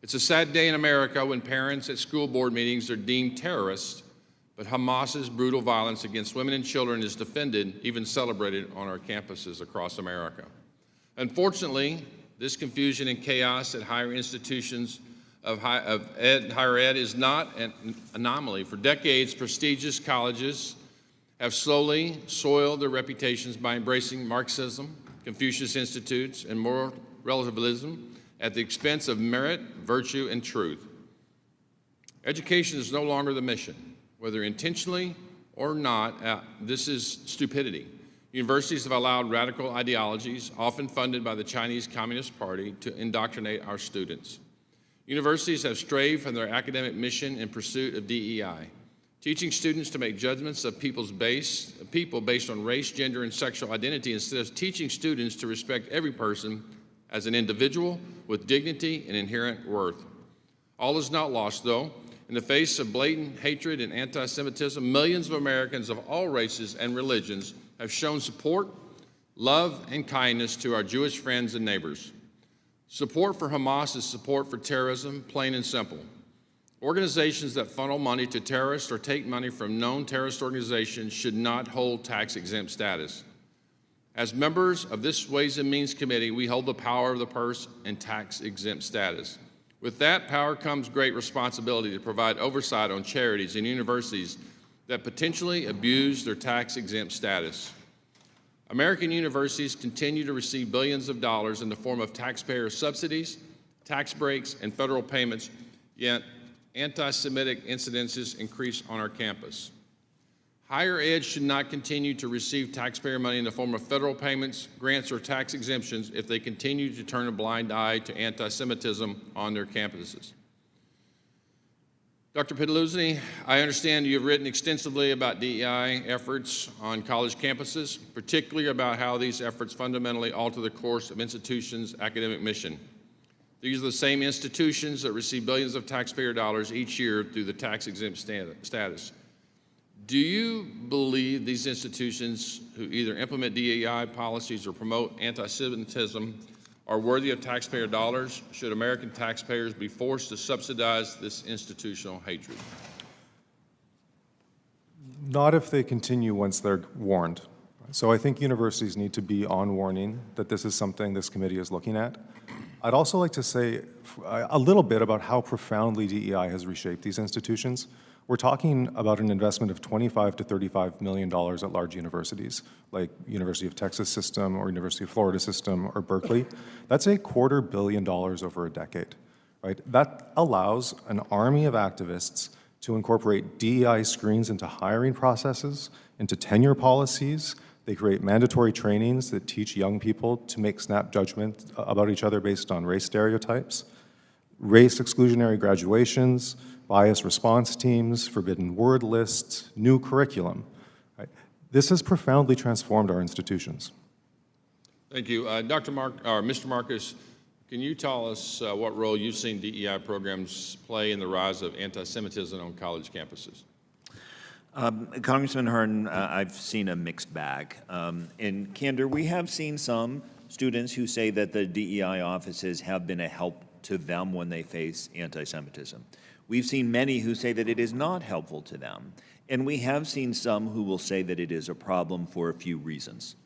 It's a sad day in America when parents at school board meetings are deemed terrorists, but Hamas's brutal violence against women and children is defended, even celebrated on our campuses across America. Unfortunately, this confusion and chaos at higher institutions of higher ed is not an anomaly. For decades, prestigious colleges have slowly soiled their reputations by embracing Marxism, Confucius institutes, and moral relativism at the expense of merit, virtue, and truth. Education is no longer the mission. Whether intentionally or not, this is stupidity. Universities have allowed radical ideologies, often funded by the Chinese Communist Party, to indoctrinate our students. Universities have strayed from their academic mission in pursuit of DEI, teaching students to make judgments of people based on race, gender, and sexual identity instead of teaching students to respect every person as an individual with dignity and inherent worth. All is not lost, though. In the face of blatant hatred and anti-Semitism, millions of Americans of all races and religions have shown support, love, and kindness to our Jewish friends and neighbors. Support for Hamas is support for terrorism, plain and simple. Organizations that funnel money to terrorists or take money from known terrorist organizations should not hold tax-exempt status. As members of this Ways and Means Committee, we hold the power of the purse and tax-exempt status. With that power comes great responsibility to provide oversight on charities and universities that potentially abuse their tax-exempt status. American universities continue to receive billions of dollars in the form of taxpayer subsidies, tax breaks, and federal payments, yet anti-Semitic incidences increase on our campus. Higher ed should not continue to receive taxpayer money in the form of federal payments, grants, or tax exemptions if they continue to turn a blind eye to anti-Semitism on their campuses. Dr. Pedaluzzi, I understand you have written extensively about DEI efforts on college campuses, particularly about how these efforts fundamentally alter the course of institutions' academic mission. These are the same institutions that receive billions of taxpayer dollars each year through the tax-exempt status. Do you believe these institutions who either implement DEI policies or promote anti-Semitism are worthy of taxpayer dollars? Should American taxpayers be forced to subsidize this institutional hatred? Not if they continue once they're warned. So I think universities need to be on warning that this is something this committee is looking at. I'd also like to say a little bit about how profoundly DEI has reshaped these institutions. We're talking about an investment of $25 to $35 million at large universities, like University of Texas System or University of Florida System or Berkeley. That's $250 million over a decade, right? That allows an army of activists to incorporate DEI screens into hiring processes, into tenure policies. They create mandatory trainings that teach young people to make snap judgments about each other based on race stereotypes, race exclusionary graduations, bias response teams, forbidden word lists, new curriculum. Right? This has profoundly transformed our institutions. Thank you. Mr. Marcus, can you tell us what role you've seen DEI programs play in the rise of anti-Semitism on college campuses? Congressman Hearn, I've seen a mixed bag. In candor, we have seen some students who say that the DEI offices have been a help to them when they face anti-Semitism. We've seen many who say that it is not helpful to them. And we have seen some who will say that it is a problem for a few reasons.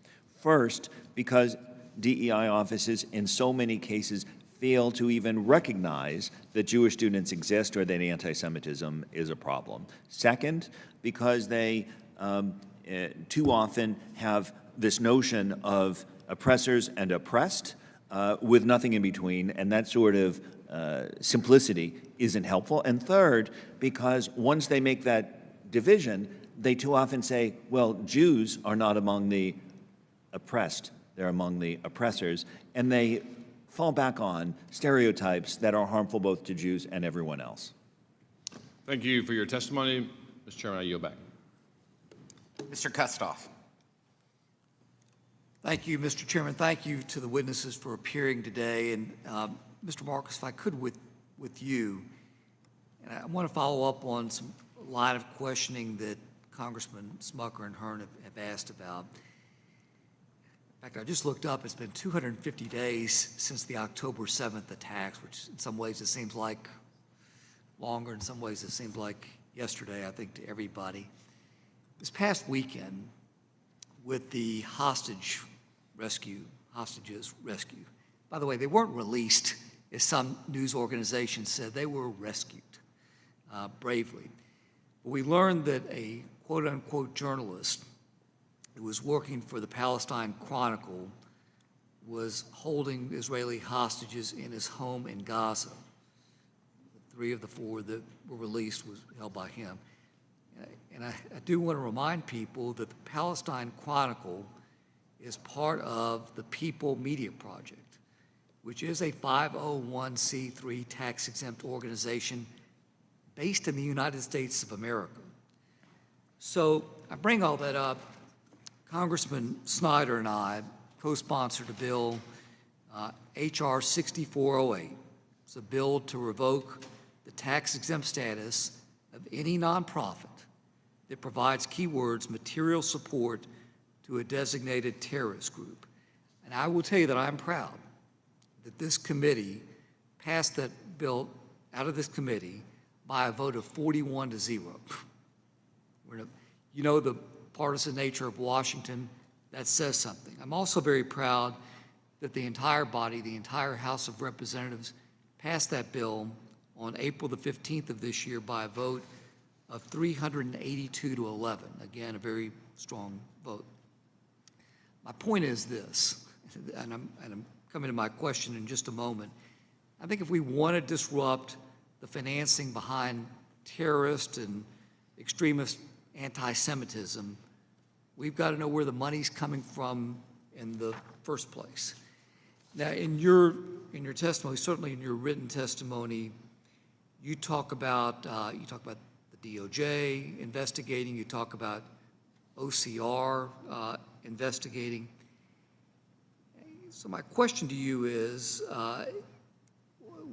First, because DEI offices in so many cases fail to even recognize that Jewish students exist or that anti-Semitism is a problem. Second, because they too often have this notion of oppressors and oppressed with nothing in between, and that sort of simplicity isn't helpful. And third, because once they make that division, they too often say, well, Jews are not among the oppressed, they're among the oppressors, and they fall back on stereotypes that are harmful both to Jews and everyone else. Thank you for your testimony. Mr. Chairman, I yield back. Mr. Kustoff. Thank you, Mr. Chairman. Thank you to the witnesses for appearing today. And Mr. Marcus, if I could with you, and I want to follow up on some line of questioning that Congressman Smucker and Hearn have asked about. In fact, I just looked up, it's been 250 days since the October 7th attacks, which in some ways it seems like longer, in some ways it seems like yesterday, I think, to everybody. This past weekend, with the hostages rescued, by the way, they weren't released, as some news organizations said, they were rescued bravely. But we learned that a quote-unquote journalist who was working for the Palestine Chronicle was holding Israeli hostages in his home in Gaza. 3 of the 4 that were released was held by him. And I do want to remind people that the Palestine Chronicle is part of the People Media Project, which is a 501c3 tax-exempt organization based in the United States of America. So I bring all that up. Congressman Snyder and I co-sponsored a bill, H.R. 6408. It's a bill to revoke the tax-exempt status of any nonprofit that provides keywords material support to a designated terrorist group. And I will tell you that I'm proud that this committee passed that bill out of this committee by a vote of 41-0. You know the partisan nature of Washington, that says something. I'm also very proud that the entire body, the entire House of Representatives, passed that bill on April the 15th of this year by a vote of 382 to 11. Again, a very strong vote. My point is this, and I'm coming to my question in just a moment. I think if we want to disrupt the financing behind terrorist and extremist anti-Semitism, we've got to know where the money's coming from in the first place. Now, in your testimony, certainly in your written testimony, you talk about the DOJ investigating. You talk about OCR investigating. So my question to you is,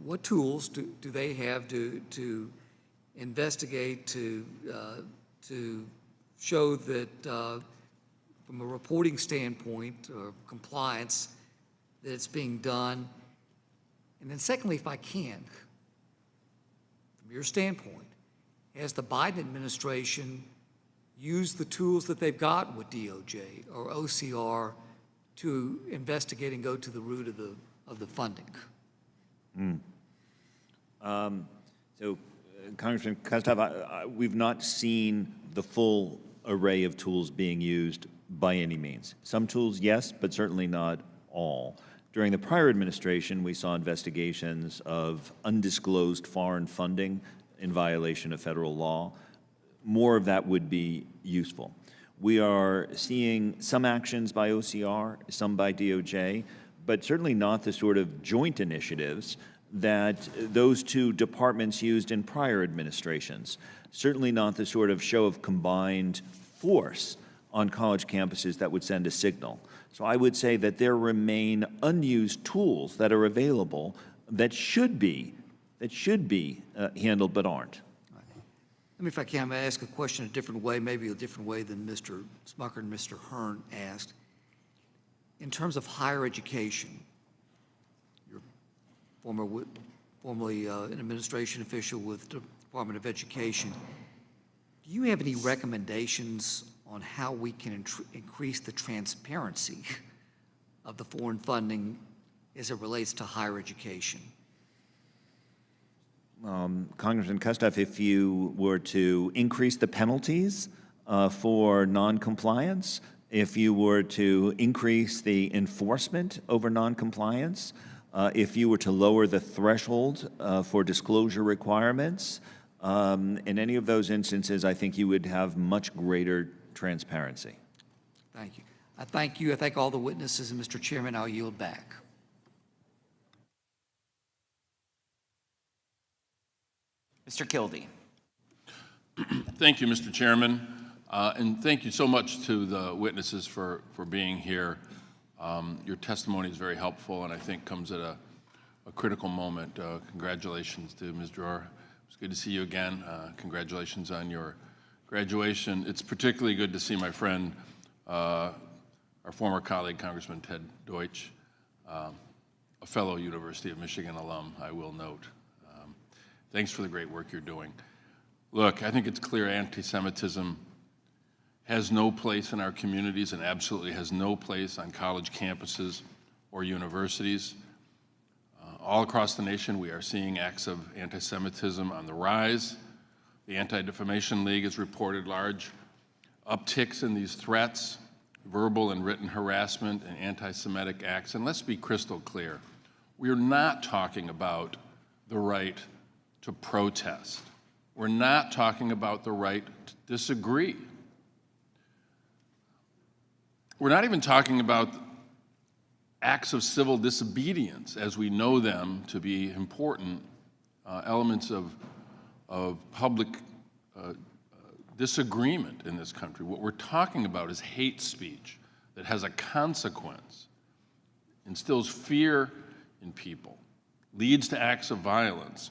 what tools do they have to investigate, to show that from a reporting standpoint or compliance, that it's being done? And then secondly, if I can, from your standpoint, has the Biden administration used the tools that they've got with DOJ or OCR to investigate and go to the root of the funding? Congressman Kostov, we've not seen the full array of tools being used by any means. Some tools, yes, but certainly not all. During the prior administration, we saw investigations of undisclosed foreign funding in violation of federal law. More of that would be useful. We are seeing some actions by OCR, some by DOJ, but certainly not the sort of joint initiatives that those two departments used in prior administrations. Certainly not the sort of show of combined force on college campuses that would send a signal. So I would say that there remain unused tools that are available that should be handled but aren't. Let me, if I can, I'm going to ask a question a different way, maybe a different way than Mr. Smucker and Mr. Hearn asked. In terms of higher education, you're formerly an administration official with the Department of Education. Do you have any recommendations on how we can increase the transparency of the foreign funding as it relates to higher education? Congressman Kostov, if you were to increase the penalties for noncompliance, if you were to increase the enforcement over noncompliance, if you were to lower the threshold for disclosure requirements, in any of those instances, I think you would have much greater transparency. Thank you. I thank you. I thank all the witnesses, and Mr. Chairman, I'll yield back. Mr. Kildee. Thank you, Mr. Chairman, and thank you so much to the witnesses for being here. Your testimony is very helpful and I think comes at a critical moment. Congratulations to Ms. Dror. It's good to see you again. Congratulations on your graduation. It's particularly good to see my friend, our former colleague, Congressman Ted Deutsch, a fellow University of Michigan alum, I will note. Thanks for the great work you're doing. Look, I think it's clear anti-Semitism has no place in our communities and absolutely has no place on college campuses or universities. All across the nation, we are seeing acts of anti-Semitism on the rise. The Anti-Defamation League has reported large upticks in these threats, verbal and written harassment, and anti-Semitic acts. And let's be crystal clear. We're not talking about the right to protest. We're not talking about the right to disagree. We're not even talking about acts of civil disobedience, as we know them to be important elements of public disagreement in this country. What we're talking about is hate speech that has a consequence, instills fear in people, leads to acts of violence.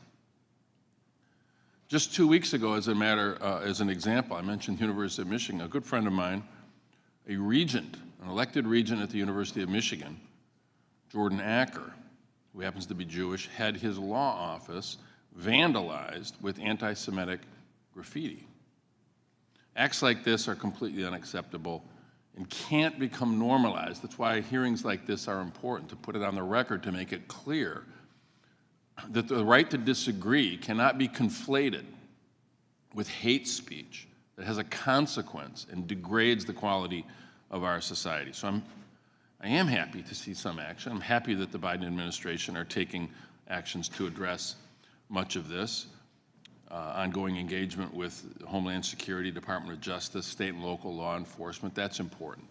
Just 2 weeks ago, as an example, I mentioned the University of Michigan. A good friend of mine, a regent, an elected regent at the University of Michigan, Jordan Acker, who happens to be Jewish, had his law office vandalized with anti-Semitic graffiti. Acts like this are completely unacceptable and can't become normalized. That's why hearings like this are important, to put it on the record, to make it clear that the right to disagree cannot be conflated with hate speech that has a consequence and degrades the quality of our society. So I am happy to see some action. I'm happy that the Biden administration are taking actions to address much of this. Ongoing engagement with Homeland Security, Department of Justice, state and local law enforcement, that's important.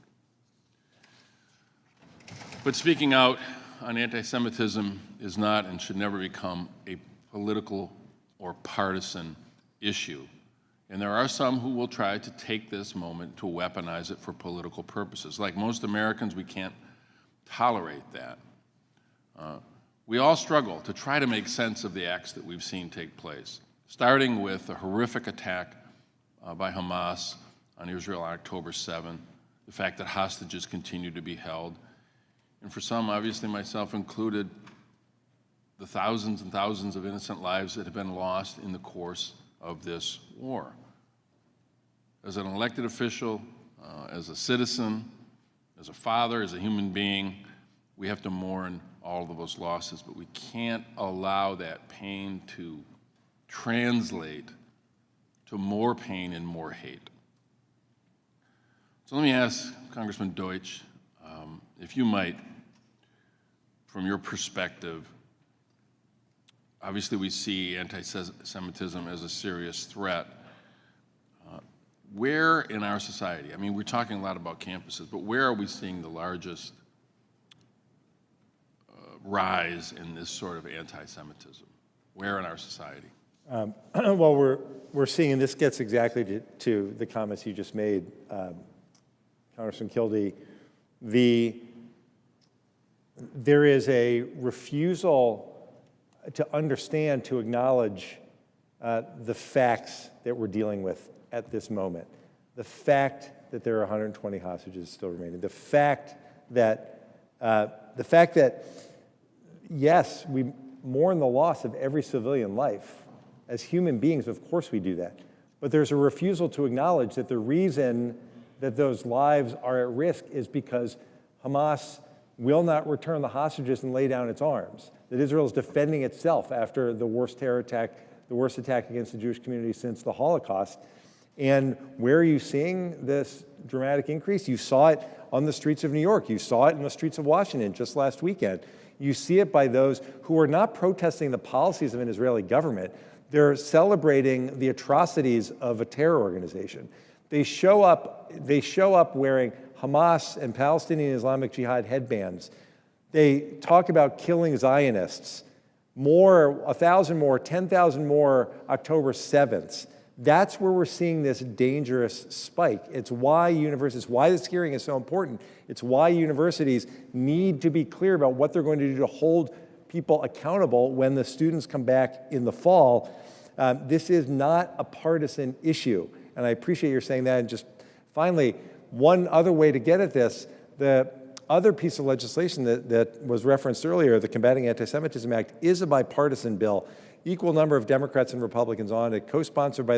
But speaking out on anti-Semitism is not and should never become a political or partisan issue. And there are some who will try to take this moment to weaponize it for political purposes. Like most Americans, we can't tolerate that. We all struggle to try to make sense of the acts that we've seen take place, starting with a horrific attack by Hamas on Israel on October 7th, the fact that hostages continue to be held, and for some, obviously myself included, the thousands and thousands of innocent lives that have been lost in the course of this war. As an elected official, as a citizen, as a father, as a human being, we have to mourn all of those losses, but we can't allow that pain to translate to more pain and more hate. So let me ask Congressman Deutsch, if you might, from your perspective, obviously we see anti-Semitism as a serious threat. Where in our society, I mean, we're talking a lot about campuses, but where are we seeing the largest rise in this sort of anti-Semitism? Where in our society? Well, we're seeing, and this gets exactly to the comments you just made, Congressman Kildee, there is a refusal to understand, to acknowledge the facts that we're dealing with at this moment. The fact that there are 120 hostages still remaining. The fact that, yes, we mourn the loss of every civilian life. As human beings, of course we do that. But there's a refusal to acknowledge that the reason that those lives are at risk is because Hamas will not return the hostages and lay down its arms. That Israel is defending itself after the worst terror attack, the worst attack against the Jewish community since the Holocaust. And where are you seeing this dramatic increase? You saw it on the streets of New York. You saw it in the streets of Washington just last weekend. You see it by those who are not protesting the policies of an Israeli government. They're celebrating the atrocities of a terror organization. They show up wearing Hamas and Palestinian Islamic Jihad headbands. They talk about killing Zionists. 1,000 more, 10,000 more October 7th. That's where we're seeing this dangerous spike. It's why this hearing is so important. It's why universities need to be clear about what they're going to do to hold people accountable when the students come back in the fall. This is not a partisan issue, and I appreciate your saying that. And just finally, one other way to get at this, the other piece of legislation that was referenced earlier, the Combating Anti-Semitism Act, is a bipartisan bill. Equal number of Democrats and Republicans on it, co-sponsored by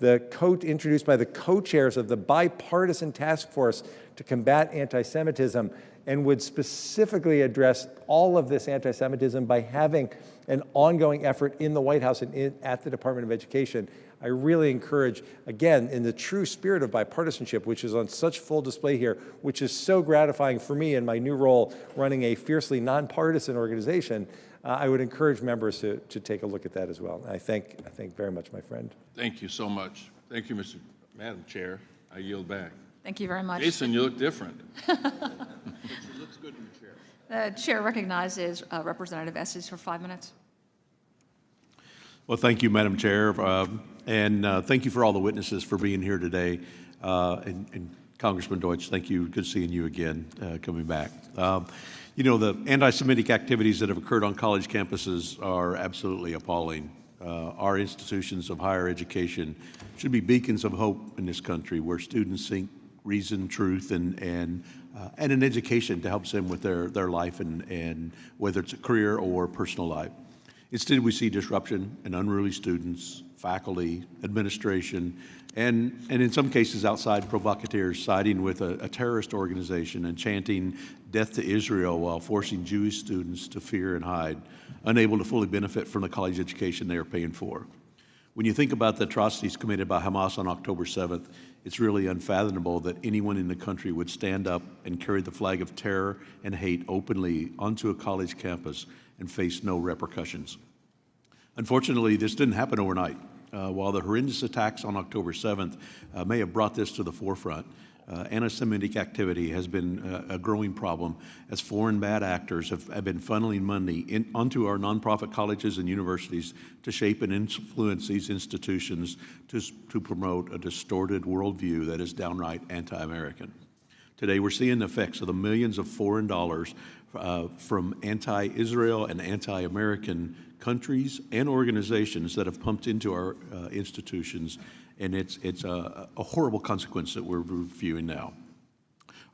introduced by the co-chairs of the bipartisan task force to combat anti-Semitism, and would specifically address all of this anti-Semitism by having an ongoing effort in the White House and at the Department of Education. I really encourage, again, in the true spirit of bipartisanship, which is on such full display here, which is so gratifying for me in my new role running a fiercely nonpartisan organization, I would encourage members to take a look at that as well. And I thank very much, my friend. Thank you so much. Thank you, Madam Chair. I yield back. Thank you very much. Jason, you look different. She looks good in the chair. The chair recognizes Representative Estes for 5 minutes. Well, thank you, Madam Chair, and thank you for all the witnesses for being here today. And Congressman Deutsch, thank you. Good seeing you again, coming back. You know, the anti-Semitic activities that have occurred on college campuses are absolutely appalling. Our institutions of higher education should be beacons of hope in this country, where students seek reason, truth, and an education to help them with their life, and whether it's a career or personal life. Instead, we see disruption and unruly students, faculty, administration, and in some cases outside provocateurs siding with a terrorist organization and chanting death to Israel while forcing Jewish students to fear and hide, unable to fully benefit from the college education they are paying for. When you think about the atrocities committed by Hamas on October 7th, it's really unfathomable that anyone in the country would stand up and carry the flag of terror and hate openly onto a college campus and face no repercussions. Unfortunately, this didn't happen overnight. While the horrendous attacks on October 7th may have brought this to the forefront, anti-Semitic activity has been a growing problem as foreign bad actors have been funneling money onto our nonprofit colleges and universities to shape and influence these institutions to promote a distorted worldview that is downright anti-American. Today, we're seeing the effects of the millions of foreign dollars from anti-Israel and anti-American countries and organizations that have pumped into our institutions and it's a horrible consequence that we're reviewing now.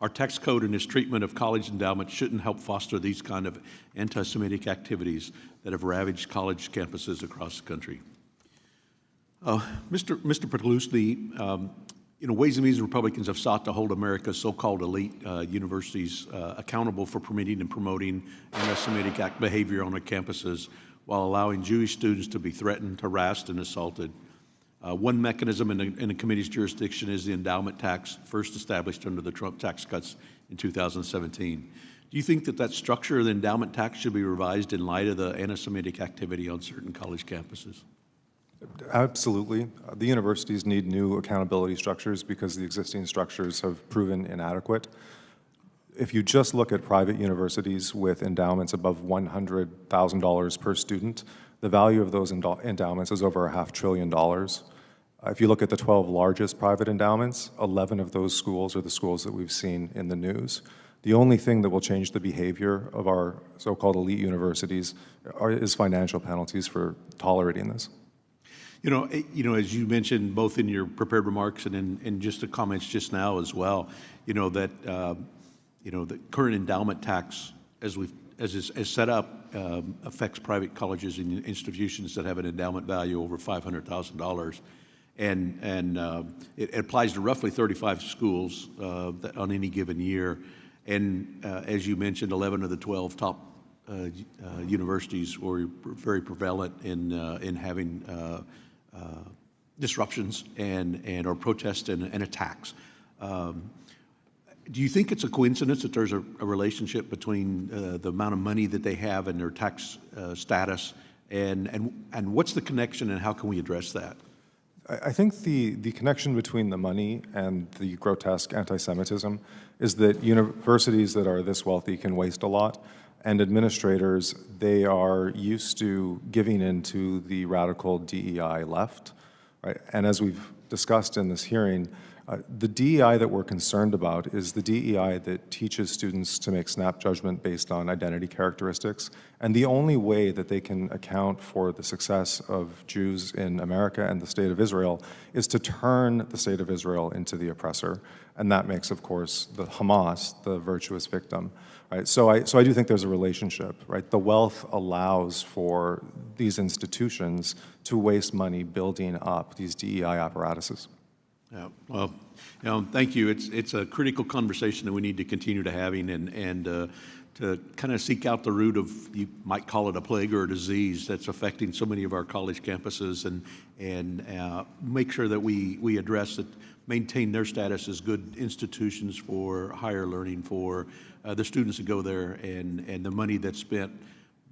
Our tax code and its treatment of college endowments shouldn't help foster these kind of anti-Semitic activities that have ravaged college campuses across the country. Mr. Petalus, Ways and Means Republicans have sought to hold America's so-called elite universities accountable for permitting and promoting anti-Semitic behavior on their campuses while allowing Jewish students to be threatened, harassed, and assaulted. One mechanism in the committee's jurisdiction is the endowment tax, first established under the Trump tax cuts in 2017. Do you think that structure of the endowment tax should be revised in light of the anti-Semitic activity on certain college campuses? Absolutely. The universities need new accountability structures because the existing structures have proven inadequate. If you just look at private universities with endowments above $100,000 per student, the value of those endowments is over $500 billion. If you look at the 12 largest private endowments, 11 of those schools are the schools that we've seen in the news. The only thing that will change the behavior of our so-called elite universities is financial penalties for tolerating this. As you mentioned, both in your prepared remarks and in just the comments just now as well, that the current endowment tax, as is set up, affects private colleges and institutions that have an endowment value over $500,000, and it applies to roughly 35 schools on any given year, and as you mentioned, 11 of the 12 top universities were very prevalent in having disruptions or protests and attacks. Do you think it's a coincidence that there's a relationship between the amount of money that they have and their tax status, and what's the connection and how can we address that? I think the connection between the money and the grotesque anti-Semitism is that universities that are this wealthy can waste a lot, and administrators, they are used to giving into the radical DEI left, right? And as we've discussed in this hearing, the DEI that we're concerned about is the DEI that teaches students to make snap judgment based on identity characteristics. And the only way that they can account for the success of Jews in America and the State of Israel is to turn the State of Israel into the oppressor. And that makes, of course, the Hamas the virtuous victim. Right? So I do think there's a relationship, right? The wealth allows for these institutions to waste money building up these DEI apparatuses. Yeah, well, thank you. It's a critical conversation that we need to continue to having and to kind of seek out the root of, you might call it a plague or a disease that's affecting so many of our college campuses and make sure that we address it, maintain their status as good institutions for higher learning for the students that go there and the money that's spent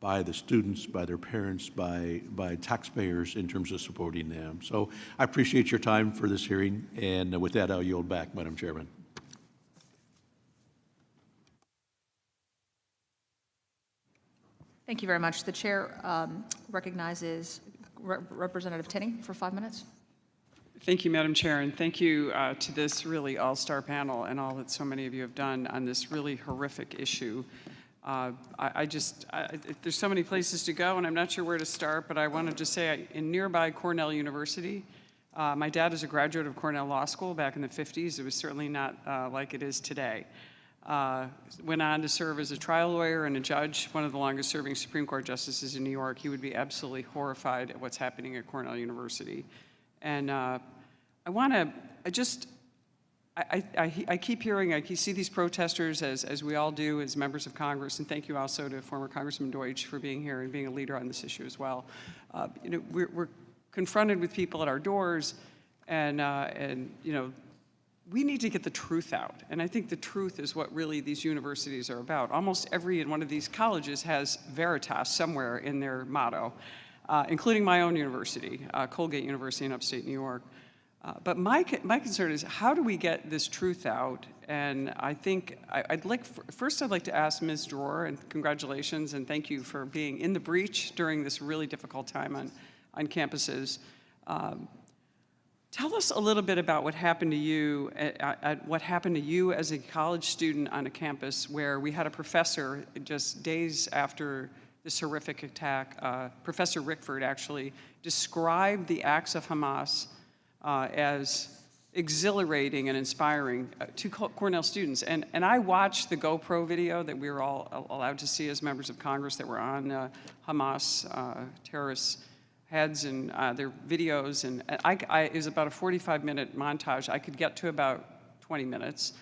by the students, by their parents, by taxpayers in terms of supporting them. So I appreciate your time for this hearing, and with that, I'll yield back, Madam Chairman. Thank you very much. The chair recognizes Representative Tenney for 5 minutes. Thank you, Madam Chair, and thank you to this really all-star panel and all that so many of you have done on this really horrific issue. There's so many places to go, and I'm not sure where to start, but I want to just say in nearby Cornell University, my dad is a graduate of Cornell Law School back in the 50s. It was certainly not like it is today. Went on to serve as a trial lawyer and a judge, one of the longest-serving Supreme Court justices in New York. He would be absolutely horrified at what's happening at Cornell University. And I keep hearing, I see these protesters, as we all do as members of Congress, and thank you also to former Congressman Deutsch for being here and being a leader on this issue as well. We're confronted with people at our doors, and we need to get the truth out. And I think the truth is what really these universities are about. Almost every one of these colleges has Veritas somewhere in their motto, including my own university, Colgate University in upstate New York. But my concern is, how do we get this truth out? And I think I'd like to ask Ms. Dror, and congratulations and thank you for being in the breach during this really difficult time on campuses. Tell us a little bit about what happened to you, as a college student on a campus where we had a professor just days after this horrific attack. Professor Rickford actually described the acts of Hamas as exhilarating and inspiring to Cornell students. And I watched the GoPro video that we were all allowed to see as members of Congress that were on Hamas terrorists' heads and their videos. And it was about a 45-minute montage. I could get to about 20 minutes.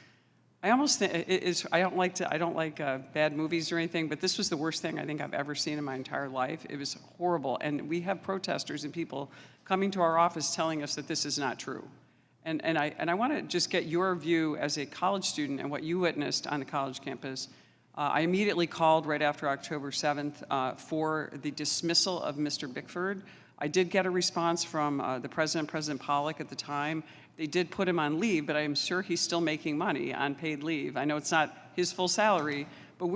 I almost think I don't like bad movies or anything, but this was the worst thing I think I've ever seen in my entire life. It was horrible. And we have protesters and people coming to our office telling us that this is not true. And I want to just get your view as a college student and what you witnessed on the college campus. I immediately called right after October 7th for the dismissal of Mr. Bickford. I did get a response from the president, President Pollock at the time. They did put him on leave, but I'm sure he's still making money on paid leave. I know it's not his full salary, but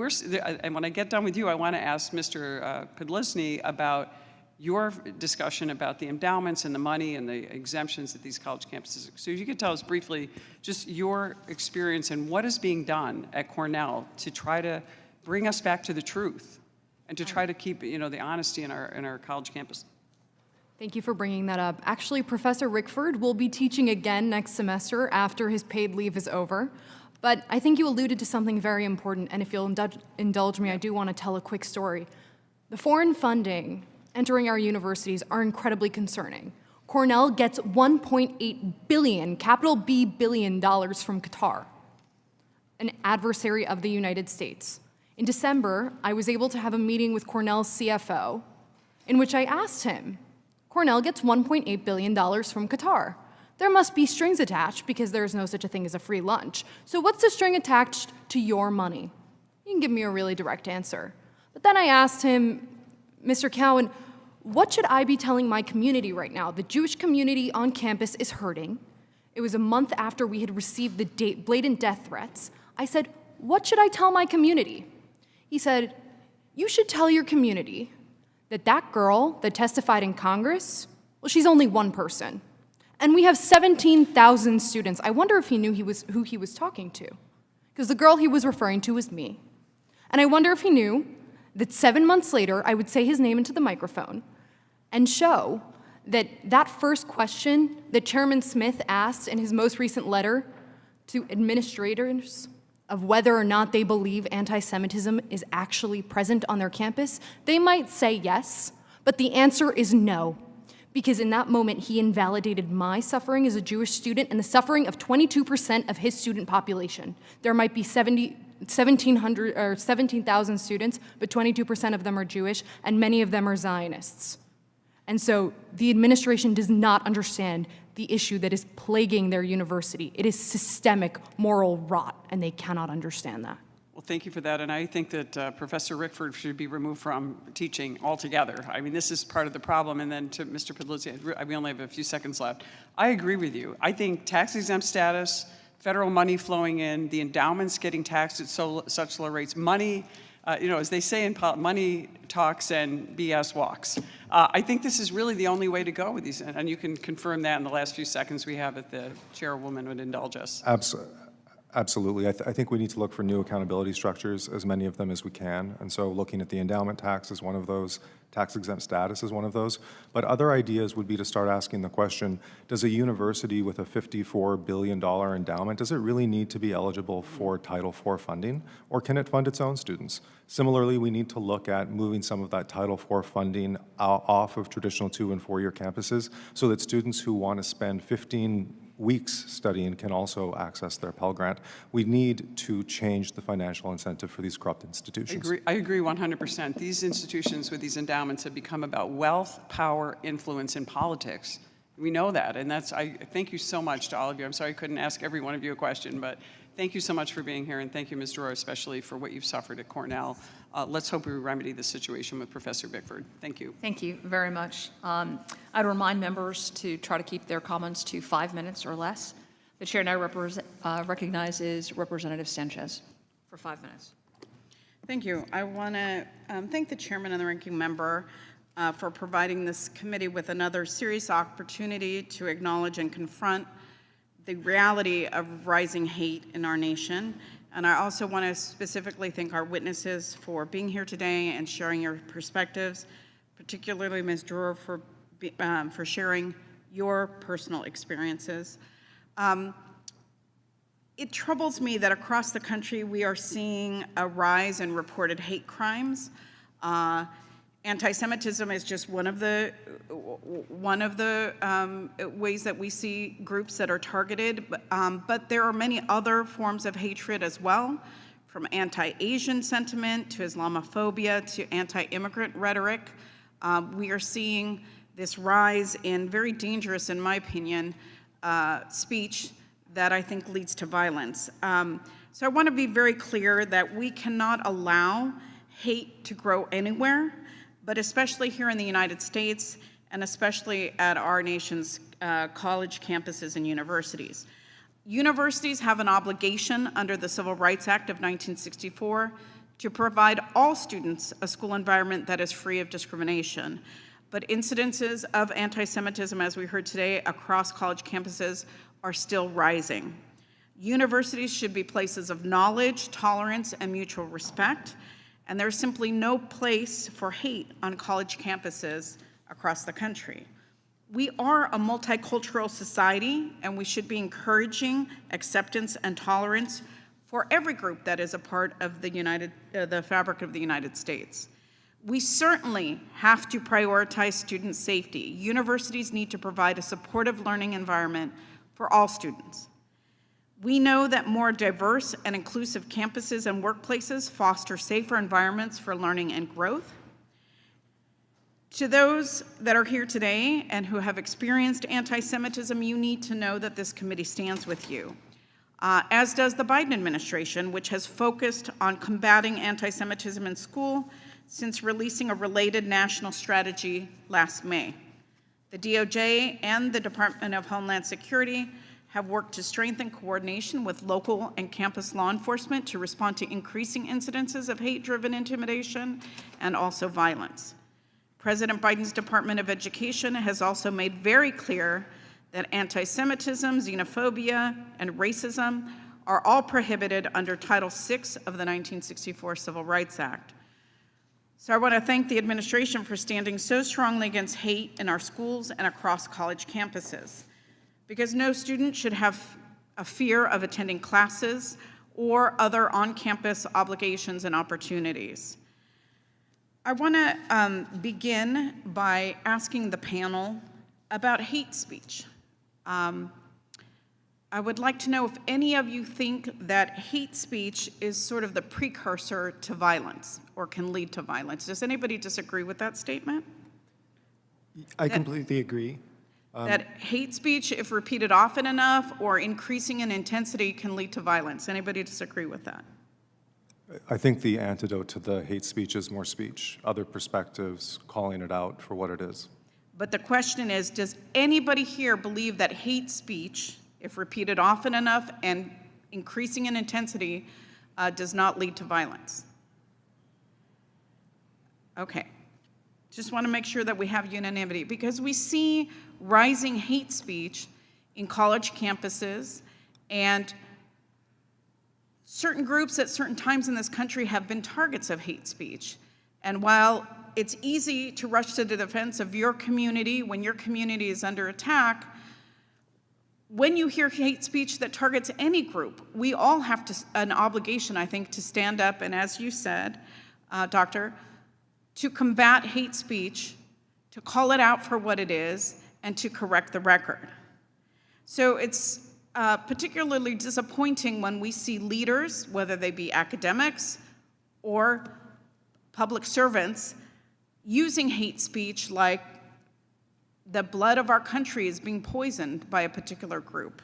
and when I get done with you, I want to ask Mr. Podlizny about your discussion about the endowments and the money and the exemptions at these college campuses. So if you could tell us briefly just your experience and what is being done at Cornell to try to bring us back to the truth and to try to keep, the honesty in our college campus. Thank you for bringing that up. Actually, Professor Rickford will be teaching again next semester after his paid leave is over. But I think you alluded to something very important, and if you'll indulge me, I do want to tell a quick story. The foreign funding entering our universities are incredibly concerning. Cornell gets $1.8 billion, capital B billion dollars from Qatar, an adversary of the United States. In December, I was able to have a meeting with Cornell's CFO in which I asked him, Cornell gets $1.8 billion from Qatar. There must be strings attached because there's no such a thing as a free lunch. So what's the string attached to your money? He can give me a really direct answer. But then I asked him, Mr. Cowan, what should I be telling my community right now? The Jewish community on campus is hurting. It was a month after we had received the blatant death threats. I said, what should I tell my community? He said, you should tell your community that girl that testified in Congress, well, she's only one person. And we have 17,000 students. I wonder if he knew who he was talking to, because the girl he was referring to was me. And I wonder if he knew that 7 months later, I would say his name into the microphone and show that first question that Chairman Smith asked in his most recent letter to administrators of whether or not they believe anti-Semitism is actually present on their campus, they might say yes, but the answer is no. Because in that moment, he invalidated my suffering as a Jewish student and the suffering of 22% of his student population. There might be 1,700 or 17,000 students, but 22% of them are Jewish, and many of them are Zionists. And so the administration does not understand the issue that is plaguing their university. It is systemic moral rot, and they cannot understand that. Well, thank you for that, and I think that Professor Rickford should be removed from teaching altogether. I mean, this is part of the problem, and then to Mr. Podlizny, we only have a few seconds left. I agree with you. I think tax-exempt status, federal money flowing in, the endowments getting taxed at such low rates, money, as they say in politics, money talks and BS walks. I think this is really the only way to go with these, and you can confirm that in the last few seconds we have if the chairwoman would indulge us. Absolutely. I think we need to look for new accountability structures, as many of them as we can. And so looking at the endowment tax is one of those, tax-exempt status is one of those. But other ideas would be to start asking the question, does a university with a $54 billion endowment, does it really need to be eligible for Title IV funding, or can it fund its own students? Similarly, we need to look at moving some of that Title IV funding off of traditional 2- and 4-year campuses so that students who want to spend 15 weeks studying can also access their Pell Grant. We need to change the financial incentive for these corrupt institutions. I agree 100%. These institutions with these endowments have become about wealth, power, influence, and politics. We know that, and I thank you so much to all of you. I'm sorry I couldn't ask every one of you a question, but thank you so much for being here, and thank you, Ms. Dror, especially for what you've suffered at Cornell. Let's hope we remedy this situation with Professor Bickford. Thank you. Thank you very much. I'd remind members to try to keep their comments to 5 minutes or less. The chair now recognizes Representative Sanchez for 5 minutes. Thank you. I want to thank the chairman and the ranking member for providing this committee with another serious opportunity to acknowledge and confront the reality of rising hate in our nation. And I also want to specifically thank our witnesses for being here today and sharing your perspectives, particularly Ms. Dror for sharing your personal experiences. It troubles me that across the country we are seeing a rise in reported hate crimes. Anti-Semitism is just one of the ways that we see groups that are targeted, but there are many other forms of hatred as well, from anti-Asian sentiment to Islamophobia to anti-immigrant rhetoric. We are seeing this rise in very dangerous, in my opinion, speech that I think leads to violence. So I want to be very clear that we cannot allow hate to grow anywhere, but especially here in the United States and especially at our nation's college campuses and universities. Universities have an obligation under the Civil Rights Act of 1964 to provide all students a school environment that is free of discrimination. But incidences of anti-Semitism, as we heard today, across college campuses are still rising. Universities should be places of knowledge, tolerance, and mutual respect, and there's simply no place for hate on college campuses across the country. We are a multicultural society, and we should be encouraging acceptance and tolerance for every group that is a part of the fabric of the United States. We certainly have to prioritize student safety. Universities need to provide a supportive learning environment for all students. We know that more diverse and inclusive campuses and workplaces foster safer environments for learning and growth. To those that are here today and who have experienced anti-Semitism, you need to know that this committee stands with you, as does the Biden administration, which has focused on combating anti-Semitism in school since releasing a related national strategy last May. The DOJ and the Department of Homeland Security have worked to strengthen coordination with local and campus law enforcement to respond to increasing incidences of hate-driven intimidation and also violence. President Biden's Department of Education has also made very clear that anti-Semitism, xenophobia, and racism are all prohibited under Title VI of the 1964 Civil Rights Act. So I want to thank the administration for standing so strongly against hate in our schools and across college campuses, because no student should have a fear of attending classes or other on-campus obligations and opportunities. I want to begin by asking the panel about hate speech. I would like to know if any of you think that hate speech is sort of the precursor to violence or can lead to violence. Does anybody disagree with that statement? I completely agree. That hate speech, if repeated often enough or increasing in intensity, can lead to violence. Anybody disagree with that? I think the antidote to the hate speech is more speech, other perspectives, calling it out for what it is. But the question is, does anybody here believe that hate speech, if repeated often enough and increasing in intensity, does not lead to violence? Okay. Just want to make sure that we have unanimity, because we see rising hate speech in college campuses, and certain groups at certain times in this country have been targets of hate speech. And while it's easy to rush to the defense of your community when your community is under attack, when you hear hate speech that targets any group, we all have an obligation, I think, to stand up and, as you said, Doctor, to combat hate speech, to call it out for what it is, and to correct the record. So it's particularly disappointing when we see leaders, whether they be academics or public servants, using hate speech like the blood of our country is being poisoned by a particular group,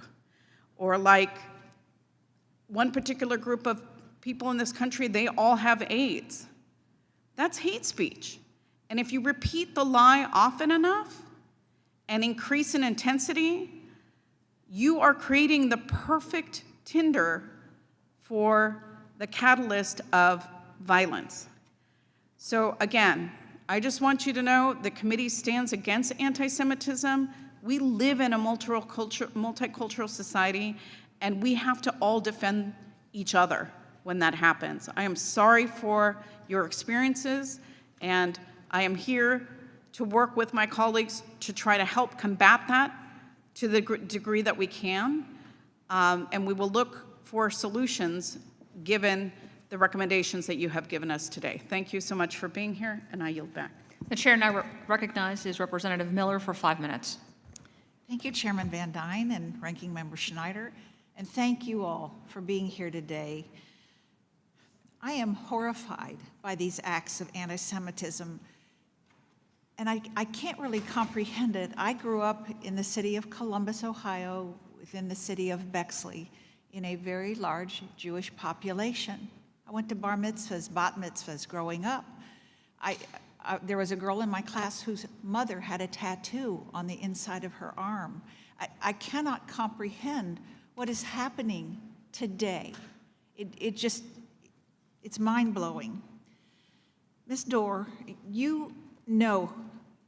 or like one particular group of people in this country, they all have AIDS. That's hate speech. And if you repeat the lie often enough and increase in intensity, you are creating the perfect tinder for the catalyst of violence. So again, I just want you to know the committee stands against anti-Semitism. We live in a multicultural society, and we have to all defend each other when that happens. I am sorry for your experiences, and I am here to work with my colleagues to try to help combat that to the degree that we can, and we will look for solutions given the recommendations that you have given us today. Thank you so much for being here, and I yield back. The chair now recognizes Representative Miller for 5 minutes. Thank you, Chairman Van Dyne and Ranking Member Schneider, and thank you all for being here today. I am horrified by these acts of anti-Semitism, and I can't really comprehend it. I grew up in the city of Columbus, Ohio, within the city of Bexley, in a very large Jewish population. I went to bar mitzvahs, bat mitzvahs growing up. There was a girl in my class whose mother had a tattoo on the inside of her arm. I cannot comprehend what is happening today. It's mind-blowing. Ms. Dorr, you know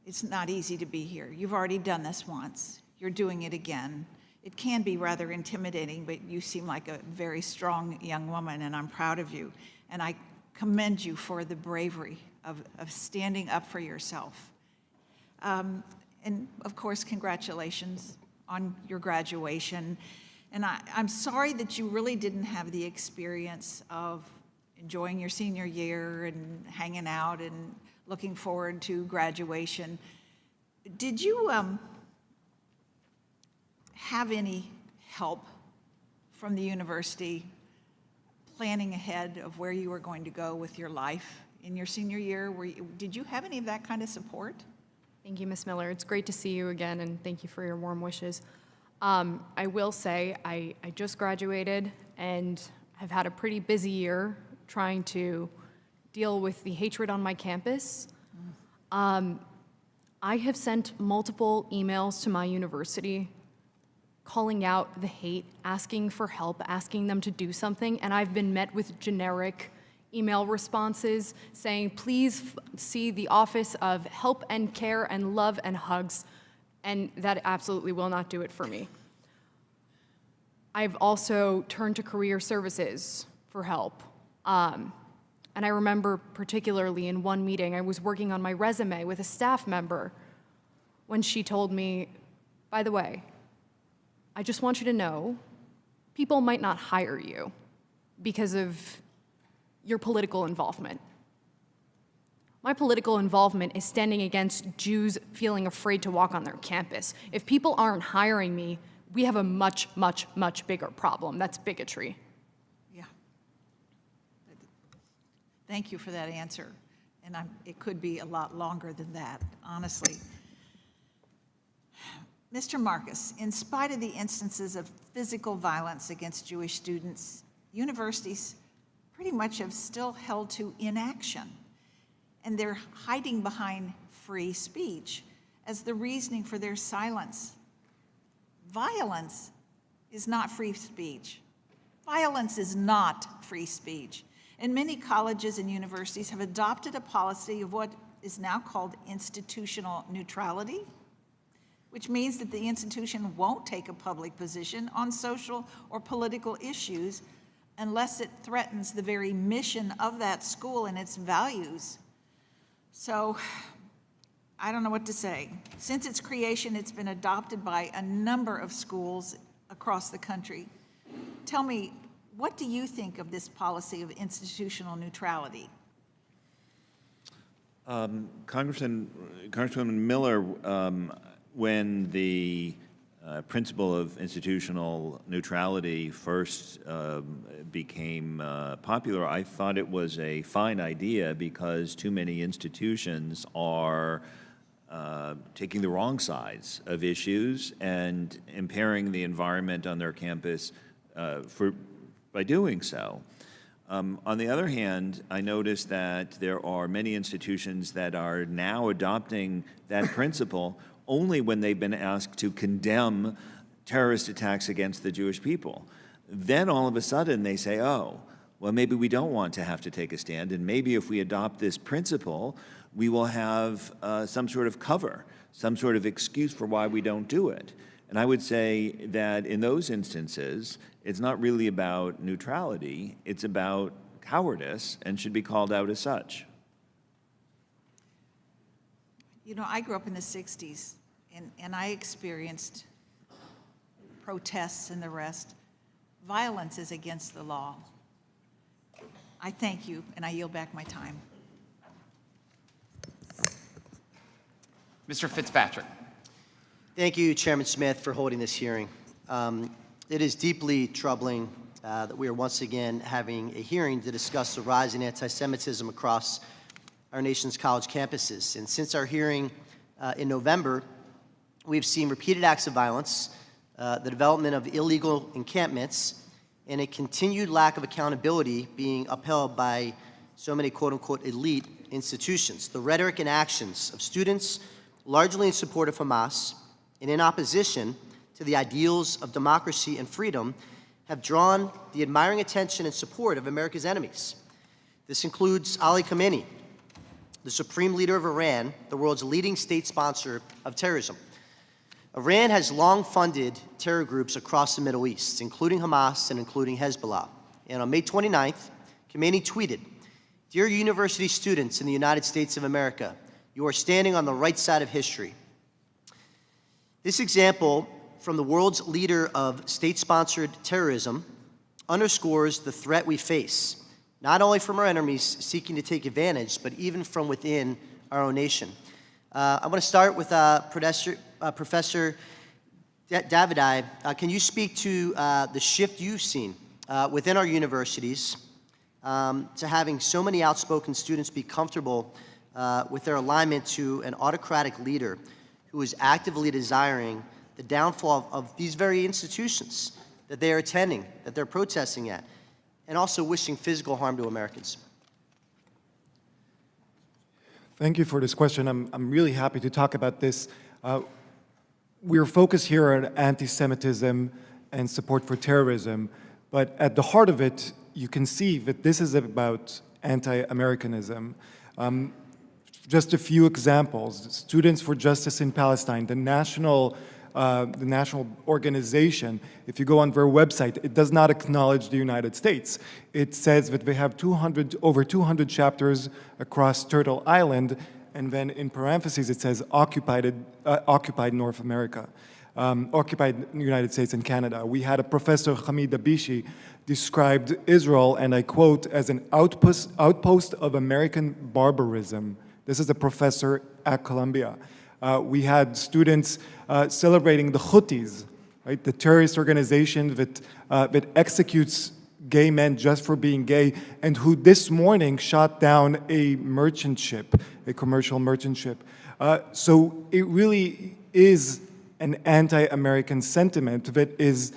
it's not easy to be here. You've already done this once. You're doing it again. It can be rather intimidating, but you seem like a very strong young woman, and I'm proud of you. And I commend you for the bravery of standing up for yourself. And of course, congratulations on your graduation. And I'm sorry that you really didn't have the experience of enjoying your senior year and hanging out and looking forward to graduation. Did you have any help from the university planning ahead of where you were going to go with your life in your senior year? Did you have any of that kind of support? Thank you, Ms. Miller. It's great to see you again, and thank you for your warm wishes. I will say I just graduated and have had a pretty busy year trying to deal with the hatred on my campus. I have sent multiple emails to my university calling out the hate, asking for help, asking them to do something, and I've been met with generic email responses saying, please see the Office of Help and Care and Love and Hugs, and that absolutely will not do it for me. I've also turned to career services for help. And I remember particularly in one meeting, I was working on my resume with a staff member when she told me, by the way, I just want you to know, people might not hire you because of your political involvement. My political involvement is standing against Jews feeling afraid to walk on their campus. If people aren't hiring me, we have a much, much, much bigger problem. That's bigotry. Yeah. Thank you for that answer. And it could be a lot longer than that, honestly. Mr. Marcus, in spite of the instances of physical violence against Jewish students, universities pretty much have still held to inaction. And they're hiding behind free speech as the reasoning for their silence. Violence is not free speech. Violence is not free speech. And many colleges and universities have adopted a policy of what is now called institutional neutrality, which means that the institution won't take a public position on social or political issues unless it threatens the very mission of that school and its values. So, I don't know what to say. Since its creation, it's been adopted by a number of schools across the country. Tell me, what do you think of this policy of institutional neutrality? Congresswoman Miller, when the principle of institutional neutrality first became popular, I thought it was a fine idea because too many institutions are taking the wrong sides of issues and impairing the environment on their campus by doing so. On the other hand, I noticed that there are many institutions that are now adopting that principle only when they've been asked to condemn terrorist attacks against the Jewish people. Then all of a sudden they say, oh, well, maybe we don't want to have to take a stand, and maybe if we adopt this principle, we will have some sort of cover, some sort of excuse for why we don't do it. And I would say that in those instances, it's not really about neutrality, it's about cowardice and should be called out as such. You know, I grew up in the 60s, and I experienced protests, and the rest. Violence is against the law. I thank you, and I yield back my time. Mr. Fitzpatrick. Thank you, Chairman Smith, for holding this hearing. It is deeply troubling that we are once again having a hearing to discuss the rise in anti-Semitism across our nation's college campuses. And since our hearing in November, we've seen repeated acts of violence, the development of illegal encampments, and a continued lack of accountability being upheld by so many quote-unquote elite institutions. The rhetoric and actions of students, largely in support of Hamas and in opposition to the ideals of democracy and freedom, have drawn the admiring attention and support of America's enemies. This includes Ali Khamenei, the supreme leader of Iran, the world's leading state sponsor of terrorism. Iran has long funded terror groups across the Middle East, including Hamas and including Hezbollah. And on May 29th, Khamenei tweeted, "Dear university students in the United States of America, you are standing on the right side of history." This example from the world's leader of state-sponsored terrorism underscores the threat we face, not only from our enemies seeking to take advantage, but even from within our own nation. I want to start with Professor Davidi. Can you speak to the shift you've seen within our universities to having so many outspoken students be comfortable with their alignment to an autocratic leader who is actively desiring the downfall of these very institutions that they are attending, that they're protesting at, and also wishing physical harm to Americans? Thank you for this question. I'm really happy to talk about this. We're focused here on anti-Semitism and support for terrorism, but at the heart of it, you can see that this is about anti-Americanism. Just a few examples. Students for Justice in Palestine, the national organization, if you go on their website, it does not acknowledge the United States. It says that they have over 200 chapters across Turtle Island, and then in parentheses it says occupied North America, occupied United States and Canada. We had a professor, Hamid Abishi, described Israel, and I quote, as an outpost of American barbarism. This is a professor at Columbia. We had students celebrating the Houthis, right, the terrorist organization that executes gay men just for being gay, and who this morning shot down a merchant ship, a commercial merchant ship. So it really is an anti-American sentiment that is,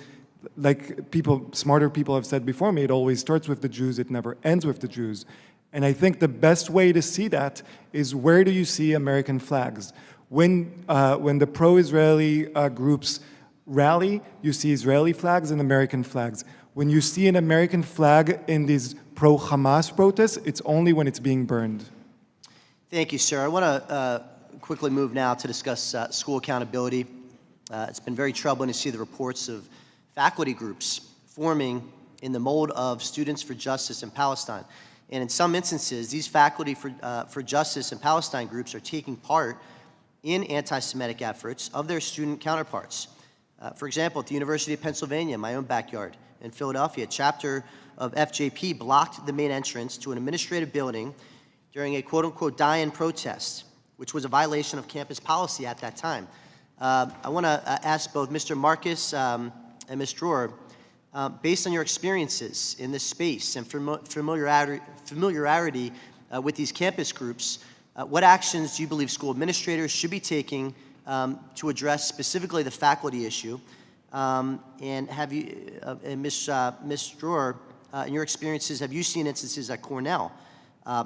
like smarter people have said before me, it always starts with the Jews, it never ends with the Jews. And I think the best way to see that is, where do you see American flags? When the pro-Israeli groups rally, you see Israeli flags and American flags. When you see an American flag in these pro-Hamas protests, it's only when it's being burned. Thank you, sir. I want to quickly move now to discuss school accountability. It's been very troubling to see the reports of faculty groups forming in the mold of Students for Justice in Palestine. And in some instances, these faculty for Justice in Palestine groups are taking part in anti-Semitic efforts of their student counterparts. For example, at the University of Pennsylvania, my own backyard, in Philadelphia, a chapter of FJP blocked the main entrance to an administrative building during a quote-unquote die-in protest, which was a violation of campus policy at that time. I want to ask both Mr. Marcus and Ms. Dror, based on your experiences in this space and familiarity with these campus groups, what actions do you believe school administrators should be taking to address specifically the faculty issue? And have you, Ms. Dror, in your experiences, have you seen instances at Cornell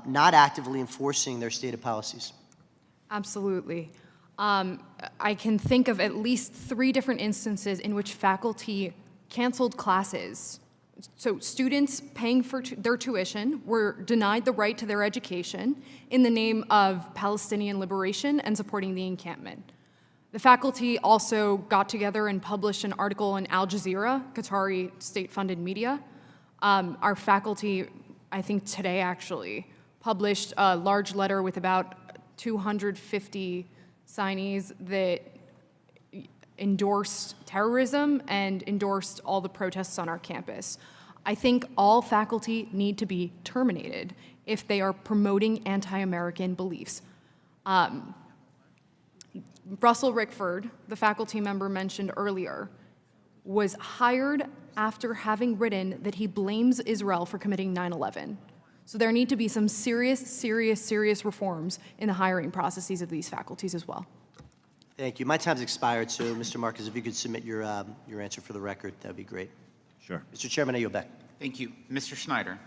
not actively enforcing their stated policies? Absolutely. I can think of at least 3 different instances in which faculty canceled classes. So students paying for their tuition were denied the right to their education in the name of Palestinian liberation and supporting the encampment. The faculty also got together and published an article in Al Jazeera, Qatari state-funded media. Our faculty, I think today actually, published a large letter with about 250 signees that endorsed terrorism and endorsed all the protests on our campus. I think all faculty need to be terminated if they are promoting anti-American beliefs. Russell Rickford, the faculty member mentioned earlier, was hired after having written that he blames Israel for committing 9/11. So there need to be some serious reforms in the hiring processes of these faculties as well. Thank you. My time's expired, so Mr. Marcus, if you could submit your answer for the record, that'd be great. Sure. Mr. Chairman, I yield back. Thank you. Mr. Schneider.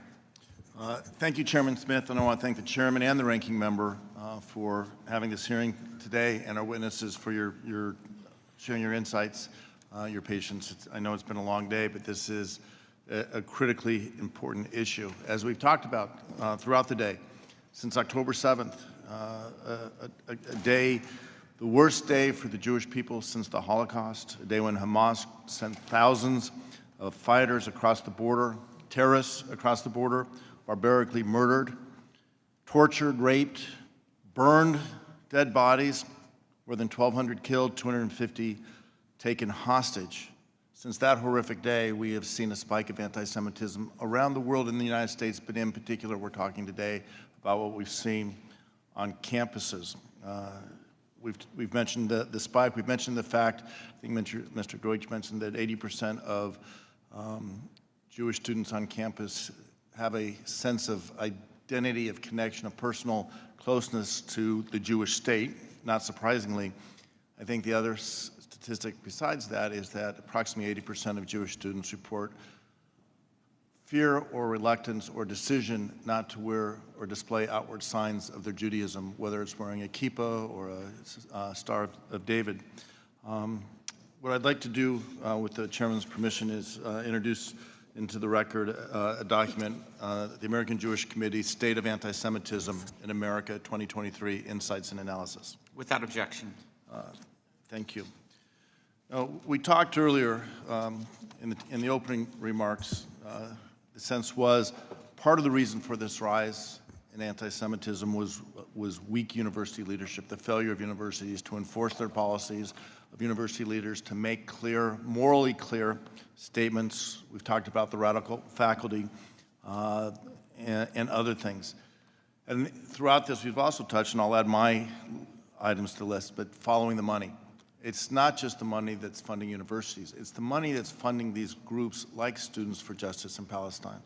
Thank you, Chairman Smith, and I want to thank the chairman and the ranking member for having this hearing today, and our witnesses for your sharing your insights, your patience. I know it's been a long day, but this is a critically important issue. As we've talked about throughout the day, since October 7th, a day, the worst day for the Jewish people since the Holocaust, a day when Hamas sent thousands of fighters across the border, terrorists across the border, barbarically murdered, tortured, raped, burned dead bodies, more than 1,200 killed, 250 taken hostage. Since that horrific day, we have seen a spike of anti-Semitism around the world, in the United States, but in particular, we're talking today about what we've seen on campuses. We've mentioned the spike. We've mentioned the fact, I think Mr. Deutsch mentioned that 80% of Jewish students on campus have a sense of identity, of connection, of personal closeness to the Jewish state. Not surprisingly, I think the other statistic besides that is that approximately 80% of Jewish students report fear or reluctance or decision not to wear or display outward signs of their Judaism, whether it's wearing a kippah or a Star of David. What I'd like to do, with the chairman's permission, is introduce into the record a document, the American Jewish Committee, State of Anti-Semitism in America, 2023, Insights and Analysis. Without objection. Thank you. Now, we talked earlier in the opening remarks, the sense was part of the reason for this rise in anti-Semitism was weak university leadership, the failure of universities to enforce their policies, of university leaders to make clear, morally clear statements. We've talked about the radical faculty and other things. And throughout this, we've also touched, and I'll add my items to the list, but following the money. It's not just the money that's funding universities. It's the money that's funding these groups like Students for Justice in Palestine.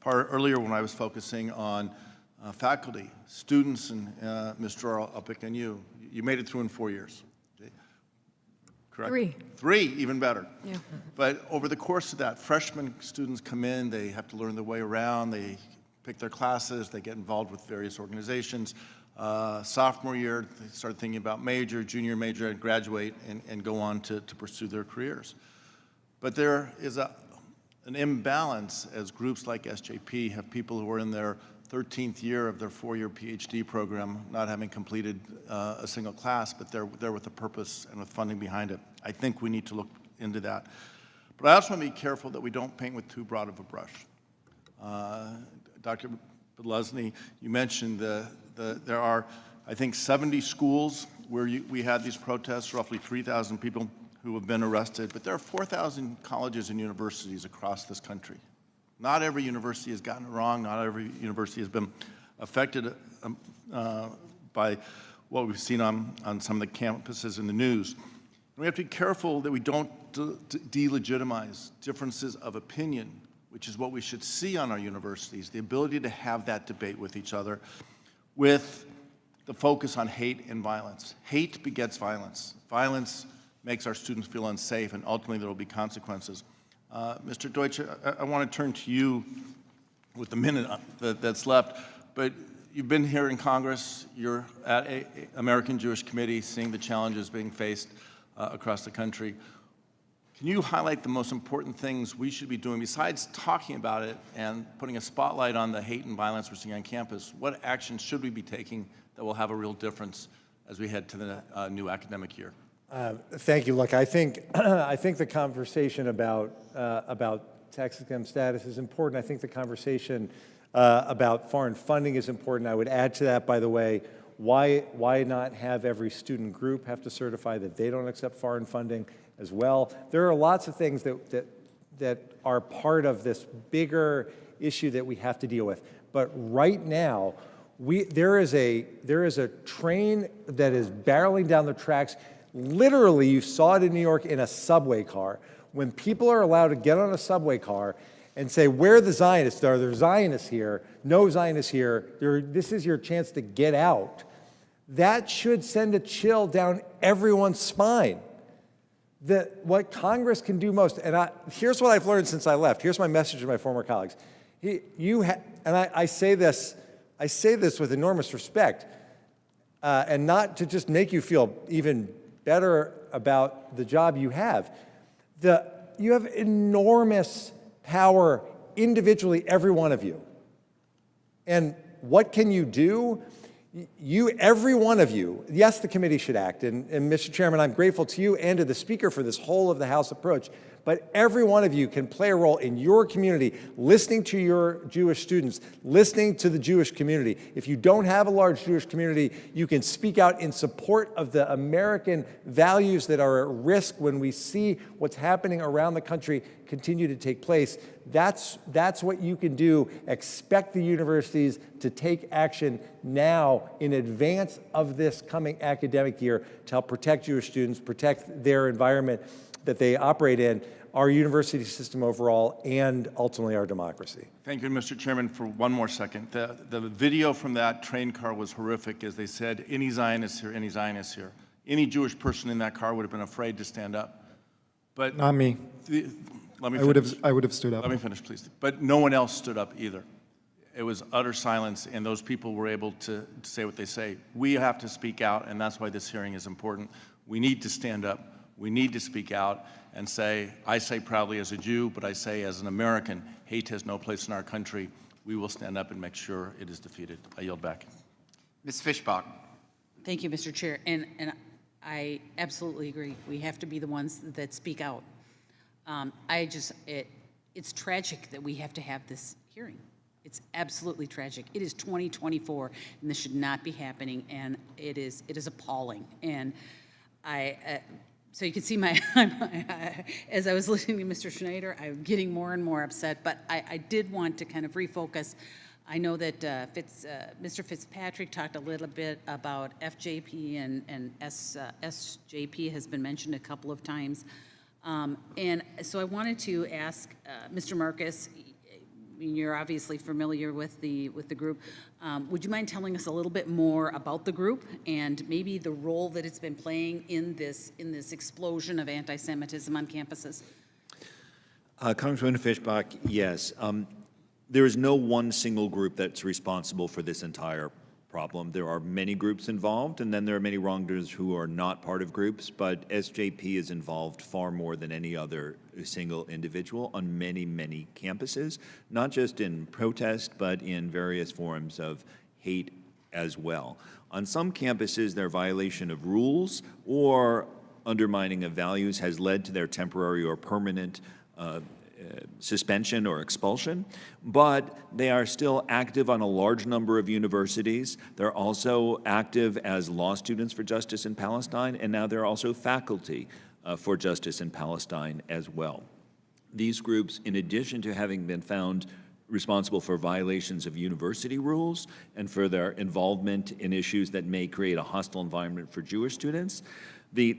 Earlier when I was focusing on faculty, students, and Mr. Earl, I'll pick on you. You made it through in 4 years. Correct? 3, even better. Yeah. But over the course of that, freshman students come in, they have to learn their way around, they pick their classes, they get involved with various organizations. Sophomore year, they start thinking about major, junior major, and graduate and go on to pursue their careers. But there is an imbalance as groups like SJP have people who are in their 13th year of their 4-year PhD program, not having completed a single class, but they're there with a purpose and with funding behind it. I think we need to look into that. But I also want to be careful that we don't paint with too broad of a brush. Dr. Bedlesny, you mentioned there are, I think, 70 schools where we had these protests, roughly 3,000 people who have been arrested, but there are 4,000 colleges and universities across this country. Not every university has gotten it wrong. Not every university has been affected by what we've seen on some of the campuses in the news. And we have to be careful that we don't delegitimize differences of opinion, which is what we should see on our universities, the ability to have that debate with each other, with the focus on hate and violence. Hate begets violence. Violence makes our students feel unsafe, and ultimately there will be consequences. Mr. Deutsch, I want to turn to you with the minute that's left, but you've been here in Congress, you're at American Jewish Committee, seeing the challenges being faced across the country. Can you highlight the most important things we should be doing besides talking about it and putting a spotlight on the hate and violence we're seeing on campus? What actions should we be taking that will have a real difference as we head to the new academic year? Thank you. Look, I think the conversation about tax exempt status is important. I think the conversation about foreign funding is important. I would add to that, by the way, Why not have every student group have to certify that they don't accept foreign funding as well? There are lots of things that are part of this bigger issue that we have to deal with. But right now, there is a train that is barreling down the tracks. Literally, you saw it in New York in a subway car. When people are allowed to get on a subway car and say, where are the Zionists? Are there Zionists here? No Zionists here. This is your chance to get out. That should send a chill down everyone's spine. What Congress can do most, and here's what I've learned since I left. Here's my message to my former colleagues. I say this with enormous respect, and not to just make you feel even better about the job you have. You have enormous power individually, every one of you. And what can you do? Every one of you, yes, the committee should act, and Mr. Chairman, I'm grateful to you and to the Speaker for this whole of the House approach, but every one of you can play a role in your community, listening to your Jewish students, listening to the Jewish community. If you don't have a large Jewish community, you can speak out in support of the American values that are at risk when we see what's happening around the country continue to take place. That's what you can do. Expect the universities to take action now in advance of this coming academic year to help protect Jewish students, protect their environment that they operate in, our university system overall, and ultimately our democracy. Thank you, Mr. Chairman, for one more second. The video from that train car was horrific, as they said, any Zionist here, any Zionist here. Any Jewish person in that car would have been afraid to stand up. But not me. Let me finish. I would have stood up. Let me finish, please. But no one else stood up either. It was utter silence, and those people were able to say what they say. We have to speak out, and that's why this hearing is important. We need to stand up. We need to speak out and say, I say proudly as a Jew, but I say as an American, hate has no place in our country. We will stand up and make sure it is defeated. I yield back. Ms. Fishbach. Thank you, Mr. Chair. And I absolutely agree. We have to be the ones that speak out. It's tragic that we have to have this hearing. It's absolutely tragic. It is 2024, and this should not be happening, and it is appalling. And so you can see as I was listening to Mr. Schneider, I'm getting more and more upset, but I did want to kind of refocus. I know that Mr. Fitzpatrick talked a little bit about FJP and SJP has been mentioned a couple of times. And so I wanted to ask Mr. Marcus, you're obviously familiar with the group. Would you mind telling us a little bit more about the group and maybe the role that it's been playing in this explosion of anti-Semitism on campuses? Congresswoman Fishbach, yes. There is no one single group that's responsible for this entire problem. There are many groups involved, and then there are many wrongdoers who are not part of groups, but SJP is involved far more than any other single individual on many, many campuses, not just in protest, but in various forms of hate as well. On some campuses, their violation of rules or undermining of values has led to their temporary or permanent suspension or expulsion, but they are still active on a large number of universities. They're also active as law students for Justice in Palestine, and now they're also faculty for Justice in Palestine as well. These groups, in addition to having been found responsible for violations of university rules and for their involvement in issues that may create a hostile environment for Jewish students, the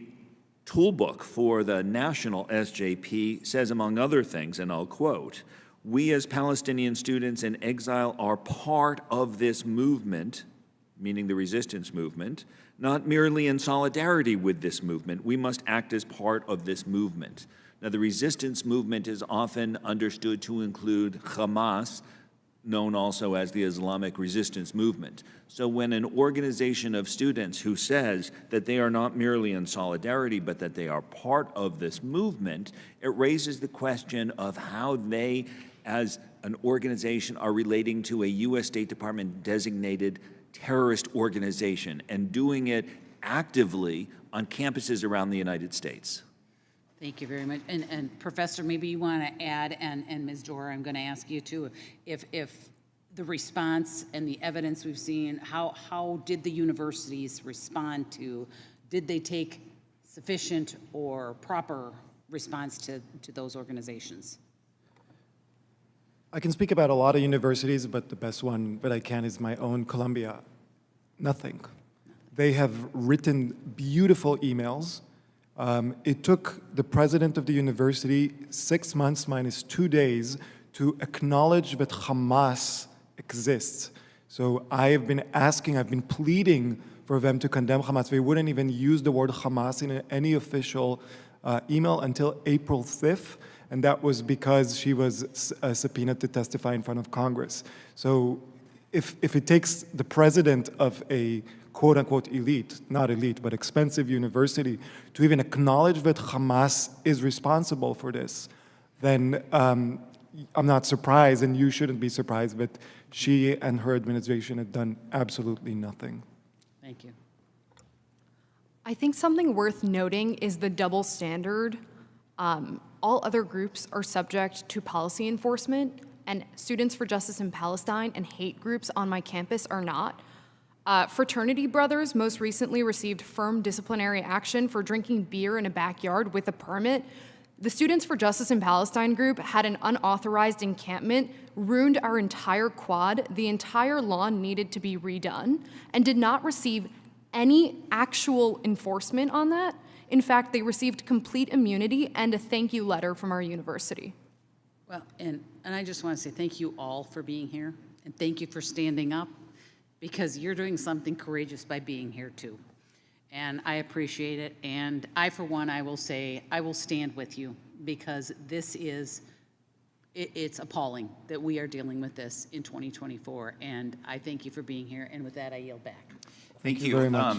toolbook for the national SJP says, among other things, and I'll quote, "We as Palestinian students in exile are part of this movement," meaning the resistance movement, "not merely in solidarity with this movement. We must act as part of this movement." Now, the resistance movement is often understood to include Hamas, known also as the Islamic Resistance Movement. So when an organization of students who says that they are not merely in solidarity, but that they are part of this movement, it raises the question of how they, as an organization, are relating to a U.S. State Department designated terrorist organization and doing it actively on campuses around the United States. Thank you very much. And Professor, maybe you want to add, and Ms. Dora, I'm going to ask you too, if the response and the evidence we've seen, how did the universities respond to, did they take sufficient or proper response to those organizations? I can speak about a lot of universities, but the best one that I can is my own, Columbia. Nothing. They have written beautiful emails. It took the president of the university 6 months minus 2 days to acknowledge that Hamas exists. So I've been pleading for them to condemn Hamas. They wouldn't even use the word Hamas in any official email until April 5th, and that was because she was subpoenaed to testify in front of Congress. So if it takes the president of a quote-unquote elite, not elite, but expensive university, to even acknowledge that Hamas is responsible for this, then I'm not surprised, and you shouldn't be surprised, that she and her administration have done absolutely nothing. Thank you. I think something worth noting is the double standard. All other groups are subject to policy enforcement, and Students for Justice in Palestine and hate groups on my campus are not. Fraternity Brothers most recently received firm disciplinary action for drinking beer in a backyard with a permit. The Students for Justice in Palestine group had an unauthorized encampment, ruined our entire quad, the entire lawn needed to be redone, and did not receive any actual enforcement on that. In fact, they received complete immunity and a thank you letter from our university. Well, and I just want to say thank you all for being here, and thank you for standing up, because you're doing something courageous by being here too. And I appreciate it, and I, for one, I will say, I will stand with you, because this is, it's appalling that we are dealing with this in 2024, and I thank you for being here, and with that, I yield back. Thank you very much.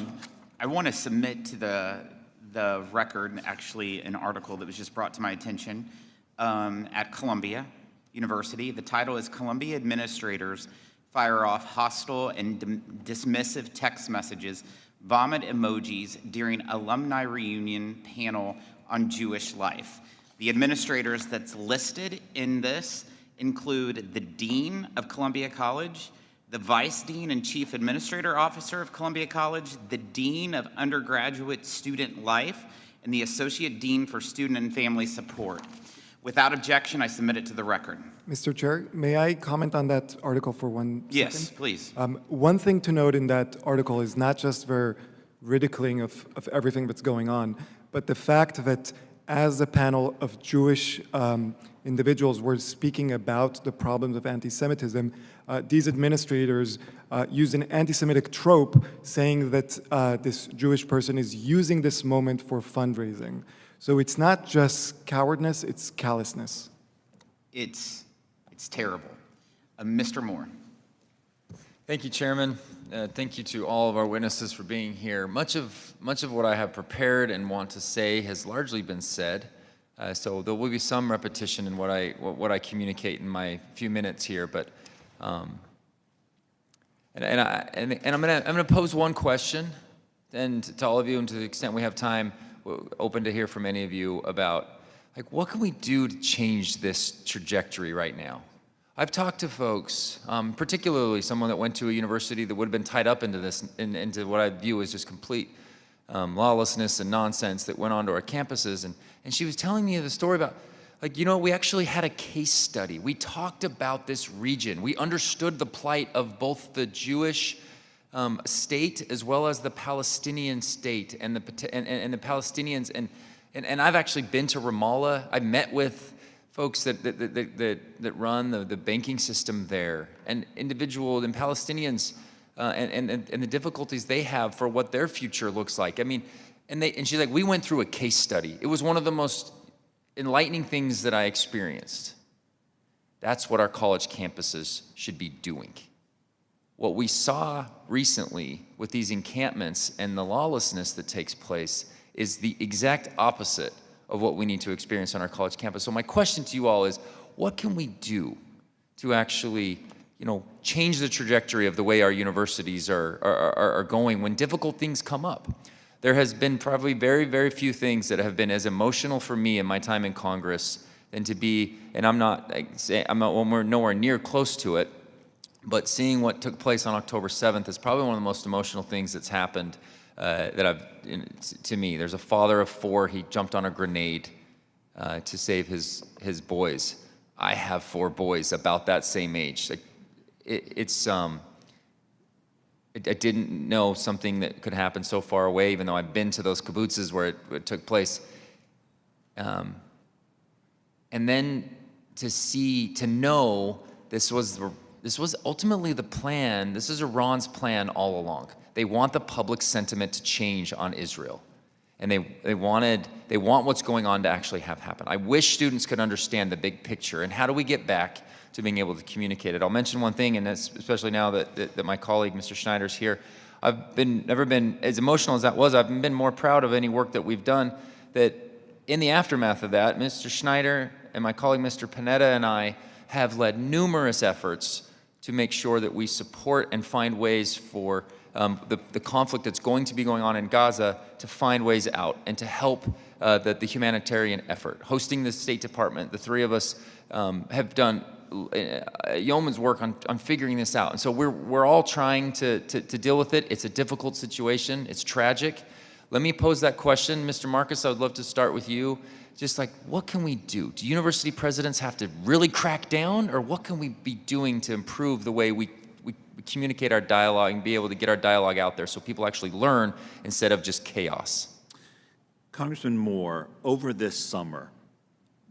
I want to submit to the record, actually, an article that was just brought to my attention at Columbia University. The title is Columbia Administrators Fire Off Hostile and Dismissive Text Messages, Vomit Emojis During Alumni Reunion Panel on Jewish Life. The administrators that's listed in this include the Dean of Columbia College, the Vice Dean and Chief Administrator Officer of Columbia College, the Dean of Undergraduate Student Life, and the Associate Dean for Student and Family Support. Without objection, I submit it to the record. Mr. Chair, may I comment on that article for 1 second? Yes, please. One thing to note in that article is not just their ridiculing of everything that's going on, but the fact that as a panel of Jewish individuals were speaking about the problems of anti-Semitism, these administrators used an anti-Semitic trope saying that this Jewish person is using this moment for fundraising. So it's not just cowardness, it's callousness. It's terrible. Mr. Moore. Thank you, Chairman. Thank you to all of our witnesses for being here. Much of what I have prepared and want to say has largely been said, so there will be some repetition in what I communicate in my few minutes here. But I'm gonna pose one question, and to all of you, and to the extent we have time, we're open to hear from any of you about, like, what can we do to change this trajectory right now? I've talked to folks, particularly someone that went to a university that would have been tied up into this, into what I view as just complete lawlessness and nonsense that went onto our campuses. And she was telling me the story about, like, you know, we actually had a case study. We talked about this region. We understood the plight of both the Jewish state as well as the Palestinian state and the Palestinians. And I've actually been to Ramallah. I met with folks that run the banking system there, and individual and Palestinians, and the difficulties they have for what their future looks like. I mean, and she's like, we went through a case study. It was one of the most enlightening things that I experienced. That's what our college campuses should be doing. What we saw recently with these encampments and the lawlessness that takes place is the exact opposite of what we need to experience on our college campus. So my question to you all is, what can we do to actually, you know, change the trajectory of the way our universities are going when difficult things come up? There has been probably very, very few things that have been as emotional for me in my time in Congress than to be, and I'm not when we're nowhere near close to it, But seeing what took place on October 7th is probably one of the most emotional things that's happened to me. There's a father of 4. He jumped on a grenade to save his boys. I have 4 boys about that same age. Like, I didn't know something that could happen so far away, even though I've been to those kibbutzes where it took place. And then to know this was ultimately the plan. This is Iran's plan all along. They want the public sentiment to change on Israel. And they want what's going on to actually have happen. I wish students could understand the big picture and how do we get back to being able to communicate it. I'll mention one thing, and that's especially now that my colleague, Mr. Schneider's here. I've never been, as emotional as that was, I've been more proud of any work that we've done, that in the aftermath of that, Mr. Schneider and my colleague, Mr. Panetta, and I have led numerous efforts to make sure that we support and find ways for the conflict that's going to be going on in Gaza to find ways out and to help the humanitarian effort. Hosting the State Department, the 3 of us have done yeoman's work on figuring this out. And so we're all trying to deal with it. It's a difficult situation. It's tragic. Let me pose that question. Mr. Marcus, I would love to start with you. Just like, what can we do? Do university presidents have to really crack down, or what can we be doing to improve the way we communicate our dialogue and be able to get our dialogue out there so people actually learn instead of just chaos? Congressman Moore, over this summer,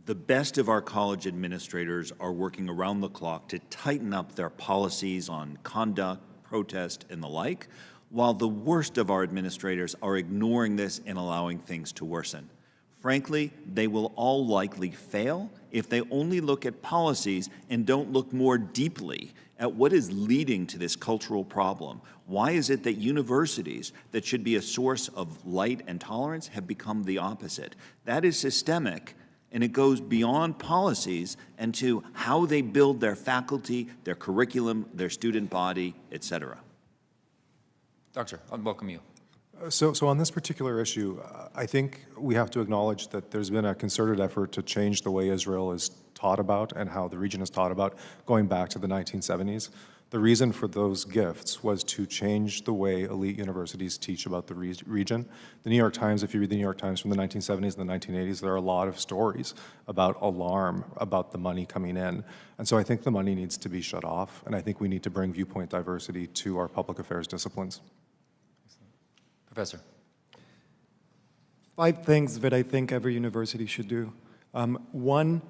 the best of our college administrators are working around the clock to tighten up their policies on conduct, protest, and the like, while the worst of our administrators are ignoring this and allowing things to worsen. Frankly, they will all likely fail if they only look at policies and don't look more deeply at what is leading to this cultural problem. Why is it that universities that should be a source of light and tolerance have become the opposite? That is systemic, and it goes beyond policies and to how they build their faculty, their curriculum, their student body, et cetera. Doctor, I'll welcome you. So on this particular issue, I think we have to acknowledge that there's been a concerted effort to change the way Israel is taught about and how the region is taught about going back to the 1970s. The reason for those gifts was to change the way elite universities teach about the region. The New York Times, if you read the New York Times from the 1970s and the 1980s, there are a lot of stories about alarm about the money coming in. And so I think the money needs to be shut off, and I think we need to bring viewpoint diversity to our public affairs disciplines. Professor. 5 things that I think every university should do. 1,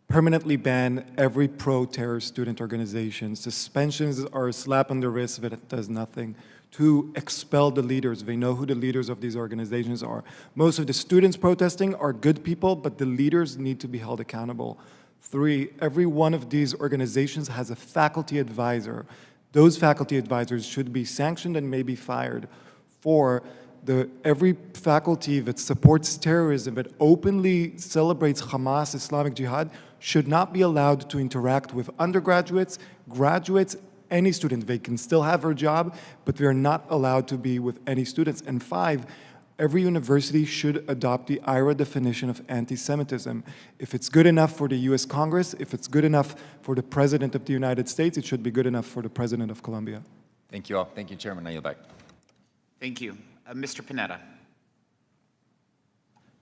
permanently ban every pro-terror student organization. Suspensions are a slap on the wrist that it does nothing. 2, expel the leaders. They know who the leaders of these organizations are. Most of the students protesting are good people, but the leaders need to be held accountable. 3, every one of these organizations has a faculty advisor. Those faculty advisors should be sanctioned and maybe fired. 4, every faculty that supports terrorism, that openly celebrates Hamas, Islamic Jihad, should not be allowed to interact with undergraduates, graduates, any student. They can still have their job, but they're not allowed to be with any students. And 5, every university should adopt the IRA definition of anti-Semitism. If it's good enough for the US Congress, if it's good enough for the President of the United States, it should be good enough for the President of Colombia. Thank you all. Thank you, Chairman. Now you're back. Thank you. Mr. Panetta.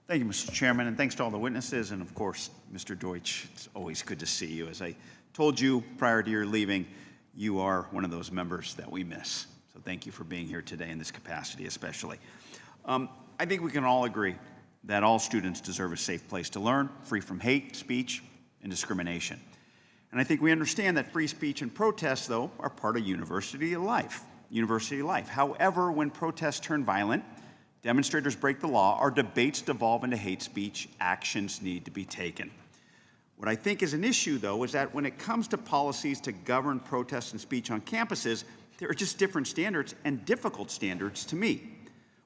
Thank you, Mr. Chairman, and thanks to all the witnesses, and of course, Mr. Deutsch, it's always good to see you. As I told you prior to your leaving, you are one of those members that we miss. So thank you for being here today in this capacity especially. I think we can all agree that all students deserve a safe place to learn, free from hate, speech, and discrimination. And I think we understand that free speech and protests, though, are part of university life. However, when protests turn violent, demonstrators break the law, our debates devolve into hate speech, actions need to be taken. What I think is an issue, though, is that when it comes to policies to govern protests and speech on campuses, there are just different standards and difficult standards to meet.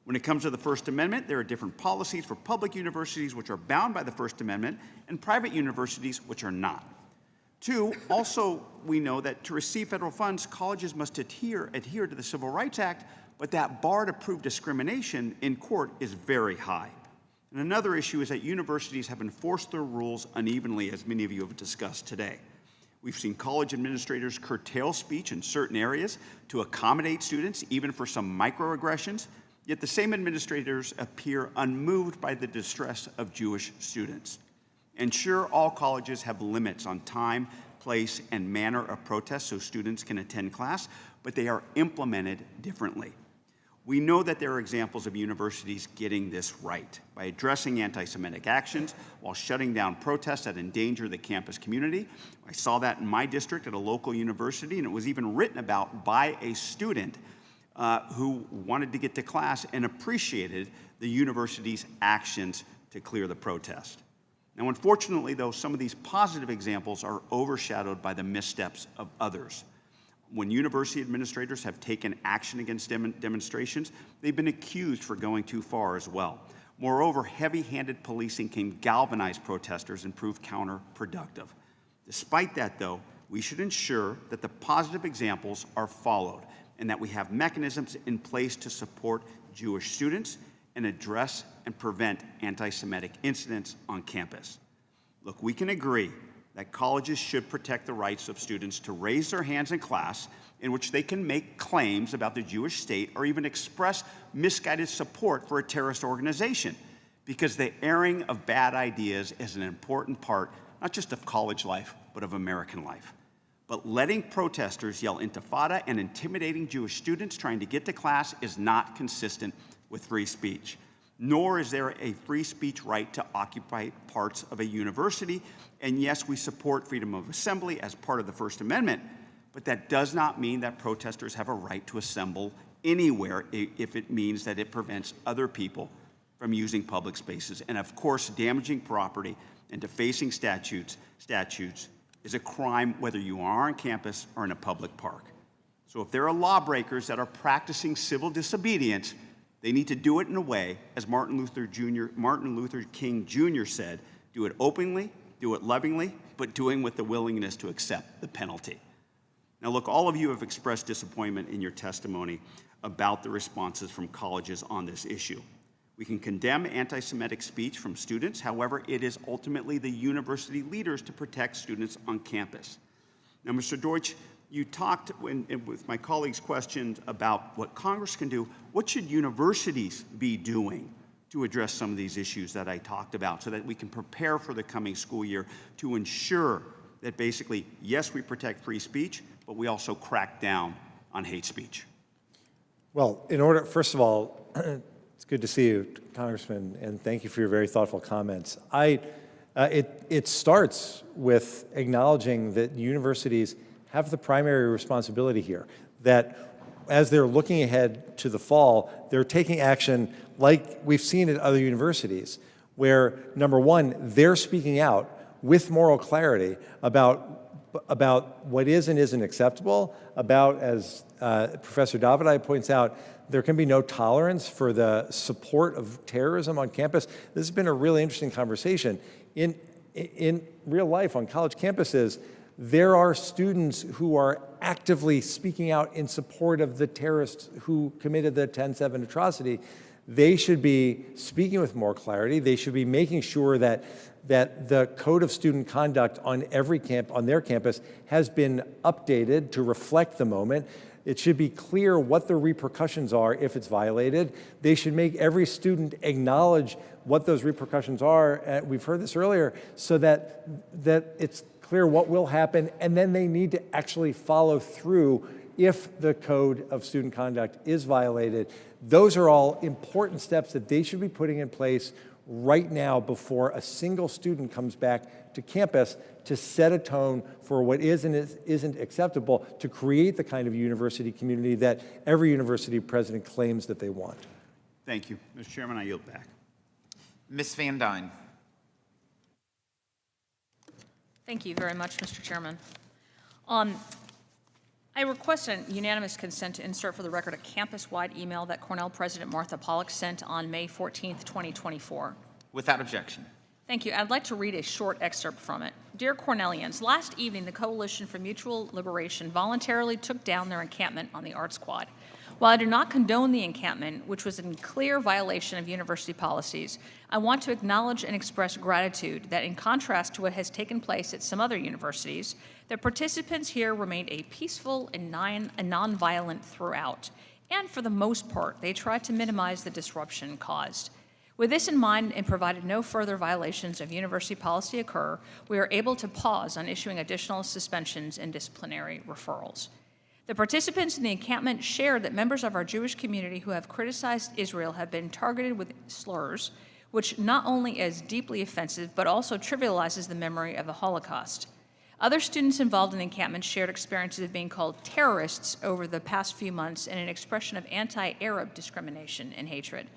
When it comes to the First Amendment, there are different policies for public universities which are bound by the First Amendment and private universities which are not. 2, also, we know that to receive federal funds, colleges must adhere to the Civil Rights Act, but that bar to prove discrimination in court is very high. And another issue is that universities have enforced their rules unevenly, as many of you have discussed today. We've seen college administrators curtail speech in certain areas to accommodate students, even for some microaggressions, yet the same administrators appear unmoved by the distress of Jewish students. And sure, all colleges have limits on time, place, and manner of protest so students can attend class, but they are implemented differently. We know that there are examples of universities getting this right by addressing anti-Semitic actions while shutting down protests that endanger the campus community. I saw that in my district at a local university, and it was even written about by a student who wanted to get to class and appreciated the university's actions to clear the protest. Now, unfortunately, though, some of these positive examples are overshadowed by the missteps of others. When university administrators have taken action against demonstrations, they've been accused for going too far as well. Moreover, heavy-handed policing can galvanize protesters and prove counterproductive. Despite that, though, we should ensure that the positive examples are followed and that we have mechanisms in place to support Jewish students and address and prevent anti-Semitic incidents on campus. Look, we can agree that colleges should protect the rights of students to raise their hands in class in which they can make claims about the Jewish state or even express misguided support for a terrorist organization, because the airing of bad ideas is an important part, not just of college life, but of American life. But letting protesters yell intifada and intimidating Jewish students trying to get to class is not consistent with free speech. Nor is there a free speech right to occupy parts of a university. And yes, we support freedom of assembly as part of the First Amendment, but that does not mean that protesters have a right to assemble anywhere if it means that it prevents other people from using public spaces. And of course, damaging property and defacing statutes is a crime whether you are on campus or in a public park. So if there are lawbreakers that are practicing civil disobedience, they need to do it in a way, as Martin Luther King Jr. said, do it openly, do it lovingly, but doing with the willingness to accept the penalty. Now look, all of you have expressed disappointment in your testimony about the responses from colleges on this issue. We can condemn anti-Semitic speech from students. However, it is ultimately the university leaders to protect students on campus. Now, Mr. Deutsch, you talked with my colleagues' questions about what Congress can do. What should universities be doing to address some of these issues that I talked about so that we can prepare for the coming school year to ensure that basically, yes, we protect free speech, but we also crack down on hate speech? Well, first of all, it's good to see you, Congressman, and thank you for your very thoughtful comments. It starts with acknowledging that universities have the primary responsibility here, that as they're looking ahead to the fall, they're taking action like we've seen at other universities, where, number one, they're speaking out with moral clarity about what is and isn't acceptable, about, as Professor Davidai points out, there can be no tolerance for the support of terrorism on campus. This has been a really interesting conversation. In real life, on college campuses, there are students who are actively speaking out in support of the terrorists who committed the 10/7 atrocity. They should be speaking with more clarity. They should be making sure that the code of student conduct on their campus has been updated to reflect the moment. It should be clear what the repercussions are if it's violated. They should make every student acknowledge what those repercussions are. We've heard this earlier, so that it's clear what will happen, and then they need to actually follow through if the code of student conduct is violated. Those are all important steps that they should be putting in place right now before a single student comes back to campus to set a tone for what is and isn't acceptable, to create the kind of university community that every university president claims that they want. Thank you. Mr. Chairman, I yield back. Ms. Van Dyne. Thank you very much, Mr. Chairman. I request an unanimous consent to insert for the record a campus-wide email that Cornell President Martha Pollack sent on May 14th, 2024. Without objection. Thank you. I'd like to read a short excerpt from it. Dear Cornellians, last evening the Coalition for Mutual Liberation voluntarily took down their encampment on the Arts Quad. While I do not condone the encampment, which was in clear violation of university policies, I want to acknowledge and express gratitude that, in contrast to what has taken place at some other universities, the participants here remained peaceful and nonviolent throughout, and for the most part, they tried to minimize the disruption caused. With this in mind, and provided no further violations of university policy occur, we are able to pause on issuing additional suspensions and disciplinary referrals. The participants in the encampment shared that members of our Jewish community who have criticized Israel have been targeted with slurs, which not only is deeply offensive, but also trivializes the memory of the Holocaust. Other students involved in the encampment shared experiences of being called terrorists over the past few months and an expression of anti-Arab discrimination and hatred.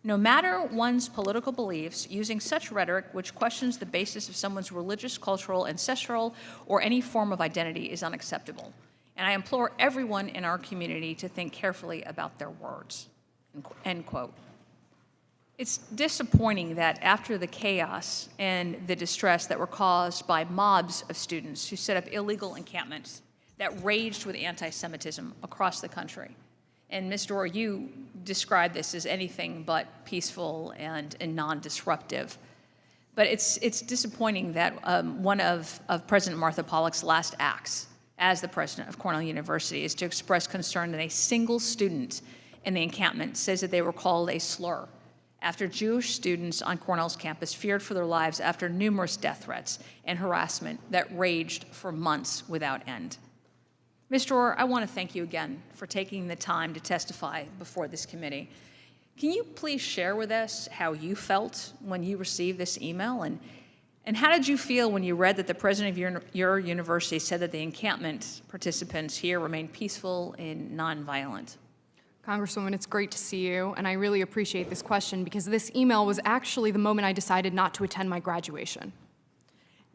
No matter one's political beliefs, using such rhetoric which questions the basis of someone's religious, cultural, ancestral, or any form of identity is unacceptable. And I implore everyone in our community to think carefully about their words." End quote. It's disappointing that after the chaos and the distress that were caused by mobs of students who set up illegal encampments that raged with anti-Semitism across the country, and Ms. Dorr, you described this as anything but peaceful and non-disruptive. But it's disappointing that one of President Martha Pollock's last acts as the president of Cornell University is to express concern that a single student in the encampment says that they were called a slur after Jewish students on Cornell's campus feared for their lives after numerous death threats and harassment that raged for months without end. Ms. Dorr, I want to thank you again for taking the time to testify before this committee. Can you please share with us how you felt when you received this email, and how did you feel when you read that the president of your university said that the encampment participants here remain peaceful and nonviolent? Congresswoman, it's great to see you, and I really appreciate this question because this email was actually the moment I decided not to attend my graduation.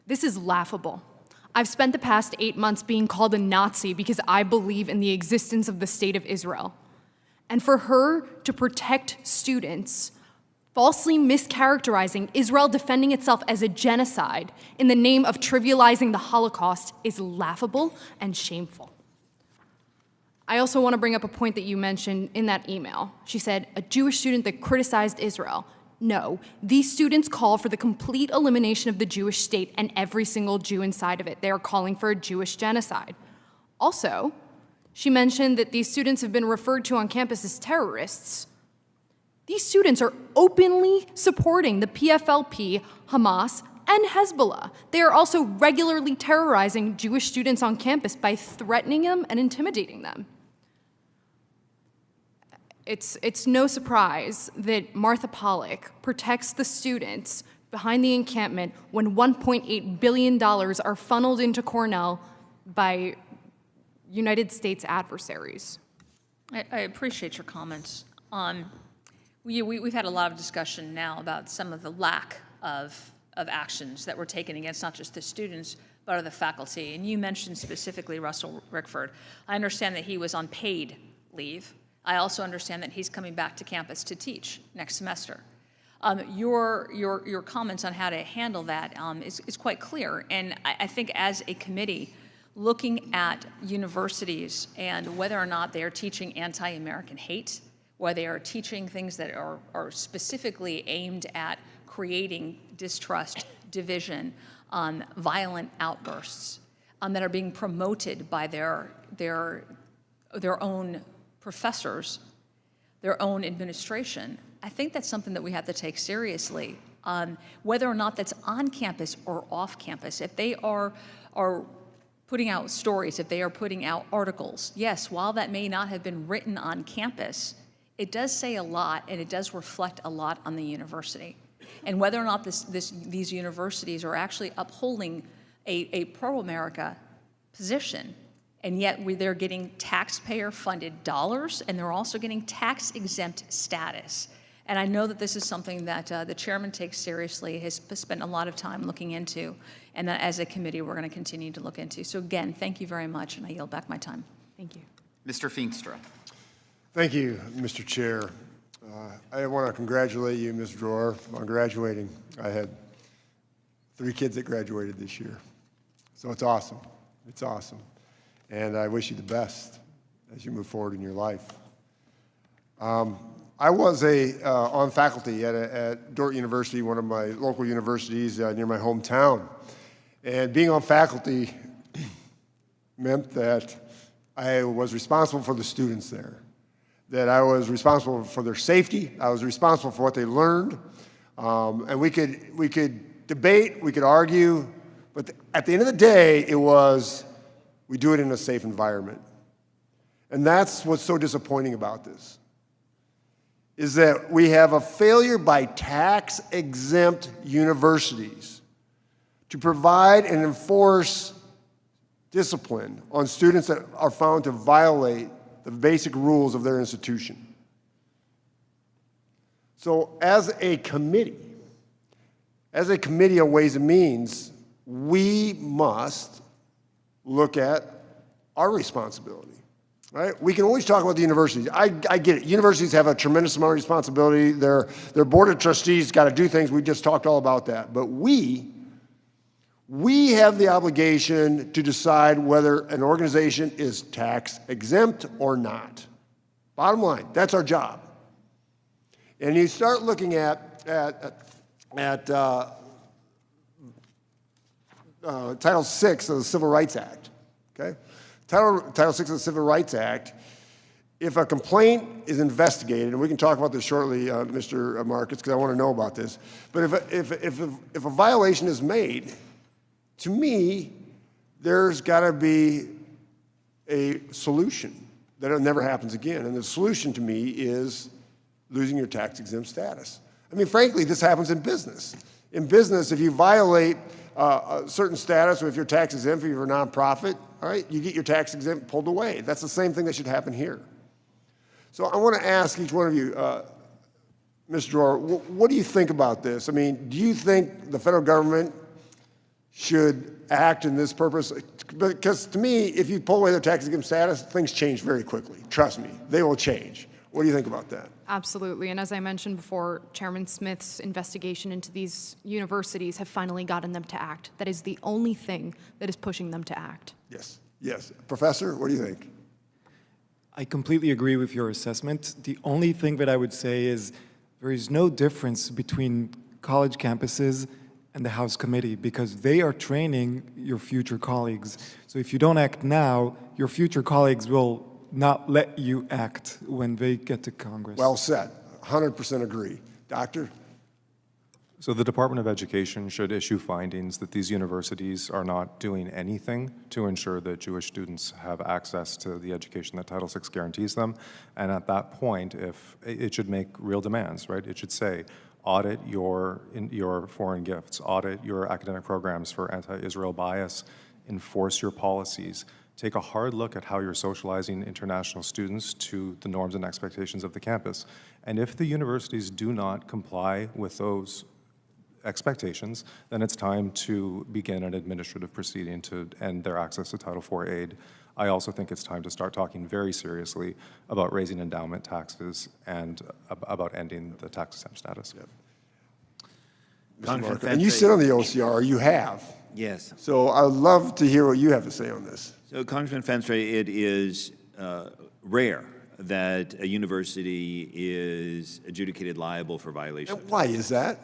This is laughable. I've spent the past 8 months being called a Nazi because I believe in the existence of the state of Israel. And for her to protect students, falsely mischaracterizing Israel defending itself as a genocide in the name of trivializing the Holocaust is laughable and shameful. I also want to bring up a point that you mentioned in that email. She said, a Jewish student that criticized Israel. No, these students call for the complete elimination of the Jewish state and every single Jew inside of it. They are calling for a Jewish genocide. Also, she mentioned that these students have been referred to on campus as terrorists. These students are openly supporting the PFLP, Hamas, and Hezbollah. They are also regularly terrorizing Jewish students on campus by threatening them and intimidating them. It's no surprise that Martha Pollock protects the students behind the encampment when $1.8 billion are funneled into Cornell by United States adversaries. I appreciate your comments. We've had a lot of discussion now about some of the lack of actions that were taken against not just the students, but other faculty. And you mentioned specifically Russell Rickford. I understand that he was on paid leave. I also understand that he's coming back to campus to teach next semester. Your comments on how to handle that is quite clear. And I think as a committee, looking at universities and whether or not they are teaching anti-American hate, whether they are teaching things that are specifically aimed at creating distrust, division, violent outbursts that are being promoted by their own professors, their own administration, I think that's something that we have to take seriously. Whether or not that's on campus or off campus, if they are putting out stories, if they are putting out articles, yes, while that may not have been written on campus, it does say a lot and it does reflect a lot on the university. And whether or not these universities are actually upholding a pro-America position, and yet they're getting taxpayer-funded dollars, and they're also getting tax-exempt status. And I know that this is something that the chairman takes seriously, has spent a lot of time looking into, and that as a committee we're going to continue to look into. So again, thank you very much, and I yield back my time. Thank you. Mr. Feenstra. Thank you, Mr. Chair. I want to congratulate you, Ms. Dror, on graduating. I had 3 kids that graduated this year. So it's awesome. It's awesome. And I wish you the best as you move forward in your life. I was on faculty at Dordt University, one of my local universities near my hometown. And being on faculty meant that I was responsible for the students there, that I was responsible for their safety, I was responsible for what they learned, and we could debate, we could argue, but at the end of the day, it was, we do it in a safe environment. And that's what's so disappointing about this, is that we have a failure by tax-exempt universities to provide and enforce discipline on students that are found to violate the basic rules of their institution. So as a committee on Ways and Means, we must look at our responsibility. Right? We can always talk about the universities. I get it. Universities have a tremendous amount of responsibility. Their board of trustees got to do things. We just talked all about that. But we have the obligation to decide whether an organization is tax exempt or not. Bottom line, that's our job. And you start looking at Title VI of the Civil Rights Act. Okay. Title VI of the Civil Rights Act, if a complaint is investigated, and we can talk about this shortly, Mr. Marcus, because I want to know about this, but if a violation is made, to me, there's got to be a solution that it never happens again. And the solution to me is losing your tax-exempt status. I mean, frankly, this happens in business. In business, if you violate a certain status, or if you're tax exempt, if you're a nonprofit, all right, you get your tax exempt pulled away. That's the same thing that should happen here. So I want to ask each one of you, Mr. Dror, what do you think about this? I mean, do you think the federal government should act in this purpose? Because to me, if you pull away their tax exempt status, things change very quickly. Trust me, they will change. What do you think about that? Absolutely. And as I mentioned before, Chairman Smith's investigation into these universities have finally gotten them to act. That is the only thing that is pushing them to act. Yes, yes. Professor, what do you think? I completely agree with your assessment. The only thing that I would say is there is no difference between college campuses and the House Committee because they are training your future colleagues. So if you don't act now, your future colleagues will not let you act when they get to Congress. Well said. 100% agree. Doctor? So the Department of Education should issue findings that these universities are not doing anything to ensure that Jewish students have access to the education that Title VI guarantees them. And at that point, if it should make real demands, right? It should say, audit your foreign gifts, audit your academic programs for anti-Israel bias, enforce your policies, take a hard look at how you're socializing international students to the norms and expectations of the campus. And if the universities do not comply with those expectations, then it's time to begin an administrative proceeding to end their access to Title IV aid. I also think it's time to start talking very seriously about raising endowment taxes and about ending the tax-exempt status. Yep. And you sit on the OCR, you have. Yes. So I'd love to hear what you have to say on this. So, Congressman Fenstre, it is rare that a university is adjudicated liable for violation. And why is that?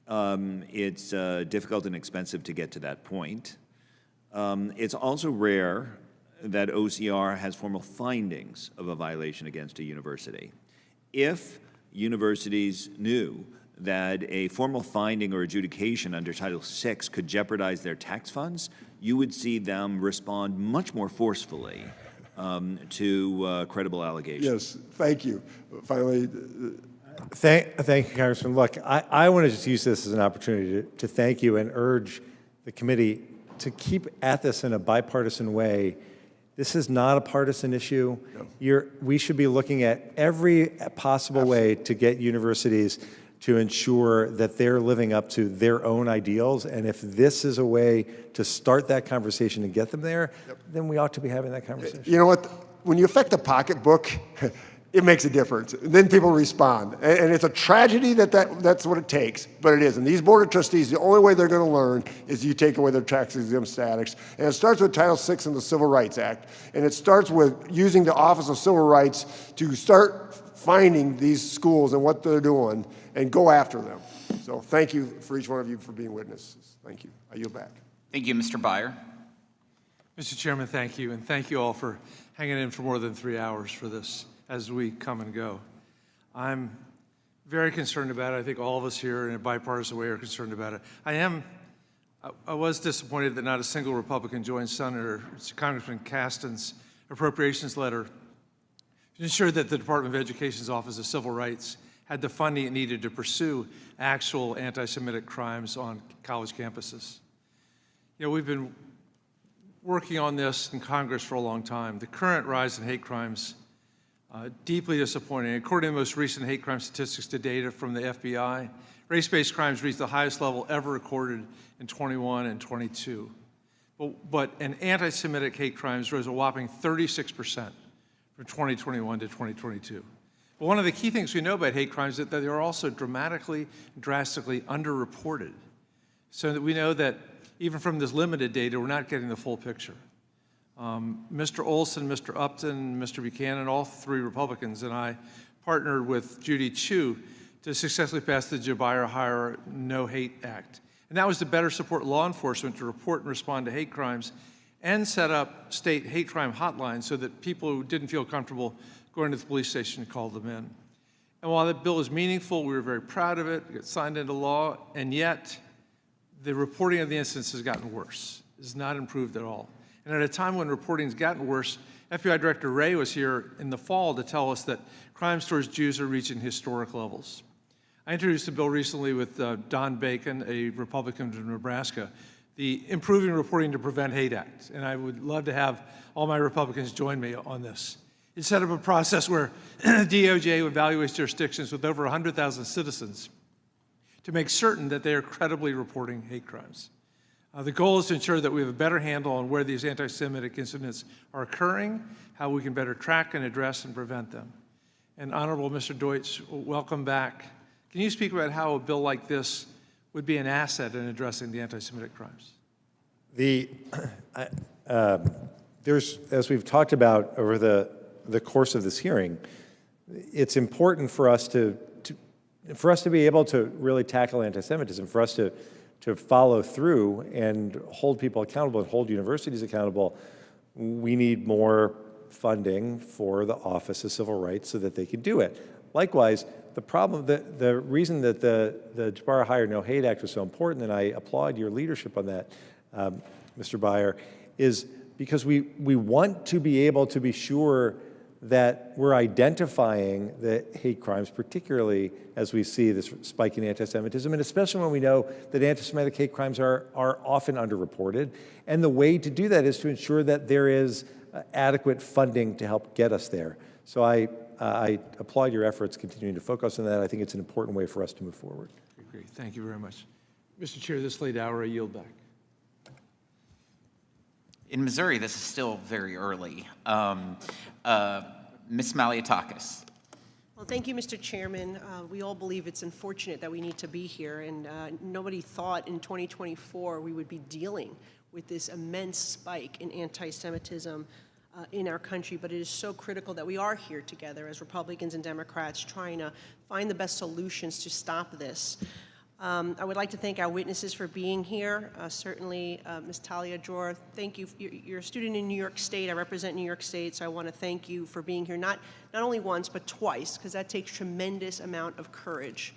It's difficult and expensive to get to that point. It's also rare that OCR has formal findings of a violation against a university. If universities knew that a formal finding or adjudication under Title VI could jeopardize their tax funds, you would see them respond much more forcefully to credible allegations. Yes, thank you. Finally. Thank you, Congressman. Look, I want to just use this as an opportunity to thank you and urge the committee to keep at this in a bipartisan way. This is not a partisan issue. No. We should be looking at every possible way to get universities to ensure that they're living up to their own ideals. And if this is a way to start that conversation and get them there, then we ought to be having that conversation. You know what? When you affect the pocketbook, it makes a difference. Then people respond. And it's a tragedy that's what it takes, but it is. And these board of trustees, the only way they're going to learn is you take away their tax-exempt status. And it starts with Title VI in the Civil Rights Act. And it starts with using the Office of Civil Rights to start finding these schools and what they're doing and go after them. So thank you for each one of you for being witnesses. Thank you. I yield back. Thank you, Mr. Byer. Mr. Chairman, thank you, and thank you all for hanging in for more than 3 hours for this as we come and go. I'm very concerned about it. I think all of us here in a bipartisan way are concerned about it. I was disappointed that not a single Republican joined Congressman Castan's appropriations letter to ensure that the Department of Education's Office of Civil Rights had the funding it needed to pursue actual anti-Semitic crimes on college campuses. You know, we've been working on this in Congress for a long time. The current rise in hate crimes, deeply disappointing. According to the most recent hate crime statistics to data from the FBI, race-based crimes reached the highest level ever recorded in 21 and 22. But anti-Semitic hate crimes rose a whopping 36% from 2021 to 2022. But one of the key things we know about hate crimes is that they are also dramatically, drastically underreported. So that we know that even from this limited data, we're not getting the full picture. Mr. Olson, Mr. Upton, Mr. Buchanan, all three Republicans, and I partnered with Judy Chu to successfully pass the Jabira Hire No Hate Act. And that was to better support law enforcement to report and respond to hate crimes and set up state hate crime hotlines so that people who didn't feel comfortable going to the police station called them in. And while that bill is meaningful, we were very proud of it, it got signed into law, and yet the reporting of the incidents has gotten worse. It has not improved at all. And at a time when reporting has gotten worse, FBI Director Wray was here in the fall to tell us that crimes towards Jews are reaching historic levels. I introduced a bill recently with Don Bacon, a Republican from Nebraska, the Improving Reporting to Prevent Hate Act. And I would love to have all my Republicans join me on this. It set up a process where DOJ evaluates jurisdictions with over 100,000 citizens to make certain that they are credibly reporting hate crimes. The goal is to ensure that we have a better handle on where these anti-Semitic incidents are occurring, how we can better track and address and prevent them. And Honorable Mr. Deutsch, welcome back. Can you speak about how a bill like this would be an asset in addressing the anti-Semitic crimes? There's, as we've talked about over the course of this hearing, it's important for us to be able to really tackle anti-Semitism, for us to follow through and hold people accountable and hold universities accountable. We need more funding for the Office of Civil Rights so that they can do it. Likewise, the reason that the Jabara Hire No Hate Act was so important, and I applaud your leadership on that, Mr. Byer, is because we want to be able to be sure that we're identifying the hate crimes, particularly as we see this spike in anti-Semitism, and especially when we know that anti-Semitic hate crimes are often underreported. And the way to do that is to ensure that there is adequate funding to help get us there. So I applaud your efforts continuing to focus on that. I think it's an important way for us to move forward. Great, thank you very much. Mr. Chair, this late hour, I yield back. In Missouri, this is still very early. Ms. Maliatakis. Well, thank you, Mr. Chairman. We all believe it's unfortunate that we need to be here, and nobody thought in 2024 we would be dealing with this immense spike in anti-Semitism in our country, but it is so critical that we are here together as Republicans and Democrats trying to find the best solutions to stop this. I would like to thank our witnesses for being here. Certainly, Ms. Talia Dror, thank you. You're a student in New York State. I represent New York State, so I want to thank you for being here, not only once, but twice, because that takes tremendous amount of courage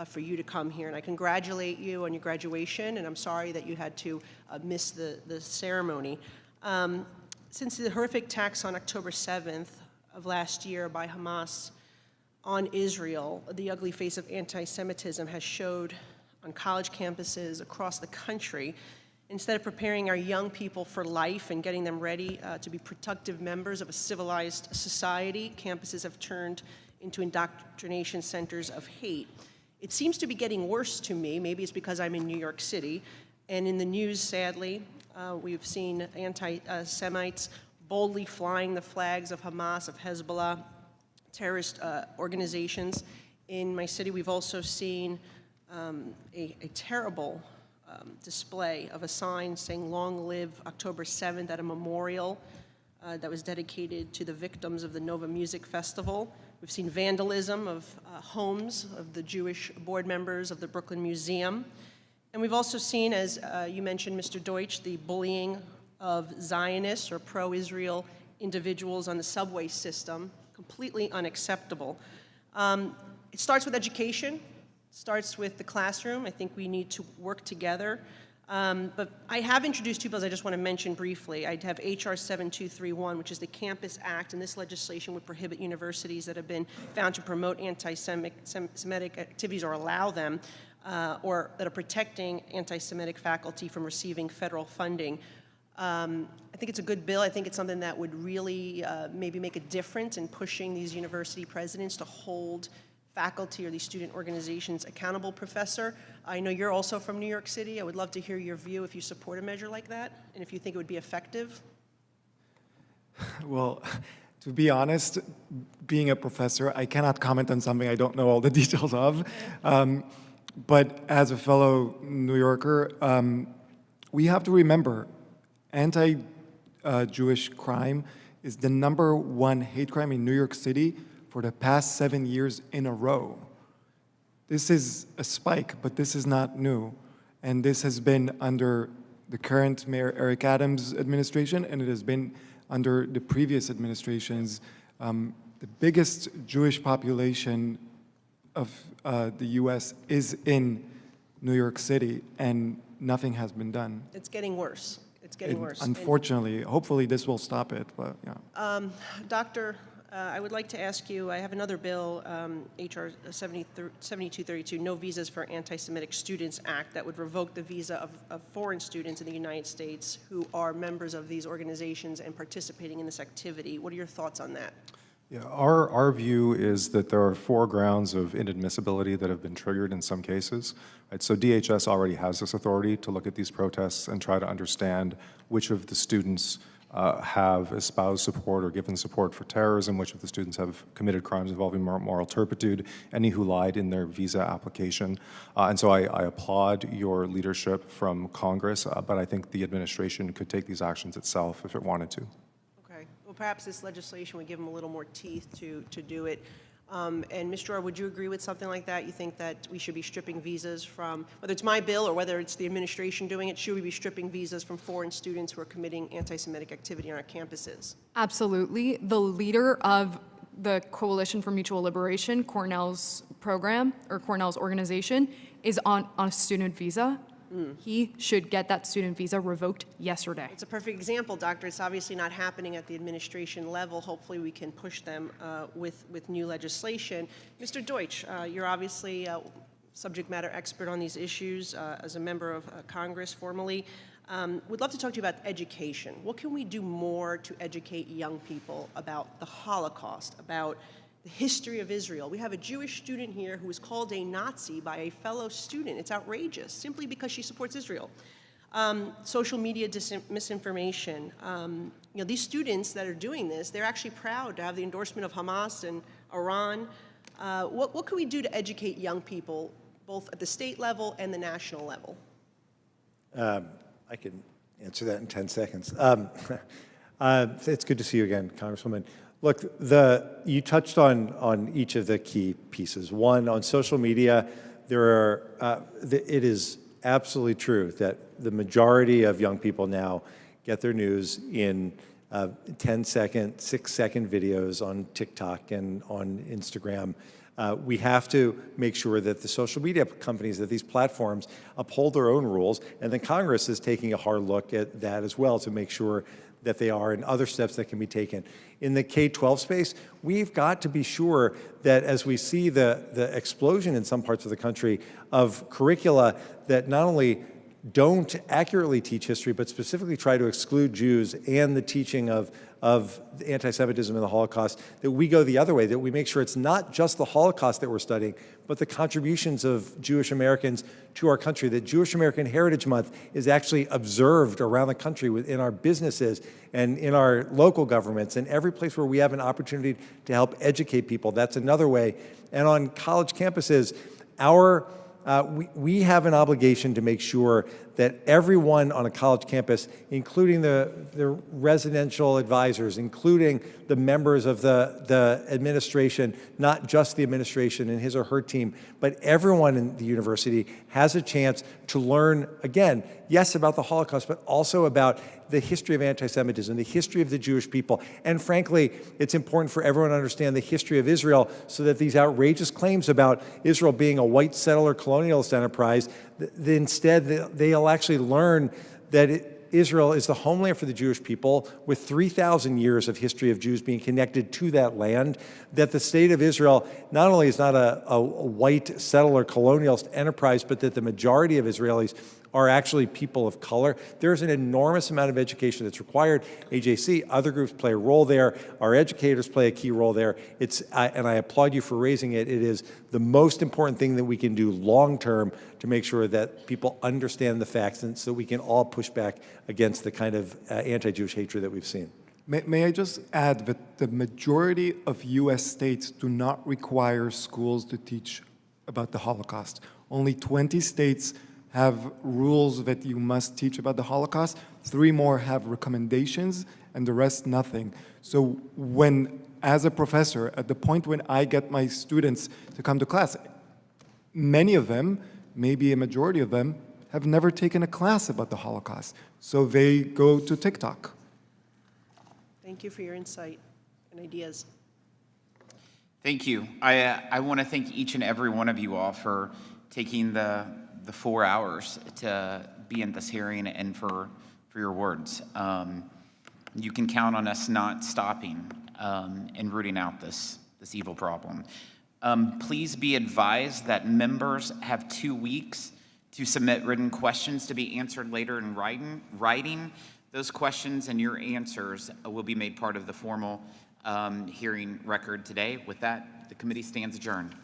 for you to come here. And I congratulate you on your graduation, and I'm sorry that you had to miss the ceremony. Since the horrific attacks on October 7th of last year by Hamas on Israel, the ugly face of anti-Semitism has showed on college campuses across the country. Instead of preparing our young people for life and getting them ready to be productive members of a civilized society, campuses have turned into indoctrination centers of hate. It seems to be getting worse to me. Maybe it's because I'm in New York City. And in the news, sadly, we've seen anti-Semites boldly flying the flags of Hamas, of Hezbollah, terrorist organizations. In my city, we've also seen a terrible display of a sign saying "Long live October 7th" at a memorial that was dedicated to the victims of the Nova Music Festival. We've seen vandalism of homes of the Jewish board members of the Brooklyn Museum. And we've also seen, as you mentioned, Mr. Deutsch, the bullying of Zionists or pro-Israel individuals on the subway system, completely unacceptable. It starts with education, starts with the classroom. I think we need to work together. But I have introduced two bills I just want to mention briefly. I have H.R. 7231, which is the Campus Act, and this legislation would prohibit universities that have been found to promote anti-Semitic activities or allow them, or that are protecting anti-Semitic faculty from receiving federal funding. I think it's a good bill. I think it's something that would really maybe make a difference in pushing these university presidents to hold faculty or these student organizations accountable. Professor, I know you're also from New York City. I would love to hear your view if you support a measure like that and if you think it would be effective. Well, to be honest, being a professor, I cannot comment on something I don't know all the details of. But as a fellow New Yorker, we have to remember anti-Jewish crime is the #1 hate crime in New York City for the past 7 years in a row. This is a spike, but this is not new. And this has been under the current Mayor Eric Adams' administration, and it has been under the previous administrations. The biggest Jewish population of the US is in New York City, and nothing has been done. It's getting worse. It's getting worse. Unfortunately, hopefully this will stop it, but yeah. Doctor, I would like to ask you, I have another bill, H.R. 7232, No Visas for Anti-Semitic Students Act, that would revoke the visa of foreign students in the United States who are members of these organizations and participating in this activity. What are your thoughts on that? Yeah, our view is that there are 4 grounds of inadmissibility that have been triggered in some cases. Right? So DHS already has this authority to look at these protests and try to understand which of the students have espoused support or given support for terrorism, which of the students have committed crimes involving moral turpitude, any who lied in their visa application. And so I applaud your leadership from Congress, but I think the administration could take these actions itself if it wanted to. Okay. Well, perhaps this legislation would give them a little more teeth to do it. And Ms. Dror, would you agree with something like that? You think that we should be stripping visas from, whether it's my bill or whether it's the administration doing it, should we be stripping visas from foreign students who are committing anti-Semitic activity on our campuses? Absolutely. The leader of the Coalition for Mutual Liberation, Cornell's program, or Cornell's organization, is on a student visa. He should get that student visa revoked yesterday. It's a perfect example, Doctor. It's obviously not happening at the administration level. Hopefully we can push them with new legislation. Mr. Deutsch, you're obviously a subject matter expert on these issues as a member of Congress formerly. We'd love to talk to you about education. What can we do more to educate young people about the Holocaust, about the history of Israel? We have a Jewish student here who was called a Nazi by a fellow student. It's outrageous, simply because she supports Israel. Social media misinformation. You know, these students that are doing this, they're actually proud to have the endorsement of Hamas and Iran. What can we do to educate young people, both at the state level and the national level? I can answer that in 10 seconds. It's good to see you again, Congresswoman. Look, you touched on each of the key pieces. One, on social media, it is absolutely true that the majority of young people now get their news in 10-second, 6-second videos on TikTok and on Instagram. We have to make sure that the social media companies, that these platforms uphold their own rules, and then Congress is taking a hard look at that as well to make sure that they are, and other steps that can be taken. In the K-12 space, we've got to be sure that as we see the explosion in some parts of the country of curricula that not only don't accurately teach history, but specifically try to exclude Jews and the teaching of anti-Semitism and the Holocaust, that we go the other way, that we make sure it's not just the Holocaust that we're studying, but the contributions of Jewish Americans to our country, that Jewish American Heritage Month is actually observed around the country in our businesses and in our local governments and every place where we have an opportunity to help educate people. That's another way. And on college campuses, our we have an obligation to make sure that everyone on a college campus, including the residential advisors, including the members of the administration, not just the administration and his or her team, but everyone in the university has a chance to learn, again, yes, about the Holocaust, but also about the history of anti-Semitism, the history of the Jewish people. And frankly, it's important for everyone to understand the history of Israel so that these outrageous claims about Israel being a white settler colonialist enterprise, instead they'll actually learn that Israel is the homeland for the Jewish people with 3,000 years of history of Jews being connected to that land, that the state of Israel not only is not a white settler colonialist enterprise, but that the majority of Israelis are actually people of color. There's an enormous amount of education that's required. AJC, other groups play a role there. Our educators play a key role there. And I applaud you for raising it. It is the most important thing that we can do long-term to make sure that people understand the facts and so we can all push back against the kind of anti-Jewish hatred that we've seen. May I just add that the majority of U.S. states do not require schools to teach about the Holocaust. Only 20 states have rules that you must teach about the Holocaust. 3 more have recommendations, and the rest nothing. So when, as a professor, at the point when I get my students to come to class, many of them, maybe a majority of them, have never taken a class about the Holocaust. So they go to TikTok. Thank you for your insight and ideas. Thank you. I want to thank each and every one of you all for taking the 4 hours to be in this hearing and for your words. You can count on us not stopping and rooting out this evil problem. Please be advised that members have 2 weeks to submit written questions to be answered later in writing. Those questions and your answers will be made part of the formal hearing record today. With that, the committee stands adjourned.